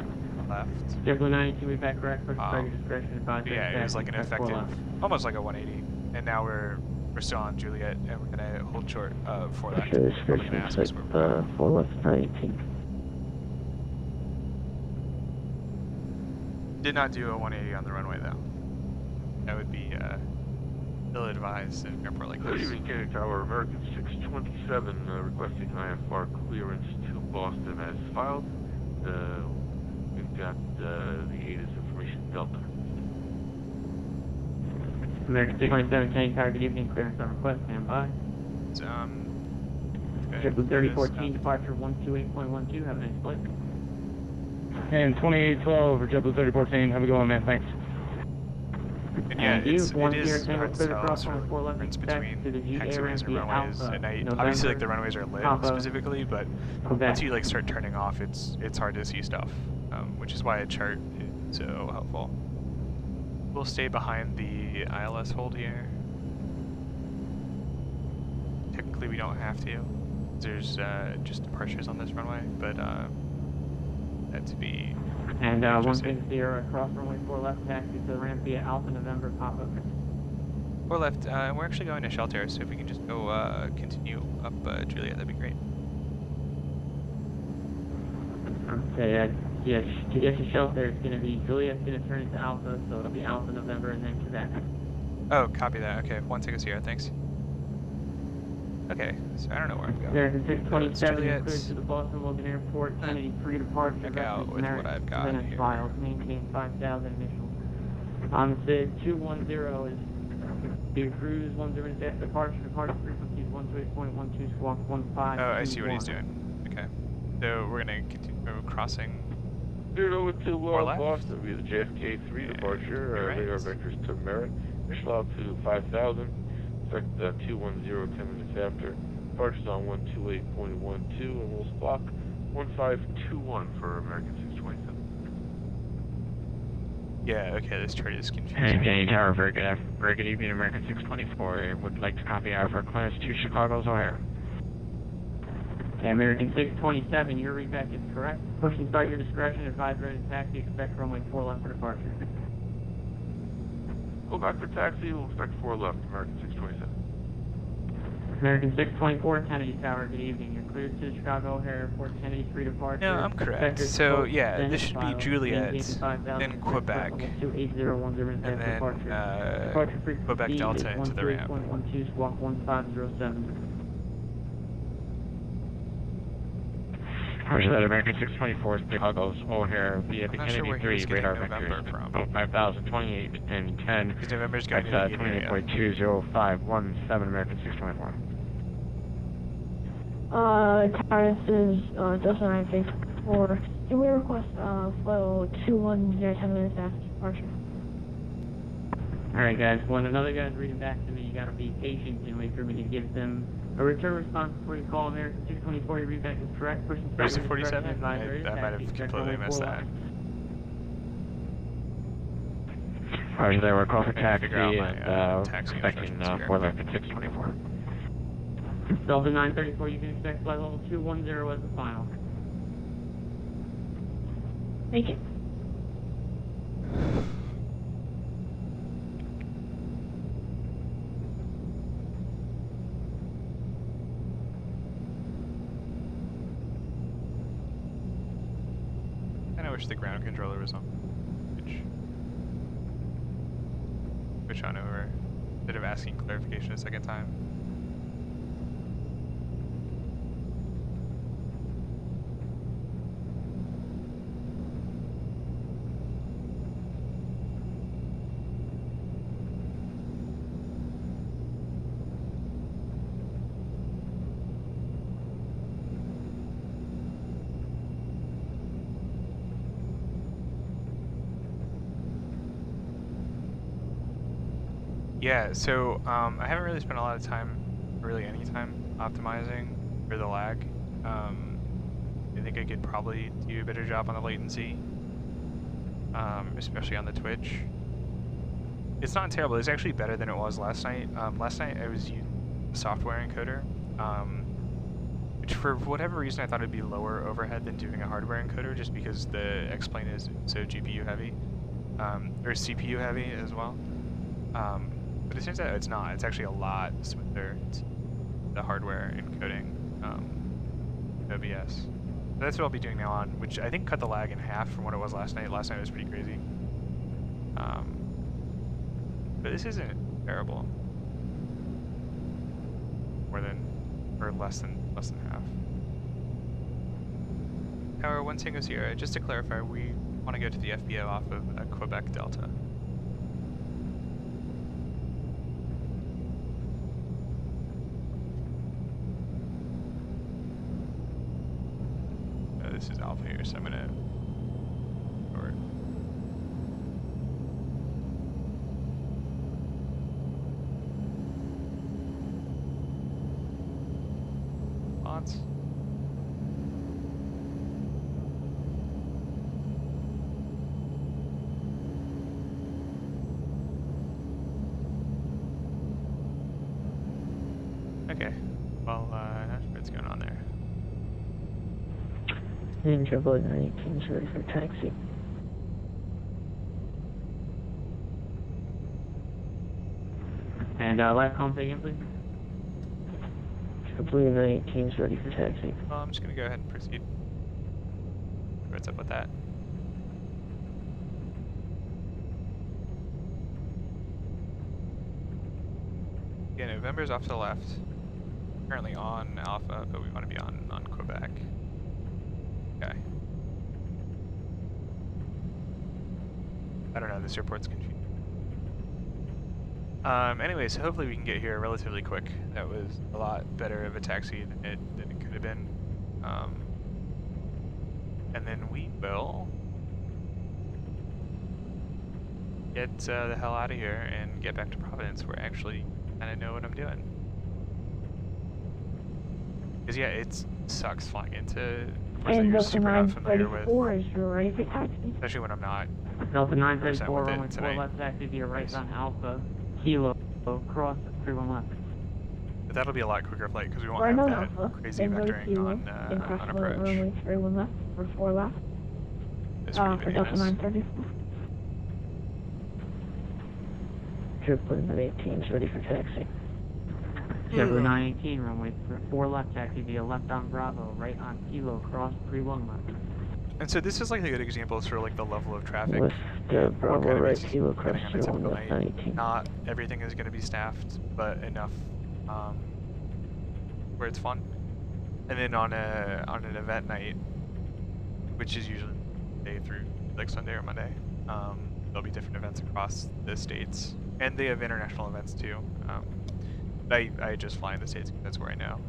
left. JetBlue 918, we back correct for discretion advisory. Yeah, it was like an effective, almost like a 180, and now we're still on Juliet, and we're gonna hold short 4 left. Probably gonna ask us where we're going. 4 left 918. Did not do a 180 on the runway though. That would be ill-advised in an airport like Good this. evening, Kennedy Tower, American 627, requesting IFR clearance to Boston as filed. We've got the ATIS information Delta. American 627, Kennedy Tower, good evening, clearance on request, stand by. JetBlue 3014, departure 128.12, have a nice flight. And 2812 for JetBlue 3014. Have a good one, man. Thanks. And yeah, it is hard to tell clear across sort of runway 4 left, difference expect to the between G taxiways and runways Alpha, at night. November, Obviously, like the runways are lit Papa, specifically, but Quebec. once you like start turning off, it's hard to see stuff, which is why a chart is so helpful. We'll stay behind the ILS hold here. Technically, we don't have to. There's just departures on this runway, but that to be. And 150 across runway 4 left, taxi to the ramp via Alpha November, Papa. 4 left. We're actually going to shelter, so if we can just go continue up Juliet, that'd be great. Okay, yes, to get to shelter, it's going to be Juliet's going to turn into Alpha, so it'll be Alpha November and then Quebec. Oh, copy that. Okay, 1 Tango Sierra, thanks. Okay, so I don't know where I'm going. There's a 627 Juliet. cleared to the Boston Logan Airport, Kennedy free departure, Check out with what I've got here. files, maintain 5,000 initial. The 210 is the cruise 10 departure frequencies 128.12 squawk 15. Oh, I see what he's doing. Okay, so we're gonna continue crossing. 0 to left. Boston via the JFK 3 departure, right. radar vectors to Merritt, initial altitude 5,000, expect 210 10 minutes after, departures on 128.12, and we'll squawk 1521 for American 627. Yeah, okay, this chart is confusing. Hey, Tower, very good evening, American 624. I would like to copy out for class 2 Chicago's O'Hare. Okay, American 627, your readback is correct. Pushing start your discretion, advise ready to taxi, expect runway 4 left for departure. Go back for taxi, we'll expect 4 left, American 627. American 624, Kennedy Tower, good evening. You're cleared to Chicago O'Hare Airport, Kennedy 3 departure. No, I'm correct. So, yeah, this should be Juliet, then Quebec, and then Quebec Delta into the ramp. 12 squawk 1507. Roger that, American 624, Chicago's O'Hare via the Kennedy 3 radar vectors. 5028 and 10. Because November's going to the 28.20517, American 624. Tower, this is Justin 964. Can we request flow 210 10 minutes after departure? Alright guys, when another guy's reading back to me, you gotta be patient and wait for me to give them a return response before you call American 624. Your readback is correct. Pushing Or is it 47? I might have completely missed that. Roger there, we're calling for taxi and expecting 4 left at 624. Delta 934, you can expect flight level 210 as the final. Thank you. I wish the ground controller was on. Switch on over instead of asking clarification a second time. Yeah, so I haven't really spent a lot of time, really any time, optimizing for the lag. I think I could probably do a better job on the latency, especially on the Twitch. It's not terrible. It's actually better than it was last night. Last night I was using a software encoder, which for whatever reason I thought it'd be lower overhead than doing a hardware encoder, just because the X-Plane is so GPU heavy, or CPU heavy as well. But it turns out it's not. It's actually a lot smoother the hardware encoding OBS. So that's what I'll be doing now on, which I think cut the lag in half from what it was last night. Last night was pretty crazy. But this isn't terrible. More than, or less than half. Tower 1 Tango Sierra, just to clarify, we want to go to the FBO off of Quebec Delta. This is Alpha here, so I'm gonna forward. Thoughts? Okay, well, not sure what's going on there. And 918, sorry for taxi. And last call again, please. JetBlue 918 is ready for taxi. Well, I'm just going to go ahead and proceed. What's up with that? Yeah, November's off to the left. Currently on Alpha, but we want to be on Quebec. Okay. I don't know, this airport's confusing. Anyways, hopefully we can get here relatively quick. That was a lot better of a taxi than it could have been. And then we will get the hell out of here and get back to Providence, where I actually kind of know what I'm doing. Because yeah, it sucks flying into places that you're super not familiar with. Is ready for taxi. Especially when I'm not. Delta 934, with runway it 4 tonight. left, taxi to your right on Alpha, Kilo, cross 31 left. But that'll be a lot quicker flight because we won't Right have on that Alpha, crazy then go to vectoring Kilo, on then cross approach. runway 31 left, or 4 left. It's For pretty Delta bananas. 934. JetBlue 918 is ready for taxi. JetBlue 918, runway 4 left, taxi via left on Bravo, right on Kilo, cross 31 left. And so this is like a good example of sort of like the level of traffic. With Bravo right Kilo, cross Depending on a typical 31 left night. 918. Not everything is going to be staffed, but enough where it's fun. And then on an event night, which is usually day through like Sunday or Monday, there'll be different events across the states, and they have international events too. I just fly in the States because that's where I know.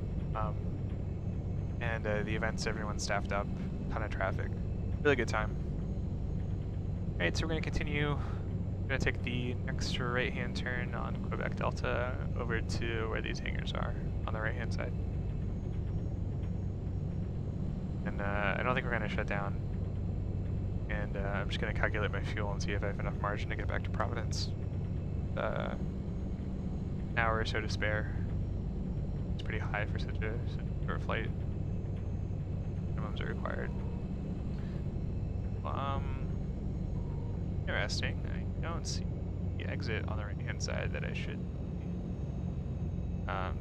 And the events, everyone's staffed up, ton of traffic, really good time. Alright, so we're going to continue. We're going to take the next right-hand turn on Quebec Delta over to where these hangars are on the right-hand side. And I don't think we're going to shut down. And I'm just going to calculate my fuel and see if I have enough margin to get back to Providence. An hour or so to spare. It's pretty high for such a short flight. Minimums are required. Interesting. I don't see the exit on the right hand side that I should.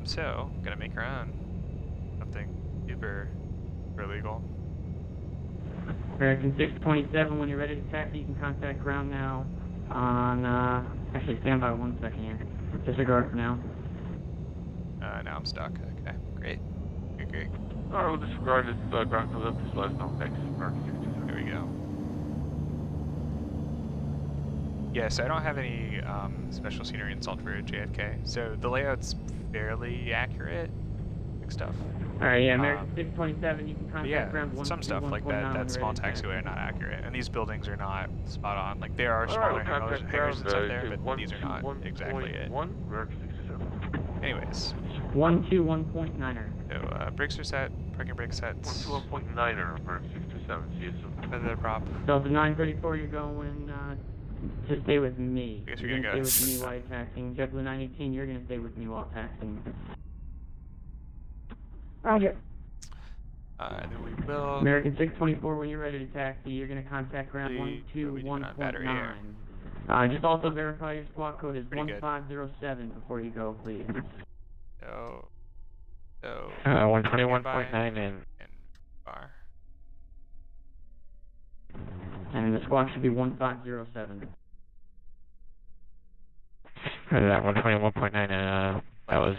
So I'm gonna make her own something super illegal. American 627, when you're ready to taxi, you can contact ground now on, actually stand by 1 second here. Disregard for now. Now I'm stuck. Okay, great. Okay, great. Alright, we'll disregard this ground comes up, just let us know. Thanks. There we go. Yes, I don't have any special scenery installed for JFK, so the layout's fairly accurate. Big stuff. Alright, yeah, American 627, you can contact ground 1. Some stuff like that small taxiway are not accurate, and these buildings are not spot on. Like there are smaller hangars and stuff there, but these are not exactly it. Anyways. 121.9er. So brakes are set, parking brake sets. 121.9er, American 627, see you soon. Feather prop. Delta 934, you're going to stay with me. I guess you're you're gonna gonna stay with me while you're taxiing. JetBlue 918, you're gonna stay with me while taxiing. Roger. Then we will. American 624, when you're ready to taxi, you're going to contact ground 121.9. Just also verify your squawk code is 1507 before you go, please. So 121.9 and bar. And the squawk should be 1507. that 121.9 and that was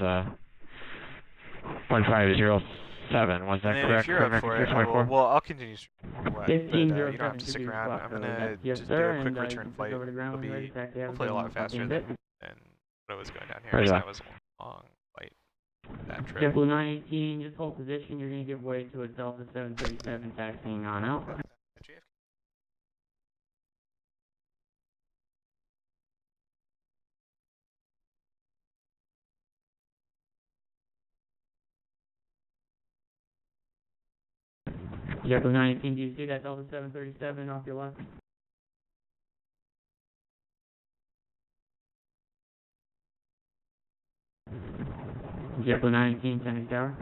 1507, was that and correct? If you're up for it, I'll continue. But you don't have to stick around. I'm gonna just do a quick return flight. It'll be hopefully a lot faster than what I was going down here. Because that was a long flight. That trip. JetBlue 918, just hold position. You're gonna give way to a Delta 737 taxiing on out. JetBlue 918, do you see that Delta 737 off your left? JetBlue 918, Kennedy Tower.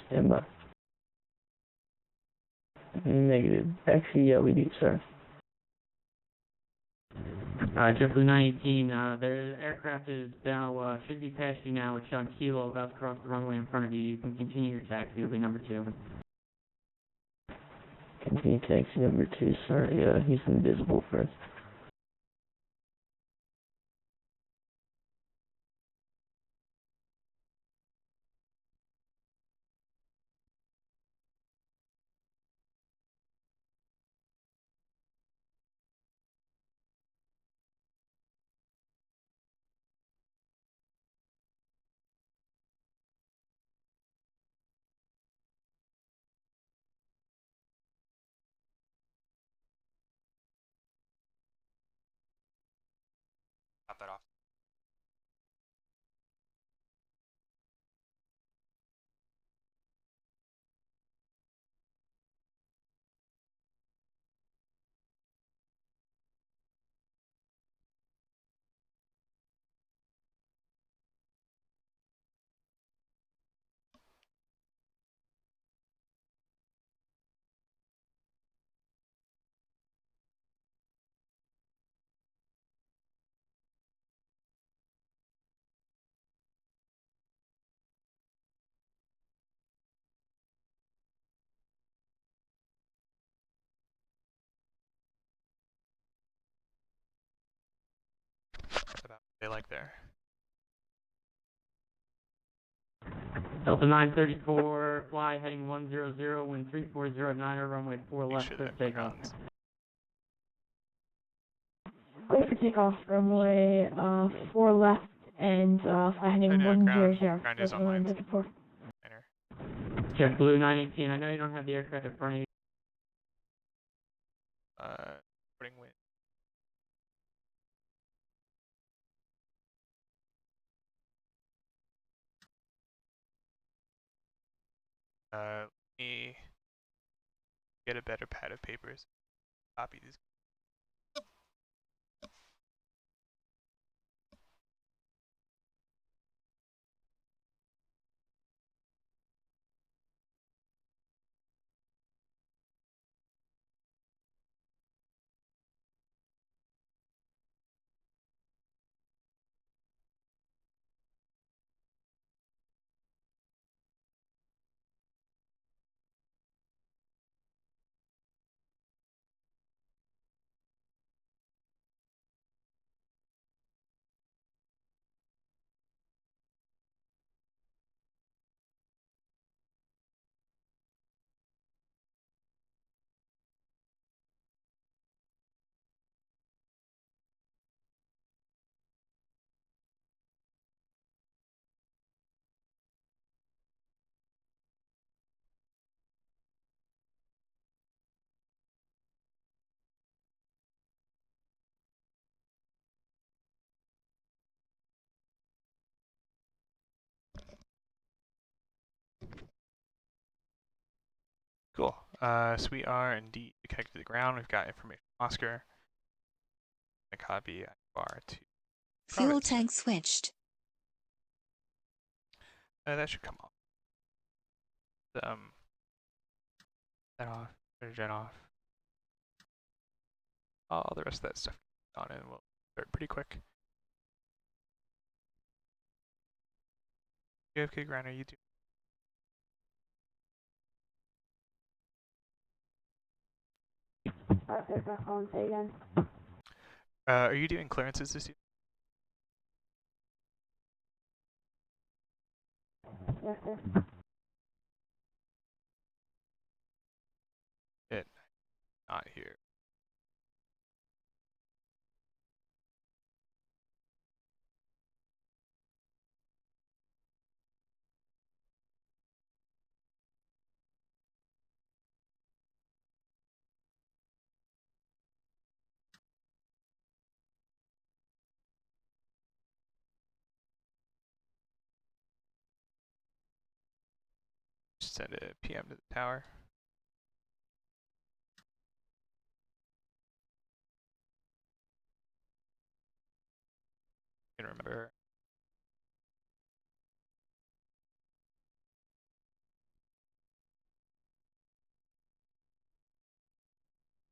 Stand by. Negative. Taxi LED, sir. JetBlue 918, the aircraft is now, should be past you now. It's on Kilo, about to cross the runway in front of you. You can continue your taxi. It'll be number 2. Continue taxi number 2. Sorry, he's invisible first. Top that off. About they like there. Delta 934, fly heading 100, wind 3409, runway 4 left, clear for takeoff. Clear for takeoff, runway 4 left, and fly heading 100. Ground is online. JetBlue 918, I know you don't have the aircraft in front of you. Putting wind. Let me get a better pad of papers. Copy these. Cool. So we are indeed connected to the ground. We've got information from Oscar. A copy bar to Fuel tank switched. that should come off. That off. Jet off. All the rest of that stuff on, and we'll start pretty quick. KJFK ground, are you doing? Say again. Are you doing clearances this year? Yes, sir. Not here. Just send a PM to the tower. You can remember.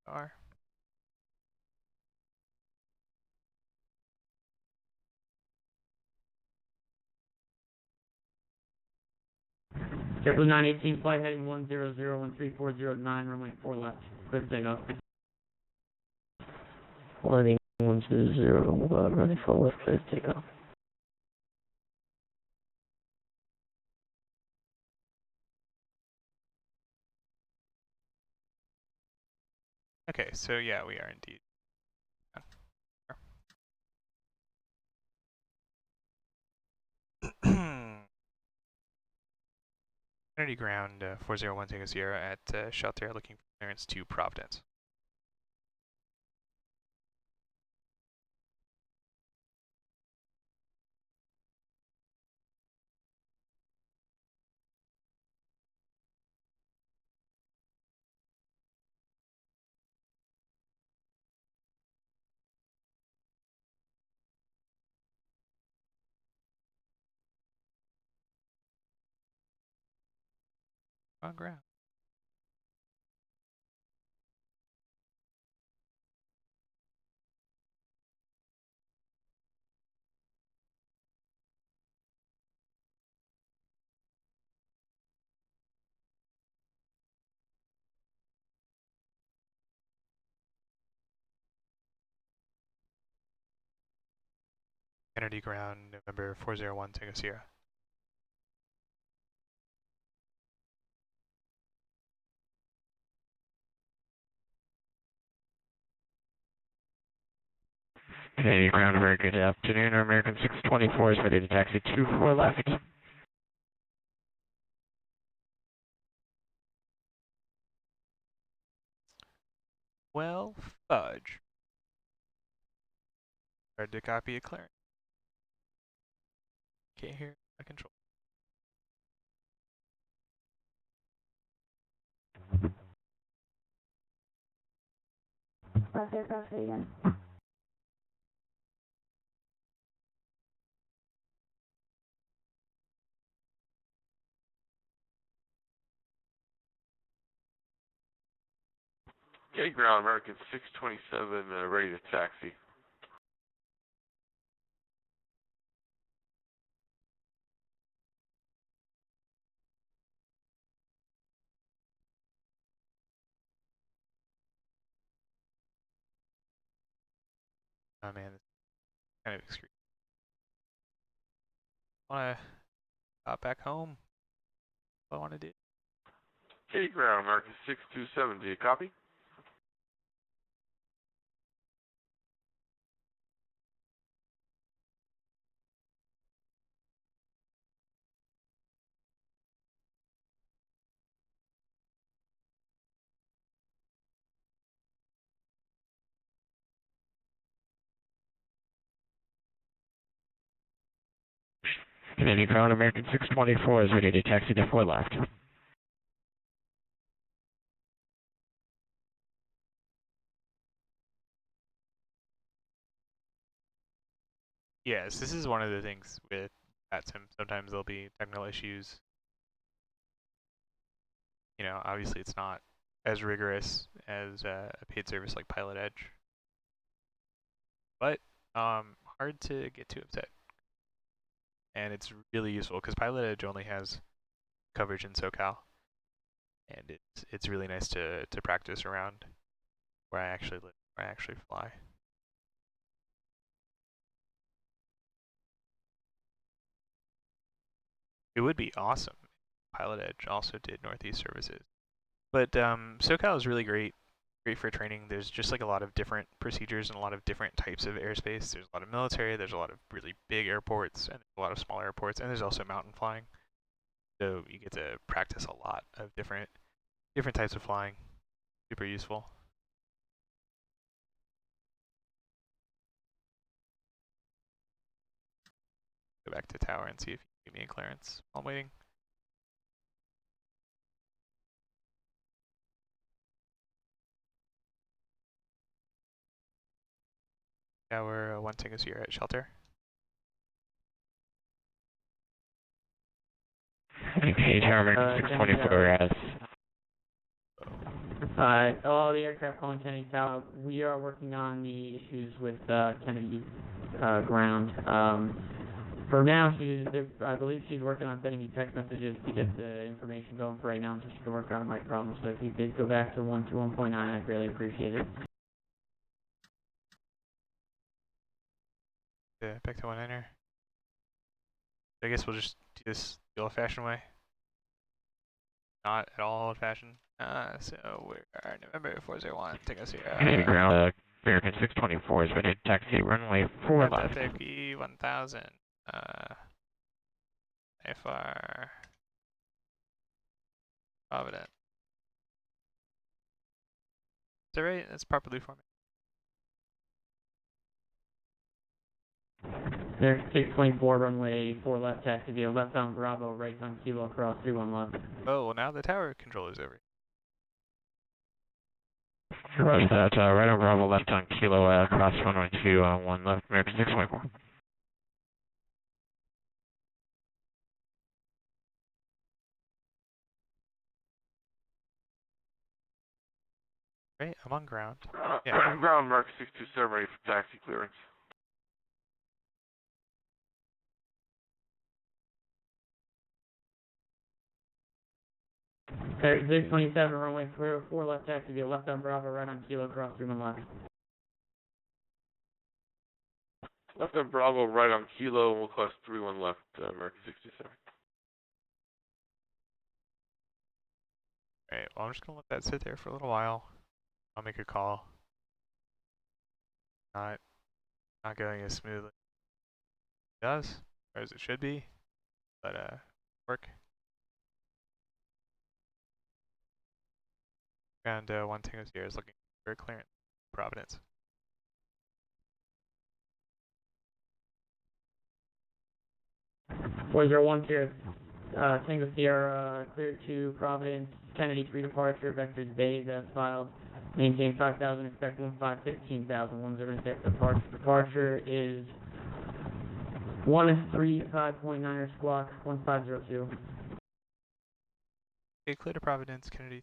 Are. JetBlue 918, flight heading 100134009, runway 4 left. Clear for takeoff. Landing 120, running 4 left, clear for takeoff. Okay, so yeah, we are indeed. Kennedy ground 401 Tango Sierra at shelter, looking for clearance to Providence. On ground. Kennedy ground, November 401 Tango Sierra. Kennedy ground, very good afternoon. Our American 624 is ready to taxi 24 left. Well, fudge. Hard to copy a clearance. Can't hear my control. Left aircraft again. Kennedy ground, American 627, ready to taxi. Oh man, it's kind of extreme. Wanna hop back home? What I wanna do? Kennedy ground, American 627, do you copy? Kennedy ground, American 624 is ready to taxi to 4 left. Yes, this is one of the things with VATSIM. Sometimes there'll be technical issues. You know, obviously it's not as rigorous as a paid service like Pilot Edge, but hard to get too upset. And it's really useful because Pilot Edge only has coverage in SoCal, and it's really nice to practice around where I actually live, where I actually fly. It would be awesome if Pilot Edge also did Northeast services. But SoCal is really great for training. There's just like a lot of different procedures and a lot of different types of airspace. There's a lot of military, there's a lot of really big airports, and a lot of small airports, and there's also mountain flying. So you get to practice a lot of different types of flying. Super useful. Go back to tower and see if you can give me a clearance while I'm waiting. Tower 1 Tango Sierra at shelter. Okay, tower American 624 as. Hello, the aircraft calling Kennedy Tower. We are working on the issues with Kennedy ground. For now, I believe she's working on sending me text messages to get the information going for right now, so she can work on my problems. So if you did go back to 121.9, I'd really appreciate it. Yeah, back to 19er. I guess we'll just do this the old-fashioned way. Not at all old-fashioned. So we're November 401. Take us here. Hey, ground. American 624 is ready to taxi runway 4 left. Epic E1000. IFR. Provident. Is that right? That's properly formatted. There's 624 runway 4 left taxi via left on Bravo, right on Kilo, cross 31 left. Oh, well now the tower control is over. Roger that, right on Bravo, left on Kilo, cross runway 1 left, American 624. Right, I'm on ground. Yeah. Ground mark 627 ready for taxi clearance. There's 627 runway 4 left taxi via left on Bravo, right on Kilo, cross 31 left. Left on Bravo, right on Kilo, and we'll cross 31 left, American 67. Alright, well I'm just gonna let that sit there for a little while. I'll make a call. Not going as smoothly as it does, or as it should be, but work. And one thing this year is looking for clearance. Providence. Boys are 1 tier. Single Sierra, clear to Providence, Kennedy 3 departure, Vectors Bay, that's filed. Maintain 5,000, expect 15, 15,000, 106. Departure is 135.9er squawk, 1502. Okay, clear to Providence, Kennedy,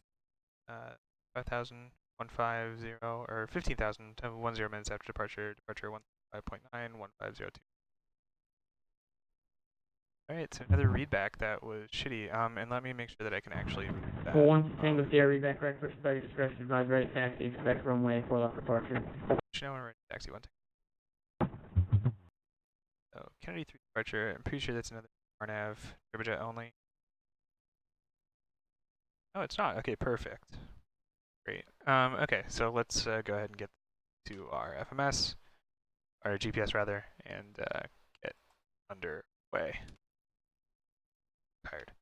5,000, 150, or 15,000, 10 minutes after departure, departure 15.9, 1502. Alright, so another readback that was shitty, and let me make sure that I can actually read that. 1 Tango Sierra, readback correct, push by your discretion, advise right taxi, expect runway 4 left departure. Now we're ready taxi 1. So, Kennedy 3 departure, I'm pretty sure that's another RNAV, turbojet only. Oh, it's not, okay, perfect. Great. Okay, so let's go ahead and get to our FMS, or GPS rather, and get underway. Tired.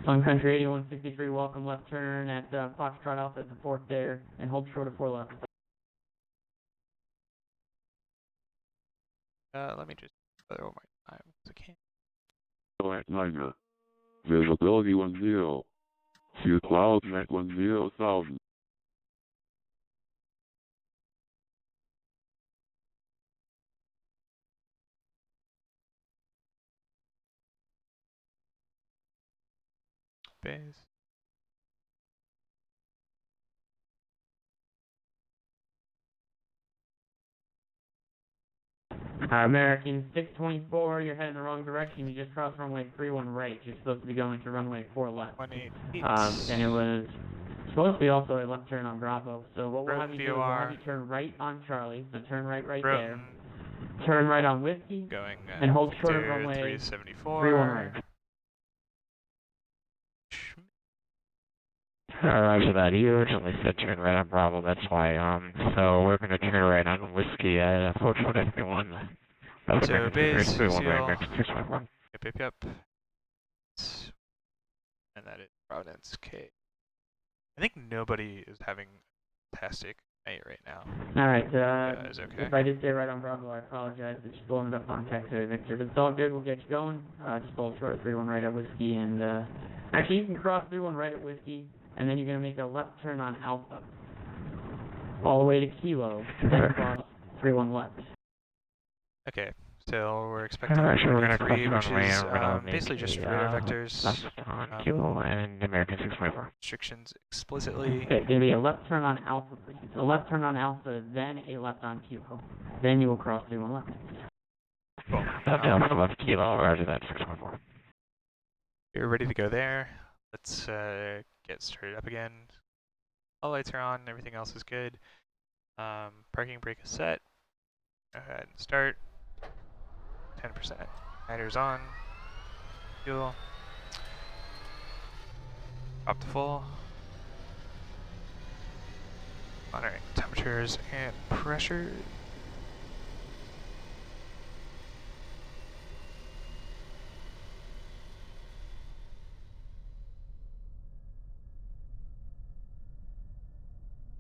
Sun Country 8163, welcome left turn at Foxtrot Alpha at the 4th there, and hold short of 4 left. Let me just go there one more time, because I can't. Atlanta. Visibility 10. Few clouds at 10,000. Base. American 624, you're heading the wrong direction. You just crossed runway 31 right. You're supposed to be going to runway 4 left. 188. And it was supposed to be also a left turn on Bravo. So what we'll have you do is we'll have you turn right on Charlie. So turn right there. Turn right on Whiskey. Going and hold short of runway 374. 31 right. Roger that. You originally said turn right on Bravo, that's why, so we're gonna turn right on Whiskey at 421. So base, seal. Yep. And that is Providence K. I think nobody is having a fantastic night right now. Alright, okay. if I did say right on Bravo, I apologize. It's just blowing it up on text there, Victor. But it's all good, we'll get you going. Just hold short of 31 right at Whiskey, and, actually you can cross 31 right at Whiskey, and then you're going to make a left turn on Alpha. All the way to Kilo, then cross 31 left. Okay, So we're expecting Alright, so we're gonna 23, cross which runway, is we're gonna make basically just a, radar vectors. left on Kilo and American 624. Restrictions explicitly. Okay, gonna be a left turn on Alpha, please. A left turn on Alpha, then a left on Kilo. Then you will cross 31 left. Cool. Delta left Kilo, roger that, 614. You're ready to go there. Let's get started up again. All lights are on, everything else is good. Parking brake is set. Go ahead and start. 10%. Igniter's on. Fuel. Up to full. Monitoring temperatures and pressure.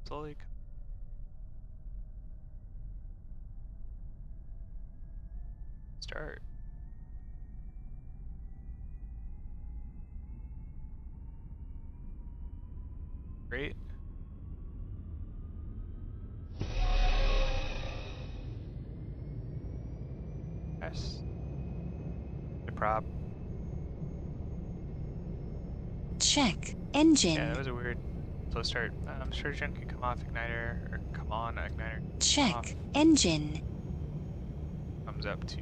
Slowly. Start. Great. Yes. The prop. Check. Engine. Yeah, that was a weird slow start. Surgeon can come off igniter, or come on igniter. Check. Off. Engine. Comes up to.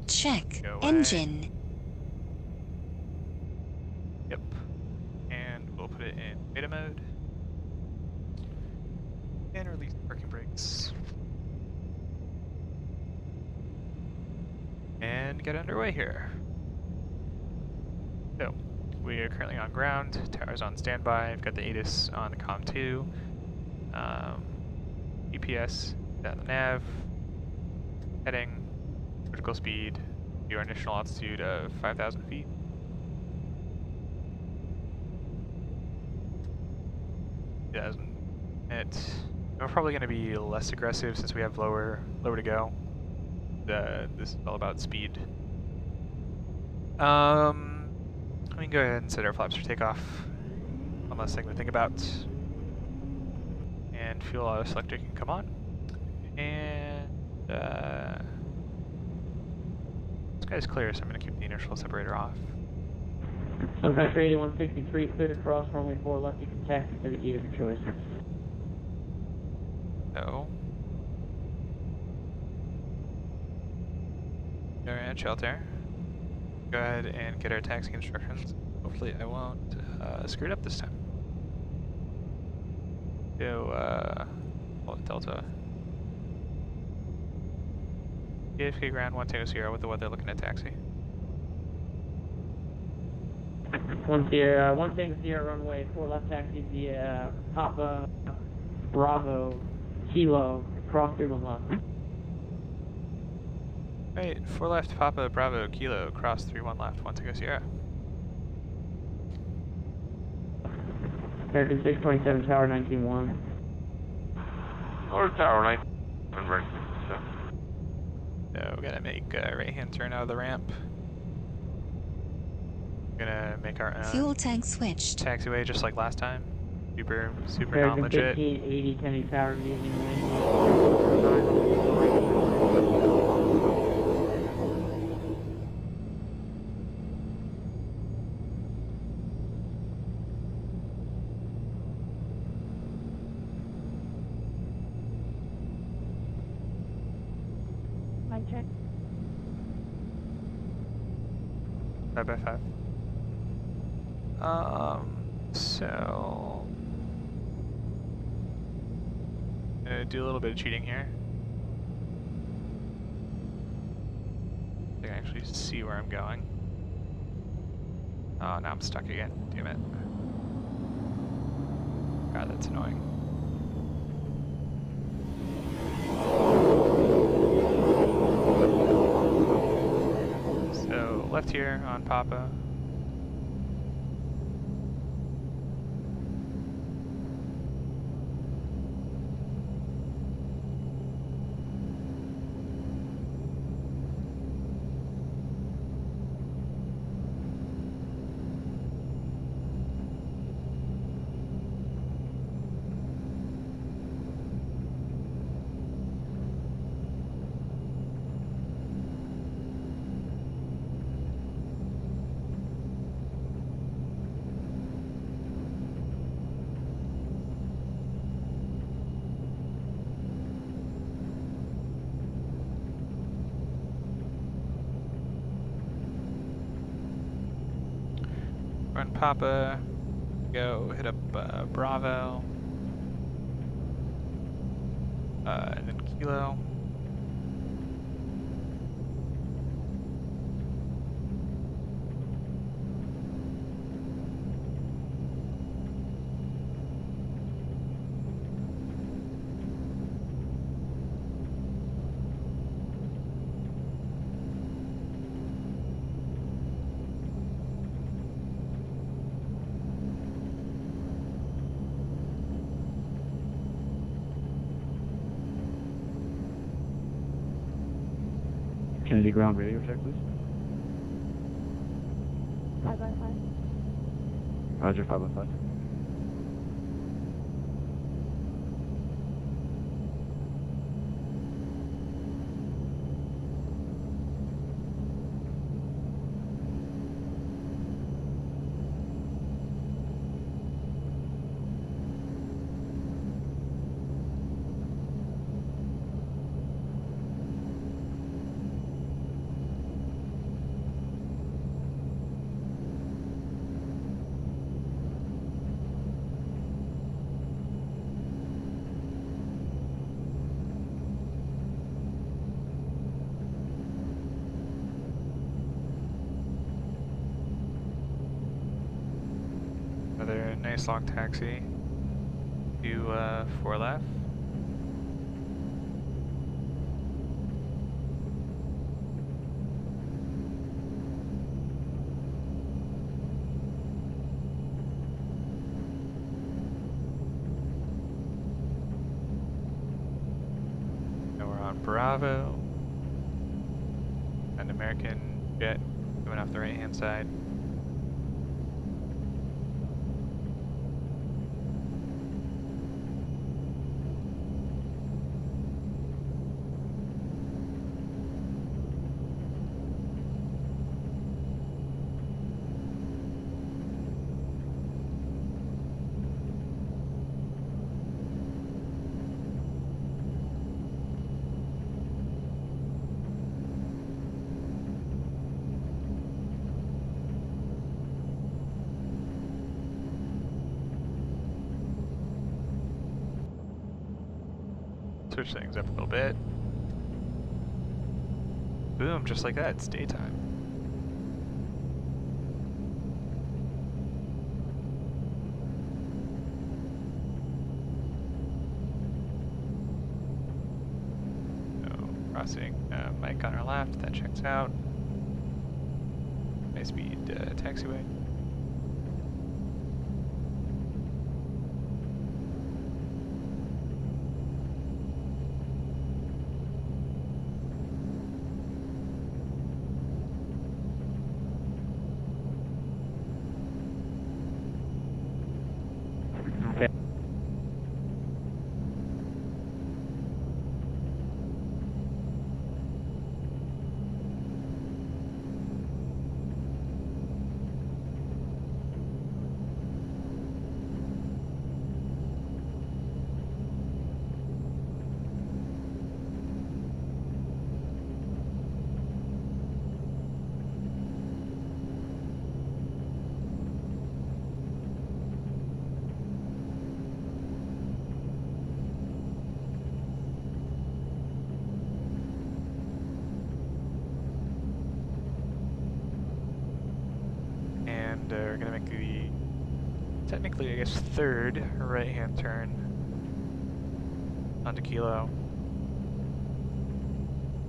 Check. Go away. Engine. Yep. And we'll put it in beta mode. And release parking brakes. And get underway here. So, we are currently on ground. Tower's on standby. I've got the ATIS on the COM 2. EPS at the nav. Heading. Critical speed. Your initial altitude of 5,000 feet. We're probably going to be less aggressive since we have lower to go. This is all about speed. We can go ahead and set our flaps for takeoff. One last thing to think about. And fuel auto selector can come on. And this guy's clear, so I'm going to keep the inertial separator off. Okay, 8163, clear to cross, runway 4 left, you can taxi to the gate of your choice. So, we're at shelter. Go ahead and get our taxi instructions. Hopefully I won't screw it up this time. So, Delta. KJFK ground 120 with the weather looking at taxi. 120 runway 4 left taxi via Papa Bravo Kilo cross 31 left. Right, 4 left Papa Bravo Kilo cross 31 left 120. American 627 Tower 19-1. Or Tower 9. So we're gonna make a right hand turn out of the ramp. We're gonna make our own Fuel tank switched. taxiway just like last time. Super American non-legit. 1580 Kennedy Tower using wind. Mic check. 5x5. So do a little bit of cheating here. I can actually see where I'm going. Oh, now I'm stuck again. Damn it. God, that's annoying. So left here on Papa. 1 Papa. Go hit up Bravo. And then Kilo. Kennedy ground radio check, please. 5 by 5. Roger, 5 by 5. Another nice long taxi to 4 left. Now we're on Bravo. An American jet coming off the right hand side. Switch things up a little bit. Boom, just like that, it's daytime. So, crossing Mike on our left, that checks out. High speed taxiway. And we're gonna make the, technically I guess, third right-hand turn onto Kilo.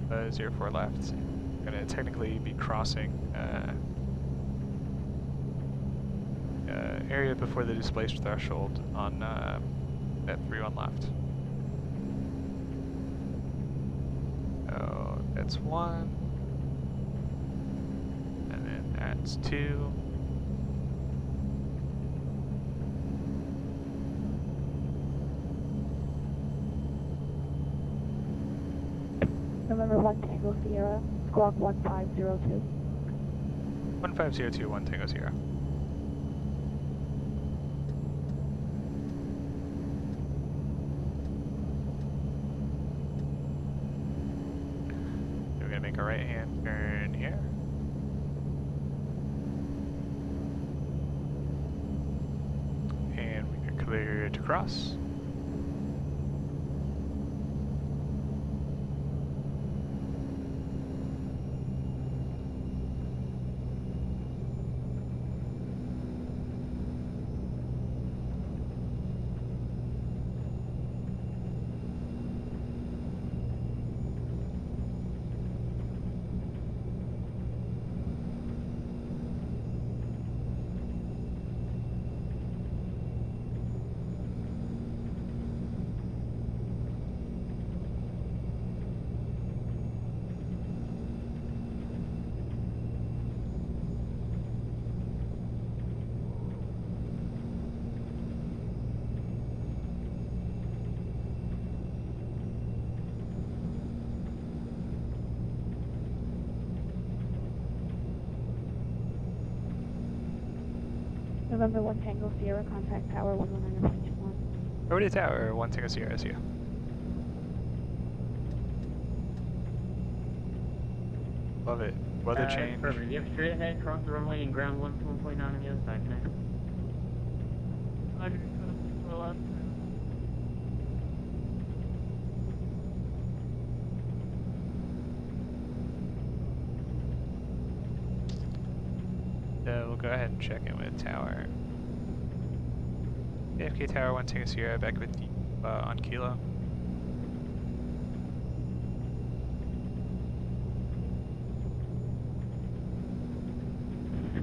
04 left. We're gonna technically be crossing area before the displaced threshold on that 31 left. So that's 1, and then that's 2. November 1 Tango Sierra, squawk 1502. 1502, 1 Tango Sierra. We're gonna make a right hand turn here. cleared to cross. November 1 Tango Sierra, contact tower 119.21. Over to tower, 1 Tango Sierra, see ya. Love it. Weather change. Perfect. Yep, straight ahead, cross the runway and ground 1.9 on the other side, connect. So we'll go ahead and check in with tower. KFK tower 1 Tango Sierra, back with you on Kilo.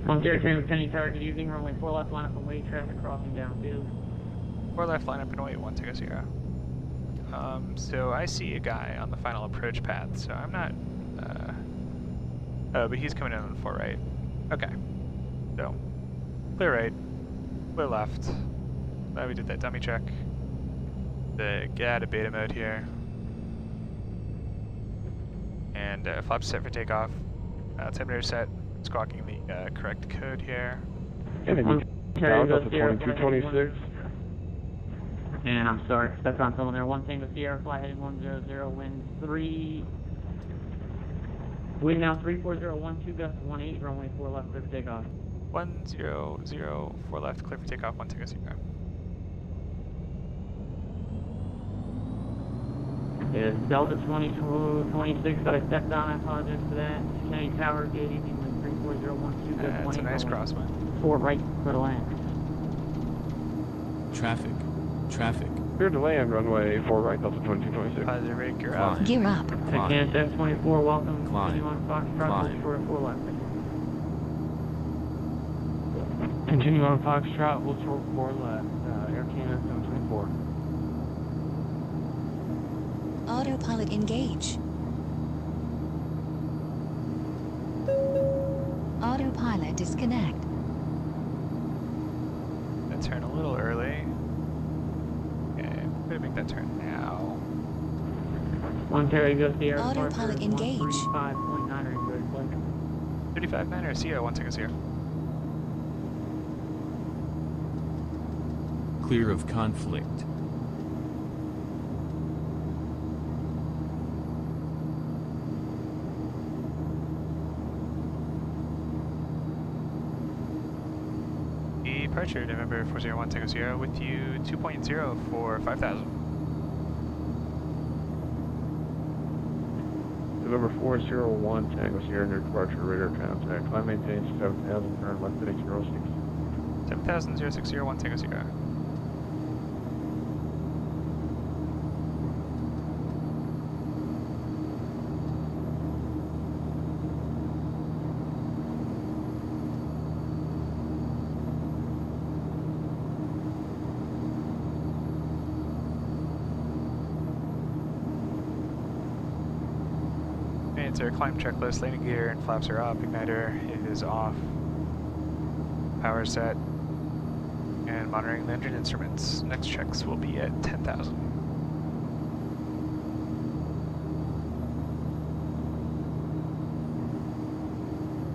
On Sierra Tango Penny Tower, good evening, runway 4 left, line up and wait, traffic crossing downfield. 4 left, line up and wait, 1 Tango Sierra. So I see a guy on the final approach path, so I'm not, oh, but he's coming in on 4 right. Okay. So, clear right, clear left. Glad we did that dummy check. Get out of beta mode here. And flaps set for takeoff. Altimeter set, squawking the correct code here. Kennedy, Delta 2226. And I'm sorry, stuck on someone there. 1 Tango Sierra, fly heading 100, wind 3. Wind now 34012, gust 18, runway 4 left, clear for takeoff. 100, 4 left, clear for takeoff, 1 Tango Sierra. Yeah, Delta 2226, got a step down, I apologize for that. Kennedy Tower, good evening, wind 34012, gust 18. That's a nice crosswind. 4 right, clear to land. Traffic. Traffic. Clear to land, runway 4 right, Delta 2226. Positive rate, gear up. Gear up. KJFK 24, welcome. Climb. Continue on Foxtrot, short of 4 left. Continue on Foxtrot, we'll short 4 left, Air Canada 724. Autopilot engage. Autopilot disconnect. That turn a little early. Okay, I'm gonna make that turn now. 1 Terry goes to air. Autopilot engage. 135.9 are good, flight. 35-9 see ya, 1 Tango Sierra. Clear of conflict. Departure, November 401 Tango Sierra, with you 2.0 for 5,000. November 401 Tango Sierra, near departure, radar contact. Climb maintains 7,000, turn left heading 06. 7,060, 1 Tango Sierra. It's our climb checklist, landing gear and flaps are up, igniter is off, power set, and monitoring the engine instruments. Next checks will be at 10,000.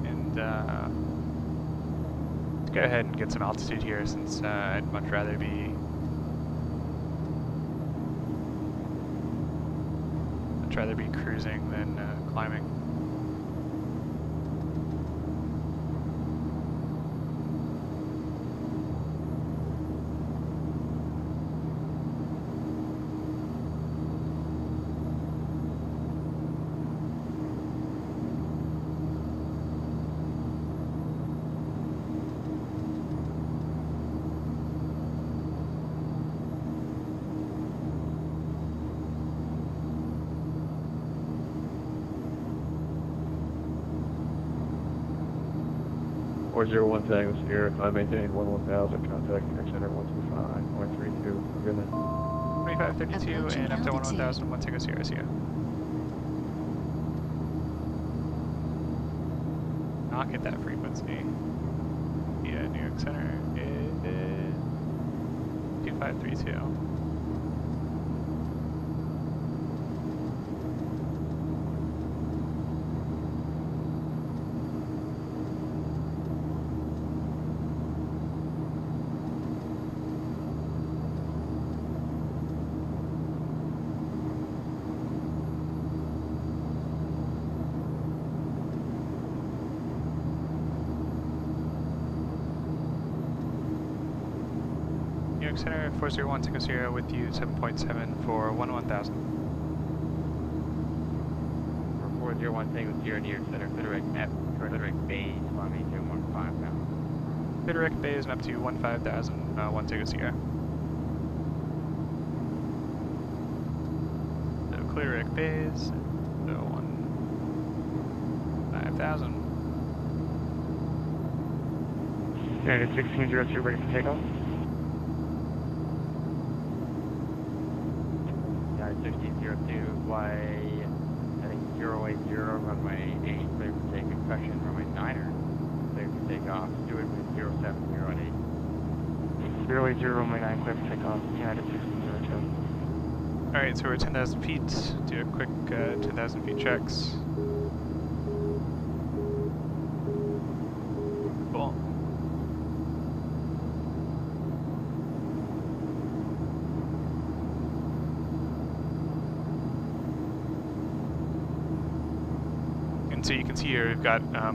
And let's go ahead and get some altitude here since I'd much rather be cruising than climbing. 401 Tango Sierra, climb maintain 1000, contact Air Center 125.32. Good night. 2532 and up to 11000, 1 Tango Sierra, see ya. Not hit that frequency. Yeah, New York Center is 2532. New York Center 401 Tango Sierra with you 7.7 for 1000. 401 Tango Sierra, New York Center, Frederick Bay, climbing to 15 now. Frederick Bay is up to 15,000, 1 Tango Sierra. So Clearic Bays, so 15,000. United 1602, ready for takeoff. United 1602, fly heading 080, runway 8, clear for take concussion, runway 9er, clear for takeoff, do it with 070 at 8. 080, runway 9, clear for takeoff, United 1602. Alright, so we're 10,000 feet, do a quick 10,000 feet checks. Cool. And so you can see here we've got a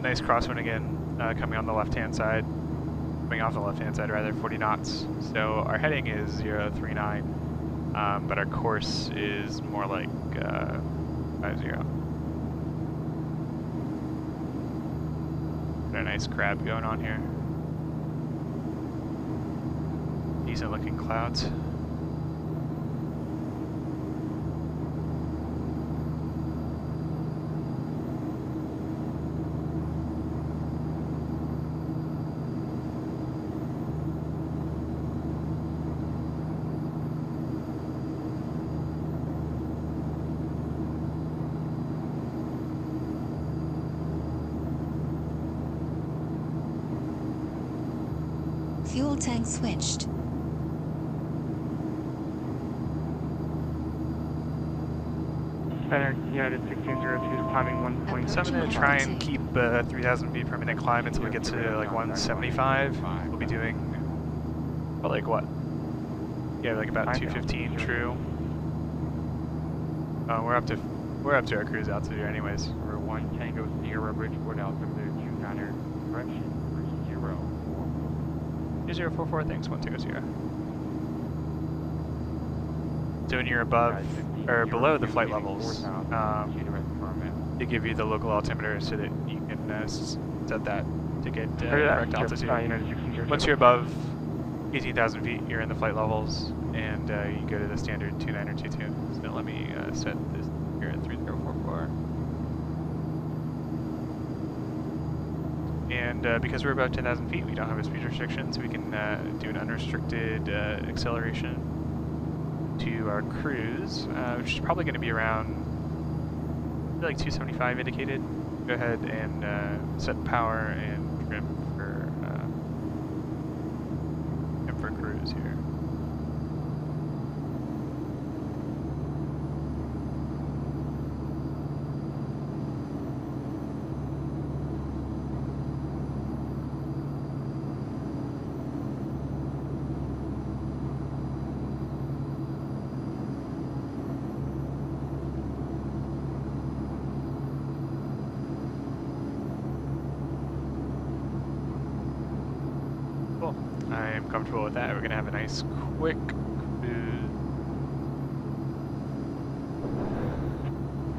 nice crosswind again coming on the left-hand side, coming off the left-hand side rather, 40 knots. So our heading is 039, but our course is more like 50. Got a nice crab going on here. Decent looking clouds. Fuel tank switched. Center, United 1602, climbing 1.7. So I'm going to try and keep 3,000 feet per minute climb until we get to like 175. We'll be doing, well, like what? Yeah, like about 215 true. We're up to our cruise altitude anyways. Number 1 Tango Sierra, Bridgeport, altimeter 29er, correction for 044, thanks, 1 Tango Sierra. So when you're above, or below the flight levels, they give you the local altimeter so that you can set that to get correct altitude. Once you're above 18,000 feet, you're in the flight levels, and you go to the standard 2922. So let me set this here at 3044. And because we're about 10,000 feet, we don't have a speed restriction, so we can do an unrestricted acceleration to our cruise, which is probably going to be around, I feel like 275 indicated. Go ahead and set power and trim for cruise here. I am comfortable with that. We're going to have a nice quick cruise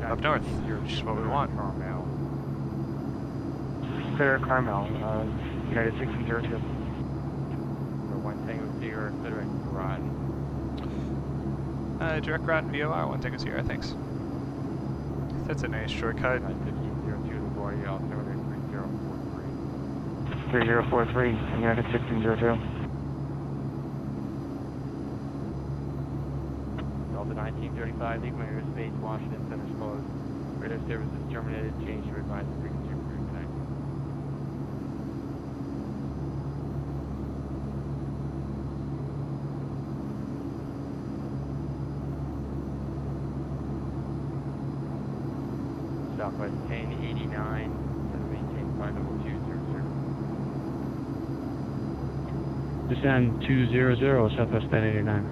up north, which is what we want. Clear Carmel, United 1602. Number 1 Tango Sierra, direct rod. Direct route VOR, 1 Tango Sierra, thanks. That's a nice shortcut. 1602 to Hawaii, altimeter 3043. 3043, United 1602. Delta 1935, leave my airspace, Washington Center's closed. Radar services terminated, change to advise the frequency for reconnect. Southwest 1089, maintain flight level 200. Descend 200, Southwest 1089.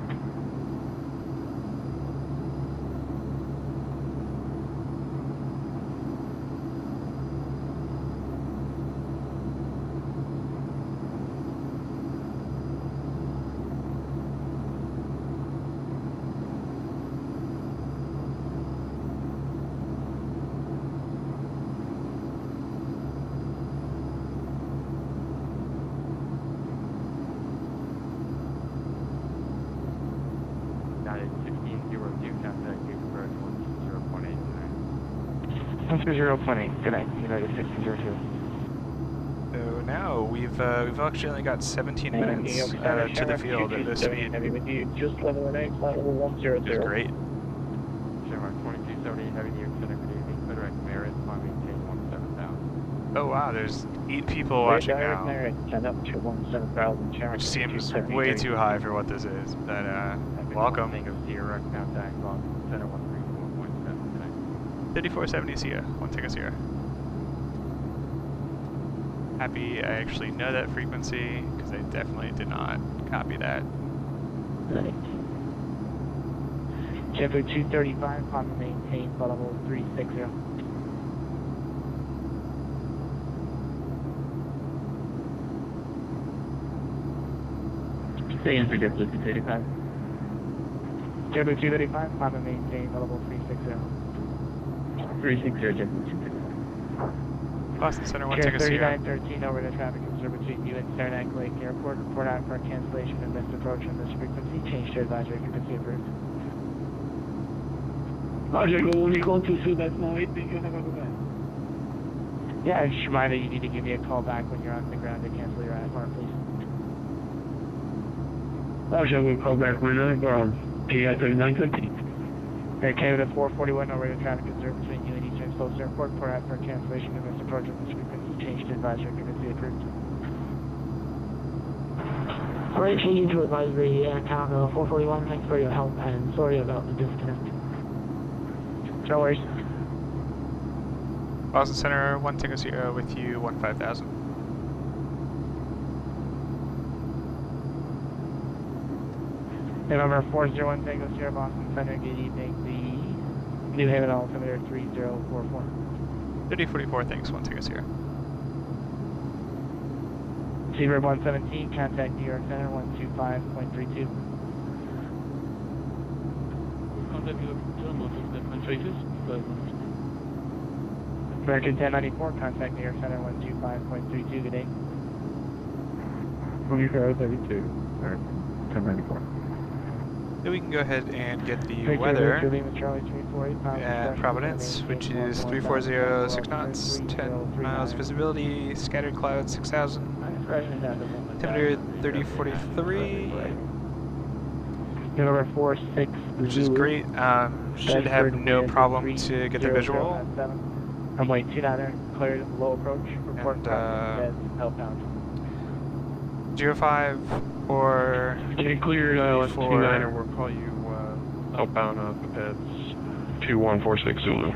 United 1602, contact you for 10.8 tonight. 10.8, good night, United 1602. So now we've actually only got 17 minutes to the field at this speed. Heavy with you, just level 8, flight level 100. Which is great. Shamrock 2270, heavy New York Center, good evening. Direct Merit, climb maintain 17,000. Oh wow, there's 8 people watching now. Merit, send up to 17,000, Shamrock. Which seems way too high for what this is, but welcome. Tango Sierra, contact Boston Center 134.7 tonight. 3470 Sierra, 1 Tango Sierra. Happy I actually know that frequency, because I definitely did not copy that. Right. JetBlue 235, climb and maintain flight level 360. Stay in for JetBlue 235. JetBlue 235, climb and maintain flight level 360. 360, JetBlue 235. Boston Center 1 Tango Sierra. 3913 over the traffic observer between you and Saranac Lake Airport. Report out for cancellation and missed approach on this frequency. Change to advisory frequency approved. Roger, go only go to so that's now 8, you're gonna go back. Yeah, just remind that you need to give me a call back when you're on the ground to cancel your IFR, please. Roger, we'll call back when I'm ground. PI 3950. Okay, with a 441 over the traffic observer between you and Eastern Slopes Airport. Report out for cancellation and missed approach on this frequency. Change to advisory frequency approved. Alright, changing to advisory count 441. Thanks for your help and sorry about the disconnect. No worries. Boston Center 1 Tango Sierra with you 15,000. November 401 Tango Sierra, Boston Center, good evening. The New Haven altimeter 3044. 3044, thanks, 1 Tango Sierra. Seabird 117, contact New York Center 125.32. Contact New York Center 125.32. American 1094, contact New York Center 125.32, good day. New York 32, American 1094. So we can go ahead and get the weather at Providence, which is 340, 6 knots, 10 miles visibility, scattered clouds 6,000, temperature 3043, November 46, which is great. Should have no problem to get the visual. Runway 29er, cleared low approach, report outbound. 05 or cleared island 4. 29er, we'll call you outbound off the pads 2146 Zulu.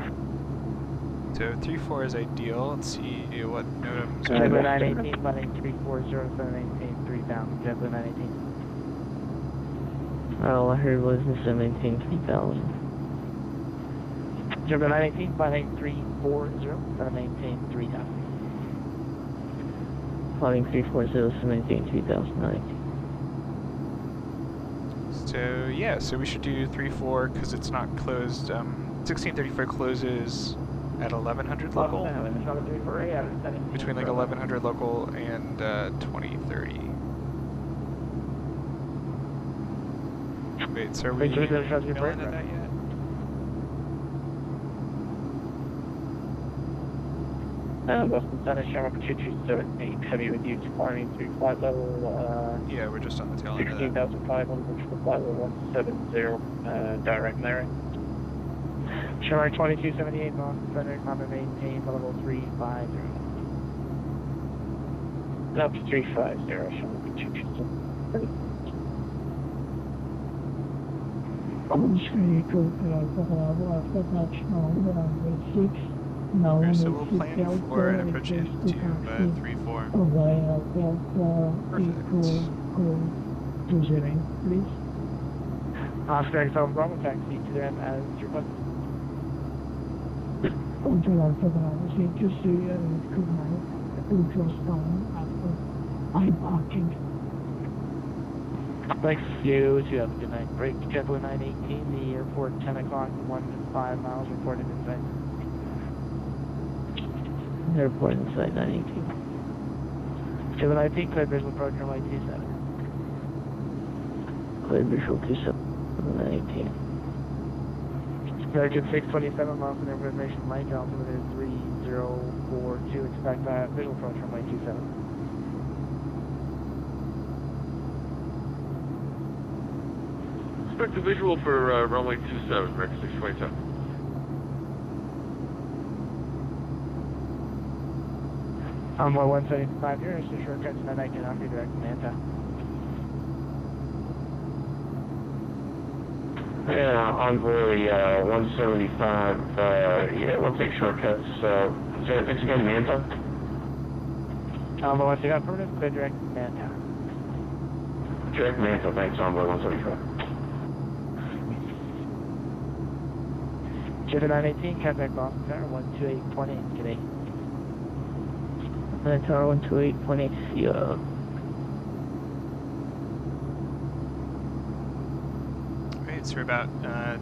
So 34 is ideal. Let's see what NOTAM's JetBlue 918, flight 340, 718, 3000, JetBlue 918. All I heard was this to maintain 3,000. JetBlue 918, flight 340, 718, 3000. Flying 340, to maintain 3,019. So yeah, so we should do 3-4 because it's not closed. 1634 closes at 1100 local. Between like 1100 local and 2030. Wait, so are we filling at that yet? Boston Center, Shamrock 2278, heavy with you, climbing to flight level, Yeah, we're just on the tail end of that. 16,500 for flight level 170, direct merit. Shamrock 2278, Boston Center, climb and maintain level 350. Up to 350, Shamrock 2278. Okay, so we'll plan for an approach into 3-4. Perfect. Oscar Excel Bravo taxi to them as requested. Thanks you. You have a good night. Break JetBlue 918, the airport 10 o'clock, 1 miles reported inside. Airport inside 918. JetBlue 19, clear visual approach runway 27. Clear visual 27, 918. American 627 miles an hour information light, altimeter 3042, expect visual approach runway 27. Expect a visual for runway 27, American 627. Envoy 175 here, it's a shortcut to 919 off your direct Manta. Yeah, Envoy 175, yeah, we'll take shortcuts. So thanks again, Manta. Envoy 175, permanent, clear direct Manta. Direct Manta, thanks, Envoy 175. JetBlue 918, contact Boston Center, 128.8 today. Tower 128.8, yeah. Alright, so we're about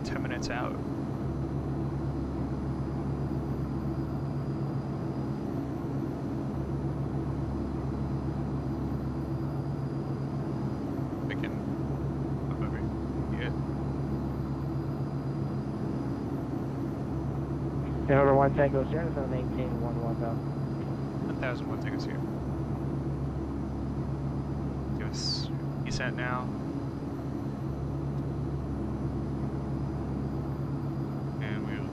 10 minutes out. We can come over here. Order 1 Tango Sierra, 718, 110. 1001 tickets here. Give us descent now. And we'll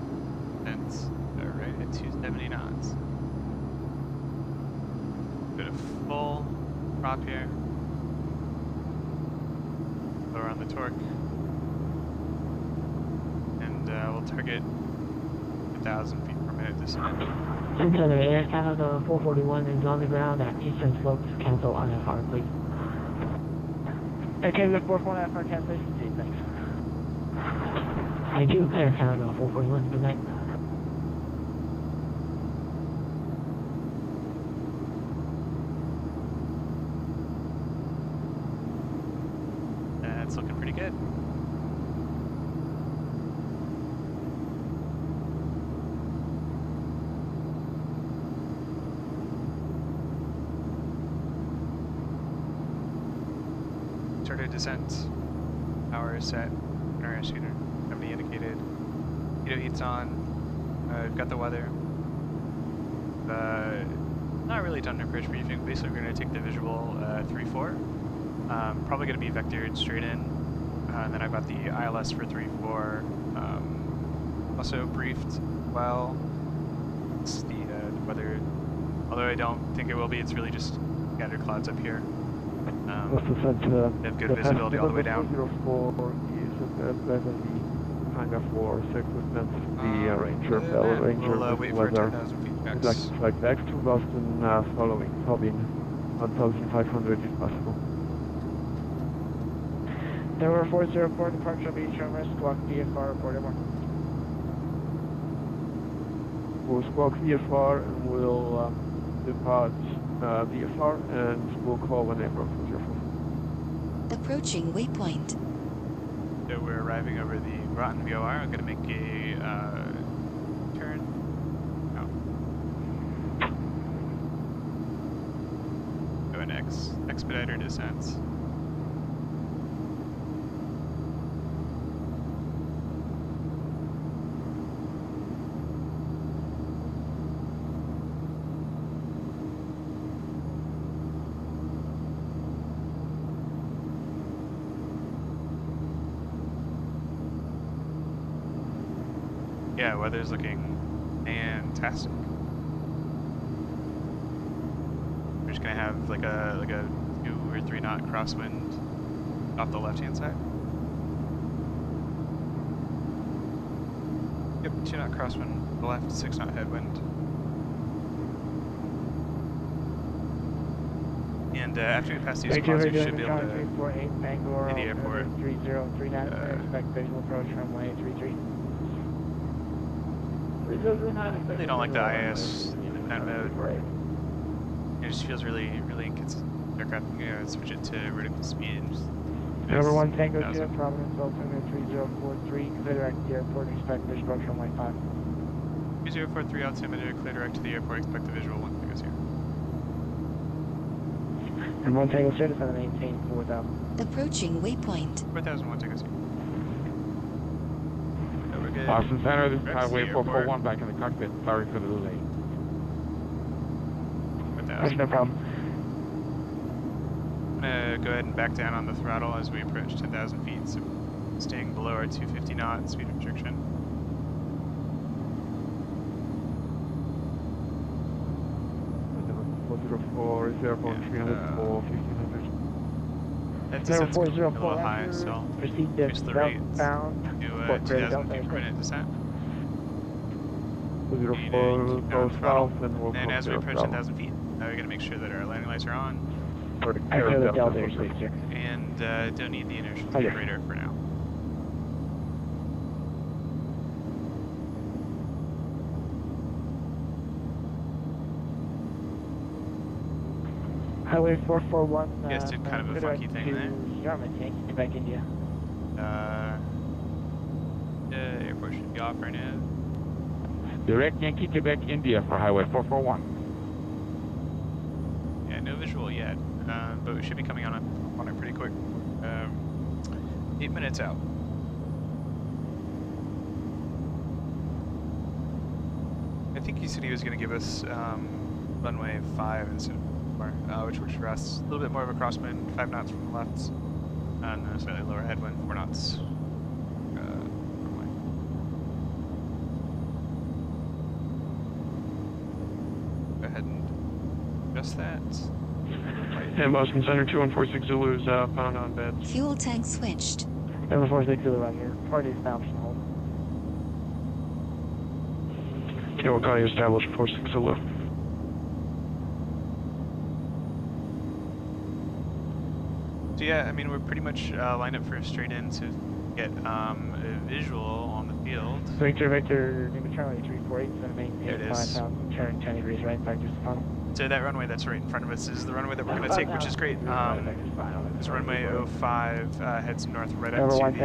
descend right at 270 knots. Bit of full prop here. Go around the torque. And we'll target 1,000 feet per minute descent. Center Air Canada 441 is on the ground at Eastern Slopes. Cancel IFR, please. Okay, look 441 IFR cancellation, please, thanks. Thank you, Air Canada 441, good night. That's looking pretty good. Started descent. Power is set. Our shooter. 70 indicated. Heato heat's on. We've got the weather. Not really done an approach briefing. Basically, we're going to take the visual 3-4. Probably going to be vectored straight in. And then I've got the ILS for 3-4. Also briefed well. It's the weather. Although I don't think it will be, it's really just scattered clouds up here. They have good visibility all the way down. 04 is pleasantly kind of for 6% the Ranger Bell Ranger we'll with wait for weather. 10,000 feet We'd like to fly back to Boston following Tobin 1,500 if possible. Tower 404, departure beach terminus, squawk VFR, report everyone. We'll squawk VFR and we'll depart VFR and we'll call whenever for your phone. Approaching waypoint. So we're arriving over the Groton VOR. I'm going to make a turn. Oh. Go an expediter descent. Yeah, weather's looking fantastic. We're just gonna have like a 2 or 3 knot crosswind off the left hand side. Yep, 2 knot crosswind on the left, 6 knot headwind. And after we pass these spots, we should be able to hit the airport. 3039, expect visual approach runway 33. They don't like the IS that mode. It just feels really inconsistent. Aircraft, switch it to vertical speed and just Number 1 Tango 0, Providence, altimeter 3043, clear direct to the airport, expect visual approach runway 5. 3043 altimeter, clear direct to the airport, expect the visual 1 Tango 0. And 1 Tango 0, descend and maintain 4000. Approaching waypoint. 4001 Tango 0. So we're good. Boston Center, this is Direct to Highway the 441 back in the cockpit. Sorry for the delay. That's no problem. I'm gonna go ahead and back down on the throttle as we approach 10,000 feet, so staying below our 250 knot speed restriction. That descent's a little high, so proceed to reduce the rate southbound to Fort 2,000 feet per minute descent. And as we approach 10,000 feet, we're gonna make sure that our landing lights are on. I feel the Delta airspace here. And don't need the inertial generator for now. Highway 441. You guys did kind of a funky thing there. Yarmouth, Yankee, Quebec, India. Airport should be off right now. Direct Yankee, Quebec, India for Highway 441. Yeah, no visual yet, but we should be coming on it pretty quick. 8 minutes out. I think he said he was going to give us runway 5 instead of 4, which works for us. A little bit more of a crosswind, 5 knots from the left, and a slightly lower headwind, 4 knots. Go ahead and adjust that. And Boston Center 2146 Zulu is found on beds. Fuel tank switched. 746 Zulu out here. Party established and hold. Okay, we'll call you established 46 Zulu. So yeah, I mean, we're pretty much lined up for a straight in to get a visual on the field. Victor, Nima Charlie 348, going to maintain 5,000, turn 10 degrees right, back to Stefano. So that runway that's right in front of us is the runway that we're going to take, which is great. This runway 05 heads north right up to the ramp.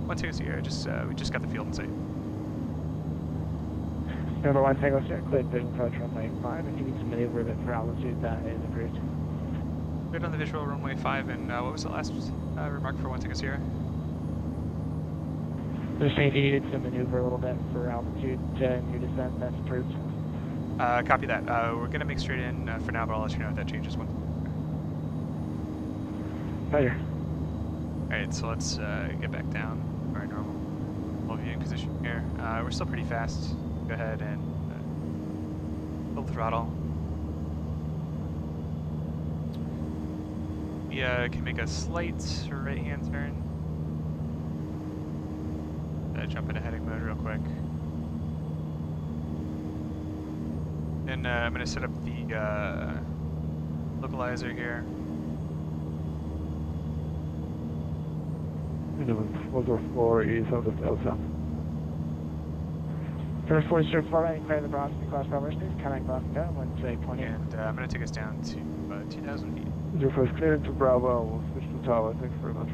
1 Tango Sierra, we just got the field in sight. Number 1 Tango Sierra, cleared vision approach runway 5. If you need to maneuver it for altitude, that is approved. Good on the visual runway 5, and what was the last remark for 1 Tango Sierra? Just saying if you needed to maneuver a little bit for altitude in your descent, that's approved. Copy that. We're going to make straight in for now, but I'll let you know if that changes. Roger. Alright, so let's get back down to our normal low viewing position here. We're still pretty fast. Go ahead and full throttle. We can make a slight right-hand turn. Jump into heading mode real quick. And I'm going to set up the localizer here. 404 is out of Delta. First 40 far right, clear the Boston class power space, connect Boston down, 120. And I'm going to take us down to 2,000 feet. Your first clearance to Bravo, we'll switch to Tower. Thanks very much.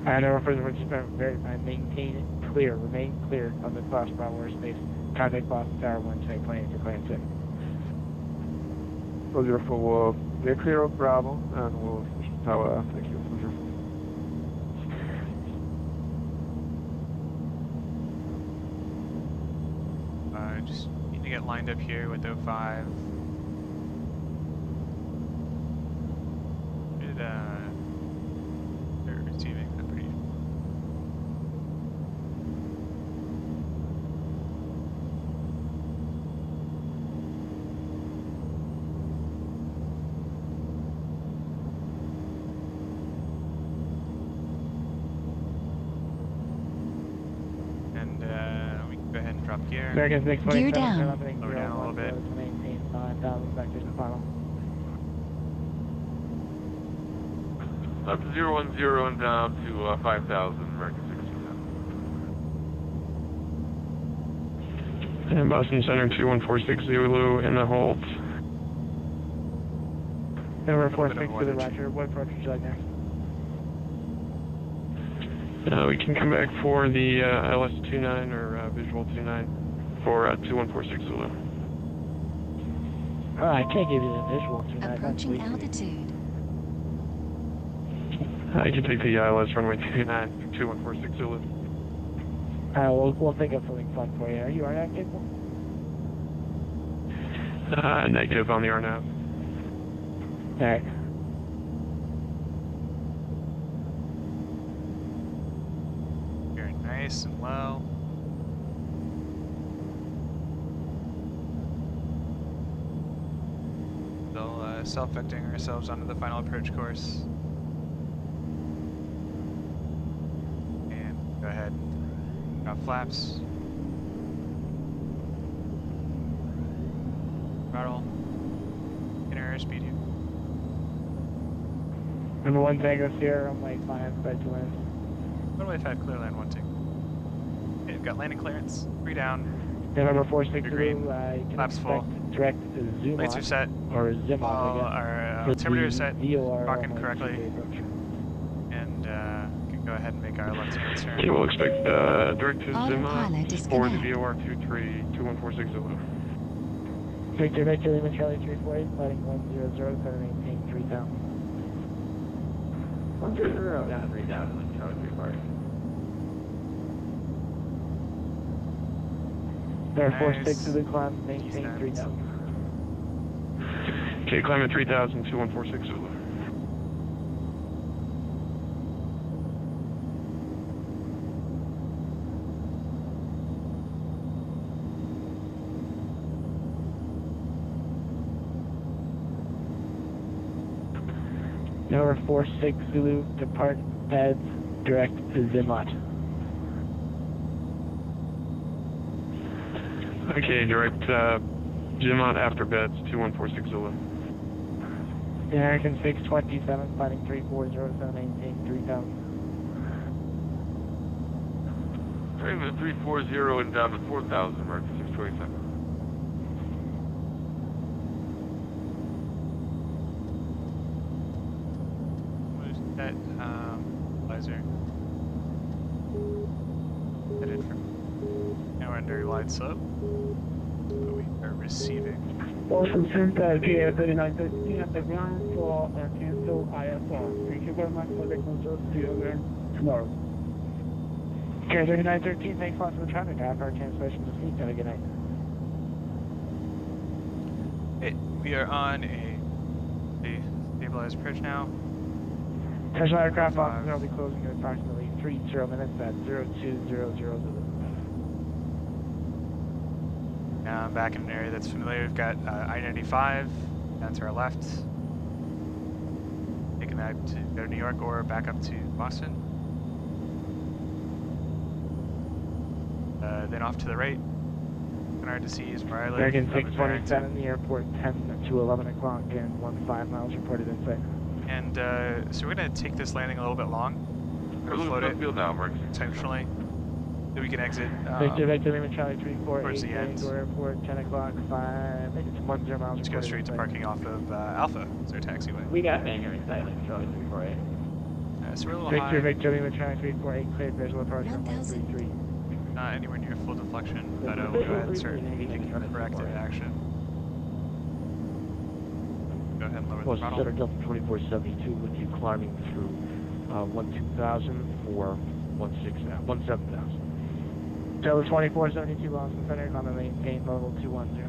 And our first maintain it clear, remain clear of the class Bravo airspace. Contact Boston Tower 120 for clearance in. 404, we're clear of Bravo, and we'll switch to Tower. Thank you. Just need to get lined up here with 05. They're receiving, I'm pretty sure. drop gear. American 627, Gear down. turn left heading Lower down a little 010 bit. to maintain 9,000 vectors and final. Up to 010 and down to 5,000, American 67. And Boston Center 2146 Zulu in the hold. Number 46 to the Roger. What approach would you like next? We can come back for the LS29 or Visual 29 for 2146 Zulu. Oh, I can't give you the visual tonight. Approaching altitude. I can take the LS runway 29 2146 Zulu. We'll think of something fun for you. Are you RNAV capable? Negative on the RNAV. Alright. Very nice and low. Still self-vectoring ourselves onto the final approach course. And go ahead, drop flaps. Throttle. Inner speed here. Number 1 Tango Sierra, runway 5, bed to land. Runway 5, clear land 12. Okay, we've got landing clearance. 3 down. November 46 green. you can Flaps full. direct zoom Lights are set. or zim All off, our altimeter is set. Rocking correctly. And can go ahead and make our left-hand turn. Okay, we'll expect direct to Zima Autopilot for the disconnect. VOR 23 2146 Zulu. Victor, Lima Charlie 348, flighting 100, try to maintain 3,000. 100, down 3,000, Charlie 340. There Nice. 46 to the climb, maintain 3,000. Okay, climb at 3000 2146 Zulu. Number 46 Zulu, depart beds, direct to Zimot. Okay, direct Zimot after beds 2146 Zulu. American 627, flighting 3407, maintain 3,000. Train at 340 and down to 4,000, American 627. That visor headed from now under wide slope, but we are receiving. Awesome, Center, KA3913 at the ground for cancel ISR. Thank you very much for the consult. See you again tomorrow. KA3913, thanks a lot for the traffic. Our cancellation this week. Have a good night. Okay, we are on a stabilized approach now. Special aircraft officer will be closing in approximately 30 minutes at 0200. Now I'm back in an area that's familiar. We've got I-95 down to our left. Taking that to go to New York or back up to Boston. Then off to the right. Hard to see is where I live. American 627, the airport 10 to 11 o'clock and 15 miles reported in sight. And so we're going to take this landing a little bit long. We're going to float it intentionally so we can exit Victor, Lima Charlie 348, towards the end. airport 10 o'clock, 5, it's 10 miles. Just go straight to parking off of Alpha. It's our taxiway. We got hangar in sight, Charlie 348. So we're a little Victor, high. Victor, Lima Charlie 348, cleared visual approach on 133. Not anywhere near full deflection, but we'll go ahead and start taking corrective action. Go ahead and lower the throttle. Center Delta 2472 with you climbing through 12,000 for 17,000. Delta 2472 Boston Center, gonna maintain level 210.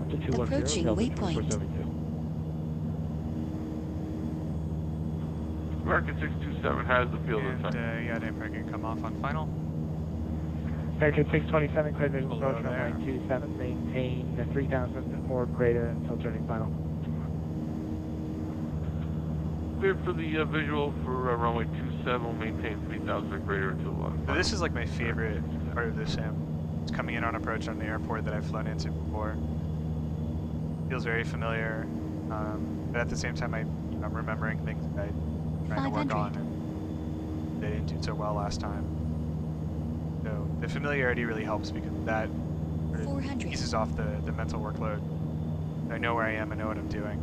To 210, Approaching Delta waypoint. 2472. American 627 has the field in sight. And yeah, damper can come off on final. American 627, cleared visual Below approach there. runway 27, maintain 3,000 or greater until turning final. cleared for the visual for runway 27. We'll maintain 3,000 or greater until So this is like my favorite part of this sim. It's coming in on approach on the airport that I've flown into before. Feels very familiar, but at the same time I'm remembering things that I'm trying to work on and they didn't do so well last time. So the familiarity really helps because that sort of eases off the mental workload. I know where I am, I know what I'm doing.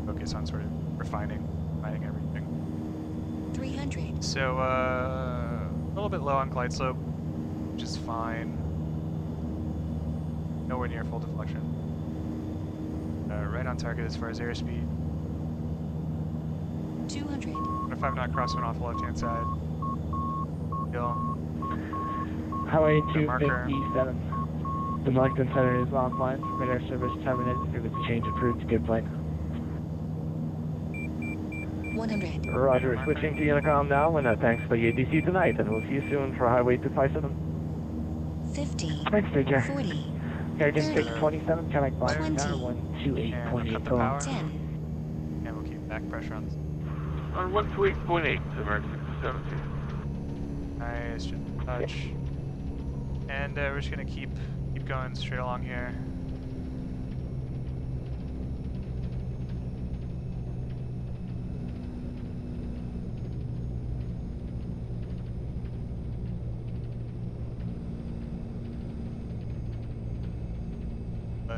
Focus on sort of refining everything. 300. So a little bit low on glide slope, which is fine. Nowhere near full deflection. Right on target as far as airspeed. 200. 5 knot crosswind off the left hand side. Hill. Highway marker. 257. The Moncton Center is offline. Radar service terminated. If it's a change approved, good flight. 100. Roger, switching to Unicom now, and thanks for the ADC tonight, and we'll see you soon for Highway 257. 50. Thanks, Big Air. 40. American 30. 627, Connect Line 20. 128.8. The power. 10. And we'll keep back pressure on this. On 128.8, American 617. Nice, just a touch. And we're just gonna keep going straight along here.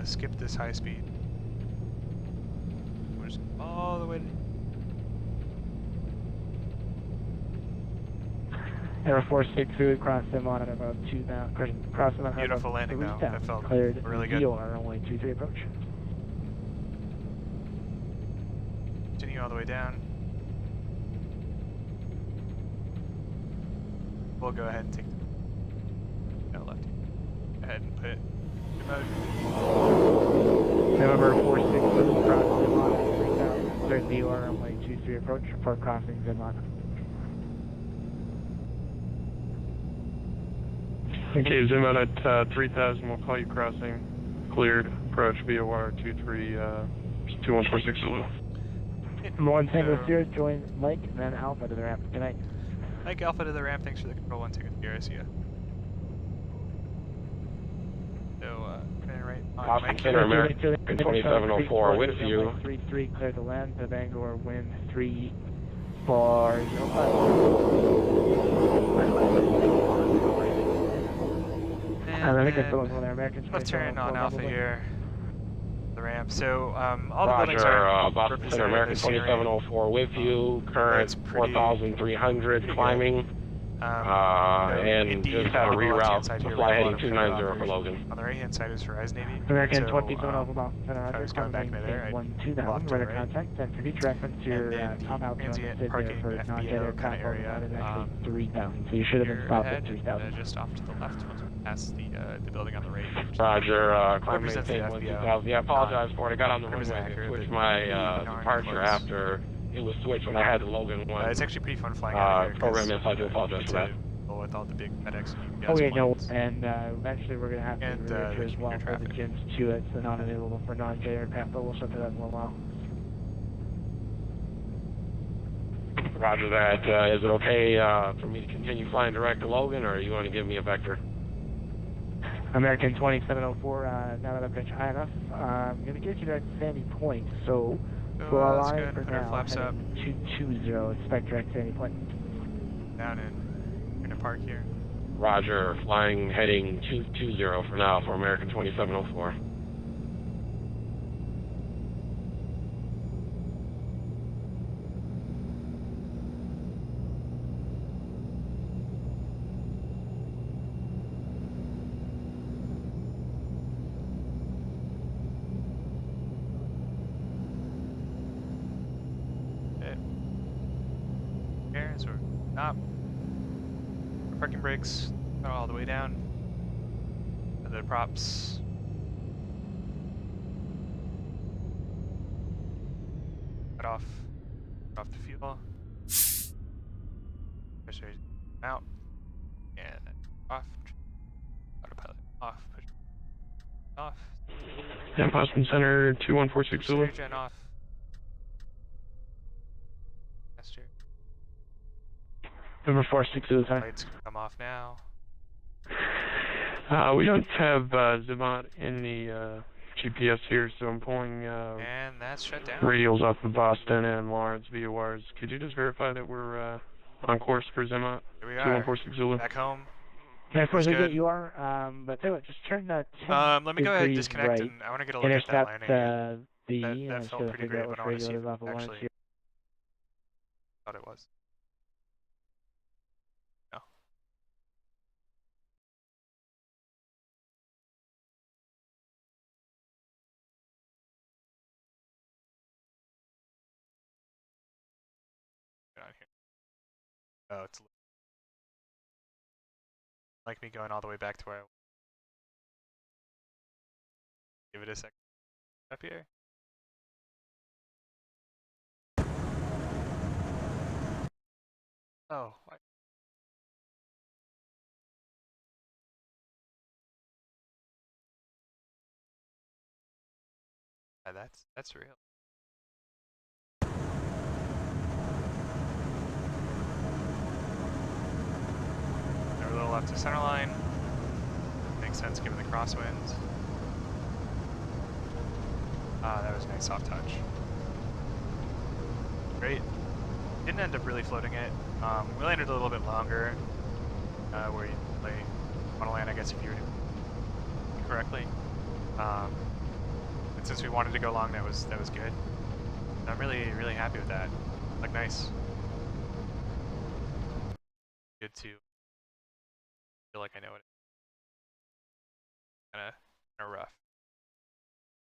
Skip this high speed. We're just all the way to Air Force 62 crossed them on at about 2,000. Crossed them on beautiful landing though. That felt cleared really good. VOR runway 23 approach. Continue all the way down. We'll go ahead and take no left. Go ahead and put it in mode. November 462 crossed them on at 3,000. Cleared VOR runway 23 approach. Report crossing Zenmont. Okay, zoom out at 3,000. We'll call you crossing. Cleared. Approach VOR 2146 Zulu. One Tango Sierra, join Mike and then Alpha to the ramp. Good night. Mike Alpha to the ramp. Thanks for the control 1 Tango Sierra. See ya. So, turn right on Mike. Center American 2704 with you. 33 clear to land. The Bangor wind 3 for 05. I think it's going on there. American left turn on Alpha here. The ramp. So all the buildings Roger, are Boston Center American 2704 with you. Current 4,300 climbing. And just had a reroute to fly heading 290 for Logan. On the right hand side is Horizon Navy. American so, 2704 Boston Center. I was going back midair. 12000. Radar contact. And for each reference, your top altitude transient parking for non-jet kind of area. is actually 3,000. So you should have been stopped at 3,000. Just off to the left once we pass the building on the right. Roger, climb maintain 1,000. Yeah, I apologize for it. I got on the runway and switched my departure after it was switched when I had the Logan one. It's actually pretty fun flying out here. Program in, so I do apologize for that. With all the big FedEx and UPS UPS no, and eventually we're going to have to reroute as well for the gyms too. It's not available for non-J aircraft, but we'll set that in a little while. Roger that. Is it okay for me to continue flying direct to Logan, or you want to give me a vector? American 2704, now that I've got you high enough, I'm going to get you to Sandy Point, so we'll align for now, flaps up. 220, expect direct Sandy Point. Down in park here. Roger, flying heading 220 for now for American 2704. Here, so stop. Parking brakes all the way down. And the props. Cut off the fuel. Pressure out. And off. Autopilot off. Push off. And Boston Center 2146 Zulu. Gen off. Number 460 is high. Lights come off now. We don't have Zimot in the GPS here, so I'm pulling And that's shut down. radials off of Boston and Lawrence via wires. Could you just verify that we're on course for Zimot? Here we are. 2146 Zulu. Back home. Yeah, of course, That's good. you are. But tell you what, just turn that. Let me go ahead and disconnect, right. and I want to get a look at that landing. That felt pretty great, but I want to see if it actually thought it was. No. Get on here. Oh, it's like me going all the way back to where I was. Give it a second. Up here. Oh, why? Yeah, that's real. They're a little left of center line. Makes sense given the crosswinds. Ah, that was a nice soft touch. Great. Didn't end up really floating it. We landed a little bit longer, where you want to land, I guess, if you were doing it correctly. But since we wanted to go long, that was good. And I'm really happy with that. Like, nice. Good to feel like I know it. Kind of rough.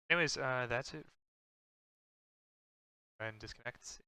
Anyways, that's it. Go ahead and disconnect.